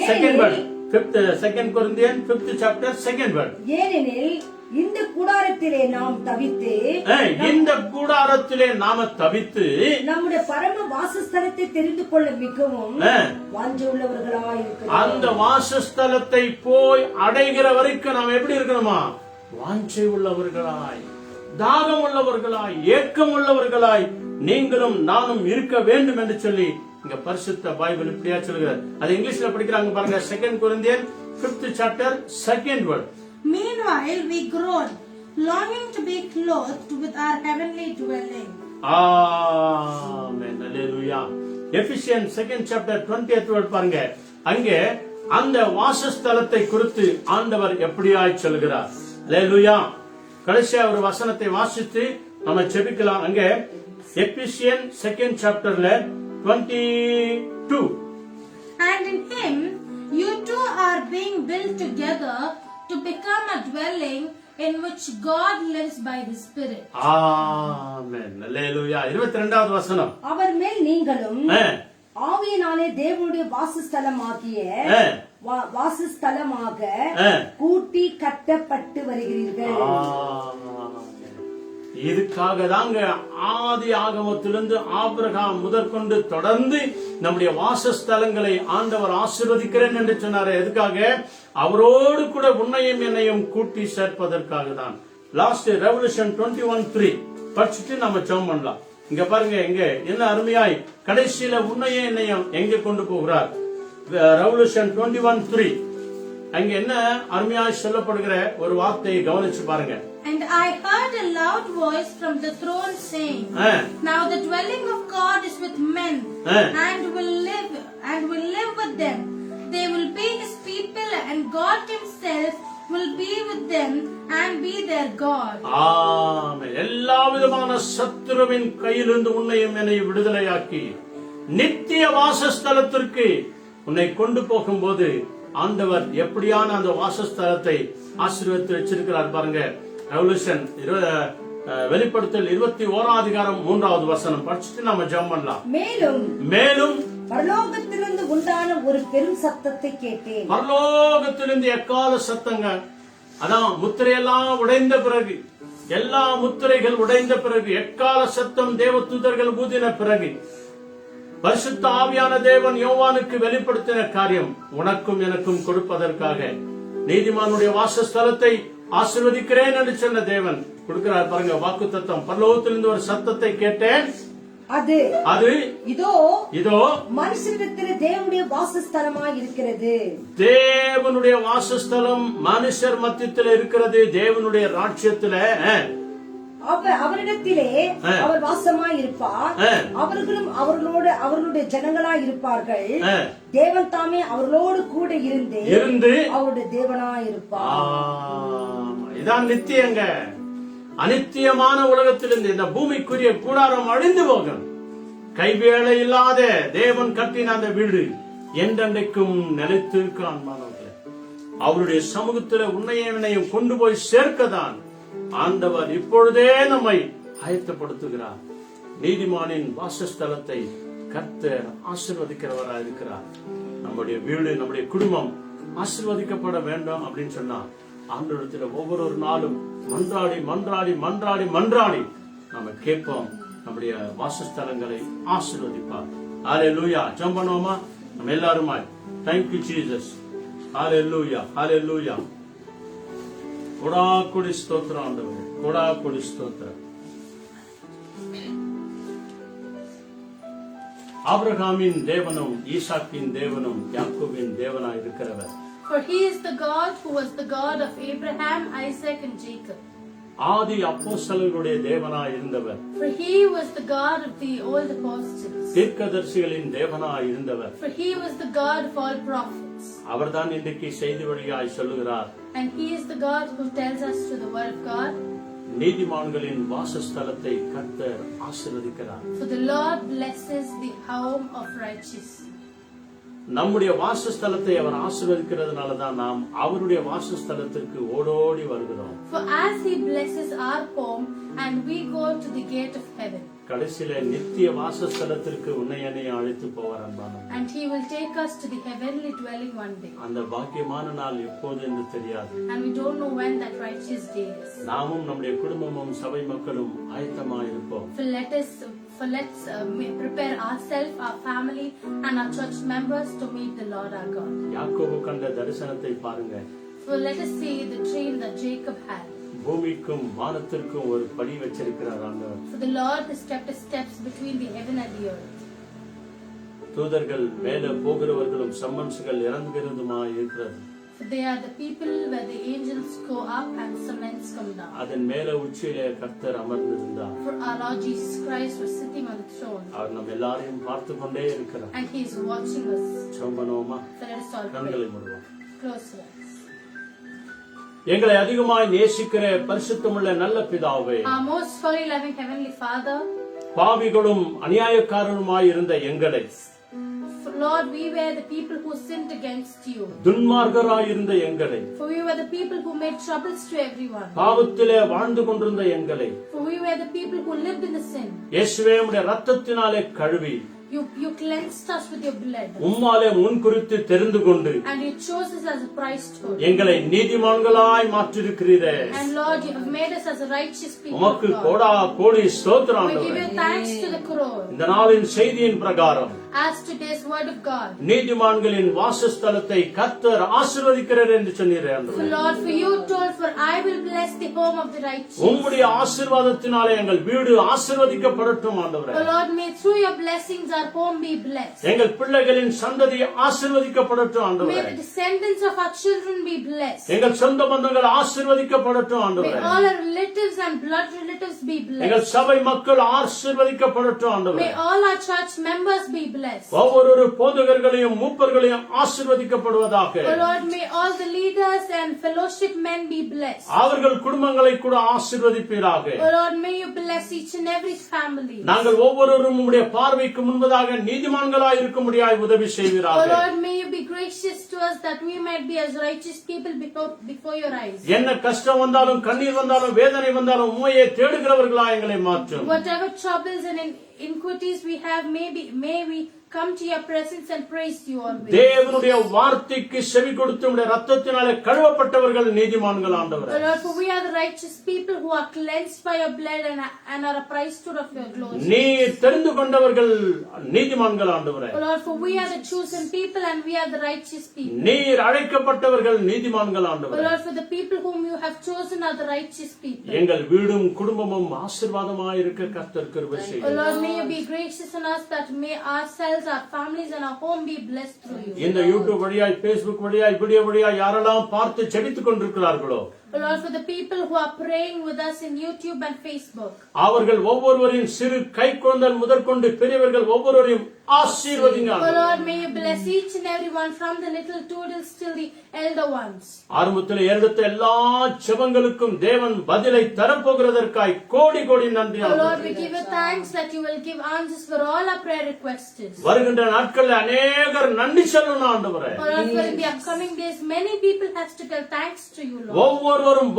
2nd word 2 Corinthians 5th chapter 2nd word. ஏனெனில் இந்த கூடாரத்திலே நாம் தவித்து நம்முடைய பரம வாசஸ்தலத்தை தெரிந்து கொள்ள மிகவும் வாஞ்சை உள்ளவர்களாய் இருக்கிறோம். அந்த வாசஸ்தலத்தை போய் அடைகிற வரைக்கும் நாம் எப்படி இருக்கணுமா? வாஞ்சை உள்ளவர்களாய், தாகம் உள்ளவர்களாய், ஏக்கம் உள்ளவர்களாய் நீங்களும் நானும் இருக்க வேண்டும் என்று சொல்லி இங்க பரிசுத்த பைபிள் இப்படியா சொல்லுகிறது. அது இங்கிலீஷ்ல படிக்கிறாங்க பாருங்க. 2 Corinthians 5th chapter 2nd word. Meanwhile we groan, longing to be clothed with our heavenly dwelling. Amen. Hallelujah. Ephesians 2nd chapter 20th word பாருங்க. அங்கே அந்த வாசஸ்தலத்தை குறித்து ஆண்டவர் எப்படியாய் சொல்கிறார். ஹல்லேலூயா. கடைசியா ஒரு வசனத்தை வாசித்து நம்ம ஜெபிக்கலாம். அங்கே Ephesians 2nd chapterல 22. And in him you two are being built together to become a dwelling in which God lives by His Spirit. Amen. Hallelujah. 22வது வசனம். அவர் மேல் நீங்களும் ஆவியினாலே தேவனுடைய வாசஸ்தலமாக கூட்டி கட்டப்பட்டு வருகிறீர்கள். இதுக்காக தாங்க ஆதி ஆகமத்திலிருந்து ஆபிரகாம் முதற்கொண்டு தொடர்ந்து நம்முடைய வாசஸ்தலங்களை ஆண்டவர் ஆசீர்வதிக்கிறேன் என்று சொன்னார். எதுக்காக? அவரோடு கூட உன்னையும் என்னையும் கூட்டி சேர்ப்பதற்காக தான். லாஸ்ட் ரெவல்யூஷன் 21:3 படிச்சுட்டு நம்ம ஜெபம் பண்ணலாம். இங்க பாருங்க, இங்க என்ன அருமையாய் கடைசியில உன்னையும் என்னையும் எங்க கொண்டு போகிறார். ரெவல்யூஷன் 21:3 அங்க என்ன அருமையாய் சொல்லப்படுகிற ஒரு வார்த்தையை கவனிச்சு பாருங்க. And I heard a loud voice from the throne saying, Now the dwelling of God is with men, and will live with them. They will be His people, and God Himself will be with them and be their God. ஆமென். எல்லா விதமான சத்துருவின் கையிலிருந்து உன்னையும் என்னையும் விடுதலையாக்கி நித்திய வாசஸ்தலத்திற்கு உன்னை கொண்டு போகும்போது ஆண்டவர் எப்படியான அந்த வாசஸ்தலத்தை ஆசீர்வதித்து வச்சிருக்கிறார் பாருங்க. ரெவல்யூஷன் வெளிப்படுத்தல் 21 அதிகாரம் 3வது வசனம் படிச்சுட்டு நாம ஜெபம் பண்ணலாம். மேலும் பரலோகத்திலிருந்து உண்டான ஒரு பெரும் சத்தத்தை கேட்டேன். பரலோகத்திலிருந்து எக்கால சத்தங்க, அதான் முத்திரையெல்லாம் உடைந்த பிறகு, எல்லா முத்திரைகள் உடைந்த பிறகு, எக்கால சத்தம் தேவதூதர்கள் ஊதின பிறகு பரிசுத்த ஆவியான தேவன் யோவானுக்கு வெளிப்படுத்தின காரியம் உனக்கும் எனக்கும் கொடுப்பதற்காக நீதிமானுடைய வாசஸ்தலத்தை ஆசீர்வதிக்கிறேன் என்று சொன்ன தேவன் கொடுக்கிறார் பாருங்க வாக்குத்தத்தம். பரலோகத்திலிருந்து ஒரு சத்தத்தை கேட்டேன். அது இதோ மனுஷரிடத்தில் தேவனுடைய வாசஸ்தலமாய் இருக்கிறது. தேவனுடைய வாசஸ்தலம் மனுஷர் மத்தியத்தில் இருக்கிறது. தேவனுடைய ராஜ்யத்துல அவரிடத்திலே அவர் வாசமாய் இருப்பார். அவர்களும் அவர்களுடைய ஜனங்களாய் இருப்பார்கள். தேவன் தாமே அவர்களோடு கூட இருந்து அவருடைய தேவனாய் இருப்பார். இதான் நித்தியங்க. அனித்தியமான உலகத்திலிருந்து இந்த பூமிக்குரிய கூடாரம் அழிந்து போகும். கைவேலை இல்லாத தேவன் கட்டின அந்த வீடு என்றென்றைக்கும் நிலைத்திருக்கிறான். மாணவர்களே, அவருடைய சமூகத்தில் உன்னையும் கொண்டு போய் சேர்க்கதான் ஆண்டவர் இப்பொழுதே நம்மை ஆயத்தப்படுத்துகிறார். நீதிமானின் வாசஸ்தலத்தை கர்த்தர் ஆசீர்வதிக்கிறவராக இருக்கிறார். நம்முடைய வீடு, நம்முடைய குடும்பம் ஆசீர்வதிக்கப்பட வேண்டும் அப்படின்னு சொன்னா ஆண்டவரிடத்தில் ஒவ்வொரு நாளும் மன்றாடி மன்றாடி மன்றாடி மன்றாடி நம்ம கேட்போம். நம்முடைய வாசஸ்தலங்களை ஆசீர்வதிப்பார். ஹல்லேலூயா. ஜெபம் பண்ணுவோமா நம்ம எல்லாருமா? Thank you Jesus. ஹல்லேலூயா, ஹல்லேலூயா. கோடா கோடி ஸ்தோத்திரம் ஆண்டவரே, கோடா கோடி ஸ்தோத்திரம். ஆபிரகாமின் தேவனும் ஈசாக்கின் தேவனும் யாக்கோபின் தேவனாய் இருக்கிறவர். For he is the God who was the God of Abraham, Isaac and Jacob. ஆதி அப்போஸ்தலர்களுடைய தேவனாய் இருந்தவர். For he was the God of the old apostles. தீர்க்கதரிசிகளின் தேவனாய் இருந்தவர். For he was the God of all prophets. அவர்தான் இன்றைக்கு செய்தி வழியாய் சொல்லுகிறார். And he is the God who tells us through the word of God. நீதிமான்களின் வாசஸ்தலத்தை கர்த்தர் ஆசீர்வதிக்கிறார். For the Lord blesses the home of righteous. நம்முடைய வாசஸ்தலத்தை அவர் ஆசீர்வதிக்கிறதுனாலதான் நாம் அவருடைய வாசஸ்தலத்திற்கு ஓடோடி வருகிறோம். For as he blesses our home and we go to the gate of heaven. கடைசியில நித்திய வாசஸ்தலத்திற்கு உன்னை என்னை அழைத்து போவார் அன்பான. And he will take us to the heavenly dwelling one day. அந்த பாக்கியமான நாள் எப்போது என்று தெரியாது. And we don't know when that righteous day is. நாமும் நம்முடைய குடும்பமும் சபை மக்களும் ஆயத்தமாக இருப்போம். Let's prepare ourselves, our family and our church members to meet the Lord our God. யாக்கோபு கண்ட தரிசனத்தை பாருங்க. So let us see the dream that Jacob had. பூமிக்கும் வானத்திற்கும் ஒரு படி வச்சிருக்கிறார் ஆண்டவர். For the Lord has kept the steps between the heaven and the earth. தூதர்கள் மேலே போகிறவர்களும் சம்மன்ஸ்கள் இறங்குகிறதுமாய் இருக்கிறது. For they are the people where the angels go up and summons come down. அதன் மேல உச்சியிலே கர்த்தர் அமர்ந்திருந்தார். For our Lord Jesus Christ was sitting on the throne. அவர் நம்ம எல்லாரையும் பார்த்து கொண்டே இருக்கிறார். And he is watching us. ஜெபம் பண்ணுவோமா? So let us all கண்களை pray. மூடுவோம். Close your eyes. எங்களை அதிகமாய் நேசிக்கிற பரிசுத்தமுள்ள நல்ல பிதாவே, Our most holy loving heavenly Father, பாவிகளும் அநியாயக்காரருமாய் இருந்த எங்களை, Lord, we were the people who sinned against you. துன்மார்க்கராய் இருந்த எங்களை, For we were the people who made troubles to everyone. பாவத்திலே வாழ்ந்து கொண்டிருந்த எங்களை, For we were the people who lived in the sin. இயேசுவே உம்முடைய இரத்தத்தினாலே கழுவி You cleansed us with your blood. உம்மாலே முன்குறித்து தெரிந்து கொண்டு And you chose us as a priesthood. எங்களை நீதிமான்களாய் மாற்றிருக்கிறீரே. And Lord, you have made us as a righteous people. உமக்கு of God. கோடா கோடி ஸ்தோத்திரம் We give ஆண்டவரே. you thanks to the crore. இந்த நாளின் செய்தியின் பிரகாரம் As today's word of God. நீதிமான்களின் வாசஸ்தலத்தை கர்த்தர் ஆசீர்வதிக்கிறார் என்று சொன்னீரே For ஆண்டவரே. Lord, for you told, for I will bless the home of the righteous. உம்முடைய ஆசீர்வாதத்தினாலே எங்கள் வீடு ஆசீர்வதிக்கப்படட்டும் ஆண்டவரே. For Lord, may through your blessings our home be blessed. எங்கள் பிள்ளைகளின் சந்ததி ஆசீர்வதிக்கப்படட்டும் May ஆண்டவரே. the descendants of our children be blessed. எங்கள் சொந்த பந்தங்கள் ஆசீர்வதிக்கப்படட்டும் May ஆண்டவரே. all our relatives and blood relatives be எங்கள் blessed. சபை மக்கள் ஆசீர்வதிக்கப்படட்டும் ஆண்டவரே. May all our church members be blessed. ஒவ்வொரு போதகர்களையும் மூப்பர்களையும் ஆசீர்வதிக்கப்படுவதாக. Oh Lord, may all the leaders and fellowship men be blessed. அவர்கள் குடும்பங்களை கூட ஆசீர்வதிப்பீராக. Oh Lord, may you bless each and every family. நாங்கள் ஒவ்வொருவரும் உம்முடைய பார்வைக்கு முன்பதாக நீதிமான்களாய் இருக்கும்படியாய் உதவி Oh செய்வீராக. Lord, may you be gracious to us that we might be as righteous people before your eyes. என்ன கஷ்டம் வந்தாலும் கண்ணீர் வந்தாலும் வேதனை வந்தாலும் உம்மையே தேடுகிறவர்களாய் எங்களை மாற்றும். Whatever troubles and iniquities we have, may we come to your presence and praise you always. தேவனுடைய வார்த்தைக்கு செவி கொடுத்து உம்முடைய இரத்தத்தினாலே கழுவப்பட்டவர்கள் நீதிமான்கள் ஆண்டவரே. Oh Lord, for we are the righteous people who are cleansed by your blood and are a priesthood of your glory. நீர் தெரிந்து கொண்டவர்கள் நீதிமான்கள் ஆண்டவரே. Oh Lord, for we are the chosen people and we are the righteous people. நீர் அழைக்கப்பட்டவர்கள் நீதிமான்கள் Oh ஆண்டவரே. Lord, for the people whom you have chosen are the righteous people. எங்கள் வீடும் குடும்பமும் ஆசீர்வாதமாய் இருக்க கர்த்தர் கிருபை Oh செய்யும். Lord, may you be gracious on us that may ourselves, our families and our home be blessed through you. இந்த யூடியூப் வழியாய் பேஸ்புக் வழியாய் வீடியோ வழியாய் யாரெல்லாம் பார்த்து ஜெபித்துக் கொண்டிருக்கிறார்களோ Oh Lord, for the people who are praying with us in YouTube and Facebook. அவர்கள் ஒவ்வொருவரின் சிறு கை குழந்தை முதற்கொண்டு பெரியவர்கள் ஒவ்வொருவரையும் ஆசீர்வதிங்க Oh ஆண்டவரே. Lord, may you bless each and every one from the little toodles till the elder ones. ஆரம்பத்தில் எடுத்த எல்லா ஜெபங்களுக்கும் தேவன் பதிலை தரப்போகிறதற்காய் கோடி கோடி நன்றி Oh Lord, ஆண்டவரே. we give you thanks that you will give answers for all our prayer requests. வருகின்ற நாட்களில் அநேகர் நன்றி சொல்லணும் ஆண்டவரே. Oh Lord, for in the upcoming days, many people has to tell thanks to you, Lord.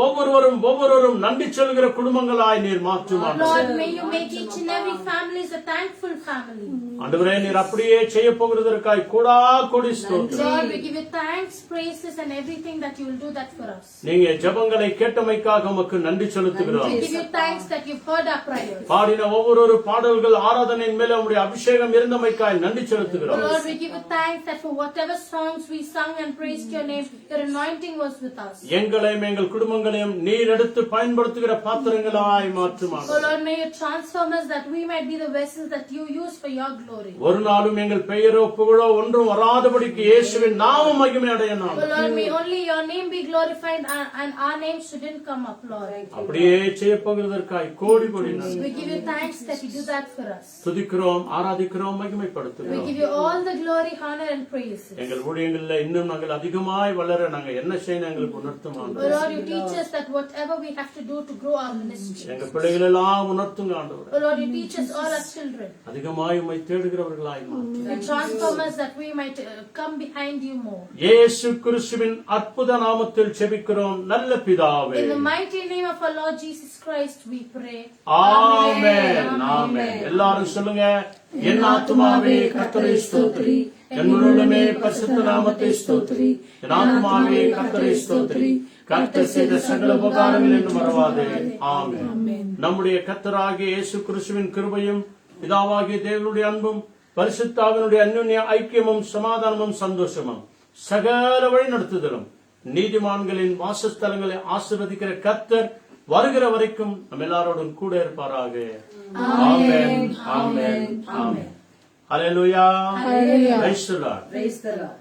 ஒவ்வொருவரும் நன்றி சொல்கிற குடும்பங்களாய் நீர் மாற்றும் ஆண்டவரே. Lord, may you make each and every family a thankful family. ஆண்டவரே நீர் அப்படியே செய்ய போகிறதற்காய் கோடா கோடி ஸ்தோத்திரம். Lord, we give you thanks, praises and everything that you will do that for us. நீங்க ஜெபங்களை கேட்டமைக்காக உமக்கு நன்றி செலுத்துகிறோம். We give you thanks that you've heard our prayers. பாடின ஒவ்வொரு பாடல்கள் ஆராதனையின் மேல உம்முடைய அபிஷேகம் இருந்தமைக்காய் நன்றி Oh செலுத்துகிறோம். Lord, we give you thanks that for whatever songs we sung and praised your name, your anointing was with us. எங்களையும் எங்கள் குடும்பங்களையும் நீர் எடுத்து பயன்படுத்துகிற பாத்திரங்களாய் மாற்றுமாக. Oh Lord, may you transform us that we might be the vessels that you use for your glory. ஒரு நாளும் எங்கள் பெயரோ புகழோ ஒன்றும் வராதபடிக்கு இயேசுவின் நாமம் மகிமை அடையணும். Oh Lord, may only your name be glorified and our name shouldn't come up, Lord. அப்படியே செய்ய போகிறதற்காய் கோடி கோடி நன்றி. We give you thanks that you do that for us. துதிக்கிறோம், ஆராதிக்கிறோம், We மகிமைப்படுத்துகிறோம். give you all the glory, honor and praise. எங்கள் ஊழியங்கள்ல இன்னும் நாங்கள் அதிகமாய் வளர நாங்க என்ன செய்யணும் எங்களுக்கு உணர்த்தும் Oh ஆண்டவரே. Lord, you teach us that whatever we have to do to grow our ministry. எங்க பிள்ளைகள் எல்லாம் உணர்த்துங்க ஆண்டவரே. Oh Lord, you teach us all our children. அதிகமாய் உம்மை தேடுகிறவர்களாய் மாற்றும். You transform us that we might come behind you more. இயேசு கிறிஸ்துவின் அற்புத நாமத்தில் ஜெபிக்கிறோம் நல்ல பிதாவே. In the mighty name of our Lord Jesus Christ we pray. ஆமென். ஆமென். எல்லாரும் சொல்லுங்க. என் ஆத்துமாவே கர்த்தரை ஸ்தோத்திரி, என் முழுமே பரிசுத்த நாமத்தை ஸ்தோத்திரி. என் ஆத்துமாவே கர்த்தரை ஸ்தோத்திரி, கர்த்தர் செய்த சகல உபகாரங்கள் என்று மறவாதே. ஆமென். நம்முடைய கர்த்தராகிய இயேசு கிறிஸ்துவின் கிருபையும் பிதாவாகிய தேவனுடைய அன்பும் பரிசுத்தாவினுடைய அன்யோன்ய ஐக்கியமும் சமாதானமும் சந்தோஷமும் சகல வழி நடத்துதலும் நீதிமான்களின் வாசஸ்தலங்களை ஆசீர்வதிக்கிற கர்த்தர் வருகிற வரைக்கும் நம்ம எல்லாரோடும் கூட இருப்பாராக. ஆமென். ஆமென். ஆமென். ஹல்லேலூயா. Praise the Lord. Praise the Lord.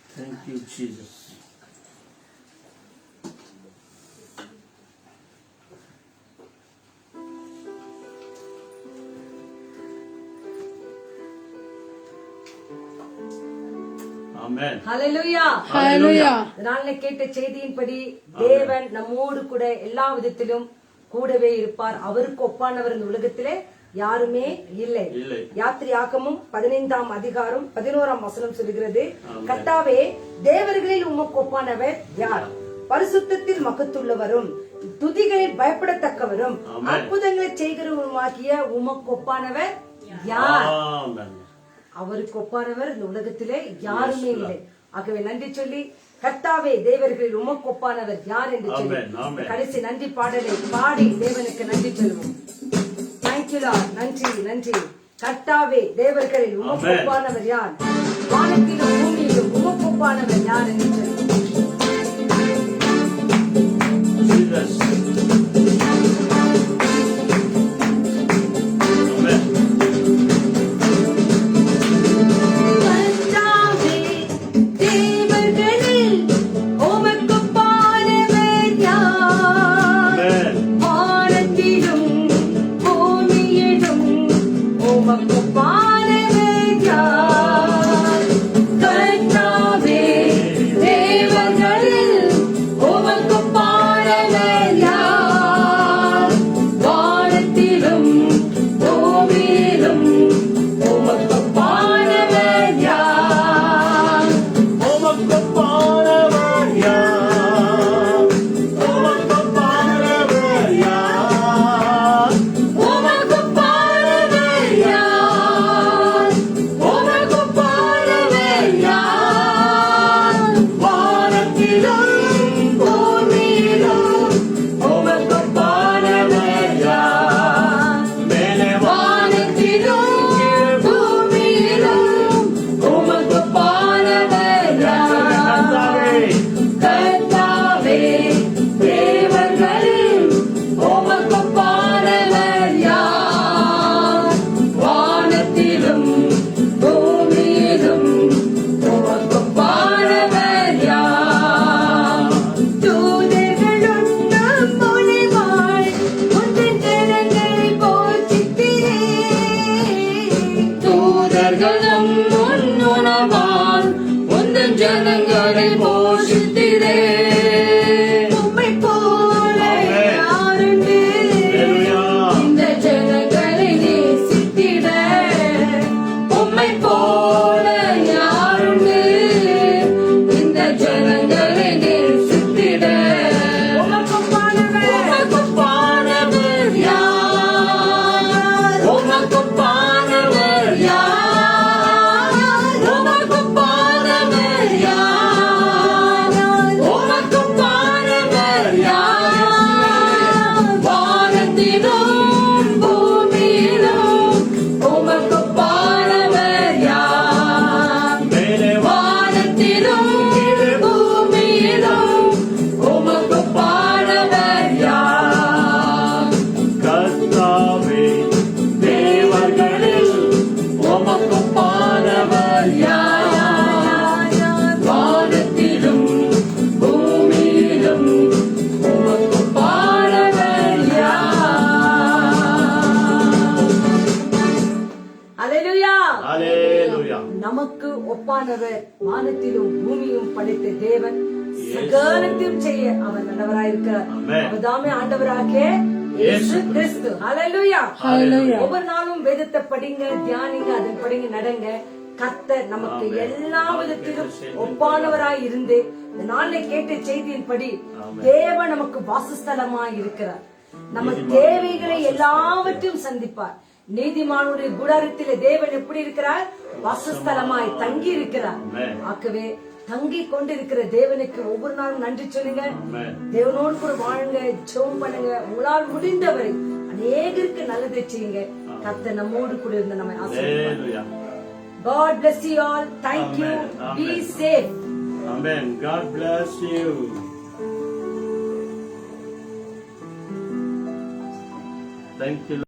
Thank you, Jesus. Amen. Hallelujah. Hallelujah. இதனால கேட்ட செய்தியின்படி தேவன் நம்மோடு கூட எல்லா விதத்திலும் கூடவே இருப்பார். அவருக்கு ஒப்பானவர் இந்த உலகத்திலே யாருமே இல்லை. இல்லை. யாத்திரையாகமும் 15ஆம் அதிகாரம் 11ஆம் வசனம் சொல்கிறது, கர்த்தாவே தேவர்களில் உமக்கு ஒப்பானவர் யார்? பரிசுத்தத்தில் மகத்துள்ளவரும் துதிகளில் பயப்படத்தக்கவரும் அற்புதங்களை செய்கிறவருமாகிய உமக்கு ஒப்பானவர் யார்? Amen. அவருக்கு ஒப்பானவர் இந்த உலகத்திலே யாருமே இல்லை. ஆகவே நன்றி சொல்லி, கர்த்தாவே தேவர்களில் உமக்கு ஒப்பானவர் யார் என்று சொல்லி Amen. Amen. கடைசி நன்றி பாடலை பாடி தேவனுக்கு நன்றி சொல்லுவோம். Thank you Lord. நன்றி நன்றி. கர்த்தாவே தேவர்களில் உமக்கு Amen. ஒப்பானவர் யார்? வானத்திலும் பூமியிலும் உமக்கு ஒப்பானவர் யார் என்று சொல்லி Jesus. Amen. கர்த்தாவே தேவர்களில் உமக்கு ஒப்பானவர் யார்? Amen. வானத்திலும் பூமியிலும் உமக்கு ஒப்பானவர் யார்? கர்த்தாவே தூதர்களும் உன்னுணவால் உந்தன் ஜனங்களை போஷித்திரே. உம்மை போல யாருண்டு இந்த ஜனங்களை நேசித்திட. உம்மை போல யாருண்டு இந்த ஜனங்களை நேசித்திட. உமக்குப்பானவர் யார்? உமக்குப்பானவர் யார்? உமக்குப்பானவர் யார்? உமக்குப்பானவர் யார்? வானத்திலும் பூமியிலும் உமக்குப்பானவர் யார்? வானத்திலும் பூமியிலும் உமக்குப்பானவர் யார்? கர்த்தாவே தேவர்களில் உமக்குப்பானவர் யார்? வானத்திலும் பூமியிலும் உமக்குப்பானவர் யார்? அல்லேலூயா. ஹalleluya. நமக்கு ஒப்பானவர் வானத்திலும் பூமியும் படைத்த தேவன், சகலத்தையும் செய்ய அவர் நல்லவராயிருக்கிறார். ஆமென். அவர்தாமே ஆண்டவராகிய இயேசு கிறிஸ்து. ஹalleluya. ஹalleluya. ஒவ்வொரு நாளும் வேதத்தை படிங்க, தியானிங்க, அதன் படிங்க நடங்க. கர்த்தர் நமக்கு எல்லா விதத்திலும் ஒப்பானவராய் இருந்து இந்த நாளை கேட்ட செய்தியின்படி தேவன் நமக்கு வாசஸ்தலமாய் இருக்கிறார். நம்ம தேவைகளை எல்லாவற்றையும் சந்திப்பார். நீதிமானுடைய குடாரத்திலே தேவன் எப்படி இருக்கிறார்? வாசஸ்தலமாய் தங்கி இருக்கிறார். ஆகவே தங்கி கொண்டிருக்கிற தேவனுக்கு ஒவ்வொரு நாளும் நன்றி சொல்லுங்க. தேவனோடு கூட வாழுங்க, ஜெபம் பண்ணுங்க. உங்களால் முடிந்தவரை அநேகருக்கு நல்லதை செய்யுங்க. கர்த்தர் நம்மோடு கூட இருந்து நம்மை ஆசீர்வதிப்பார். Hallelujah. God bless you all. Thank you. Amen. Be safe. Amen. God bless you. Thank you.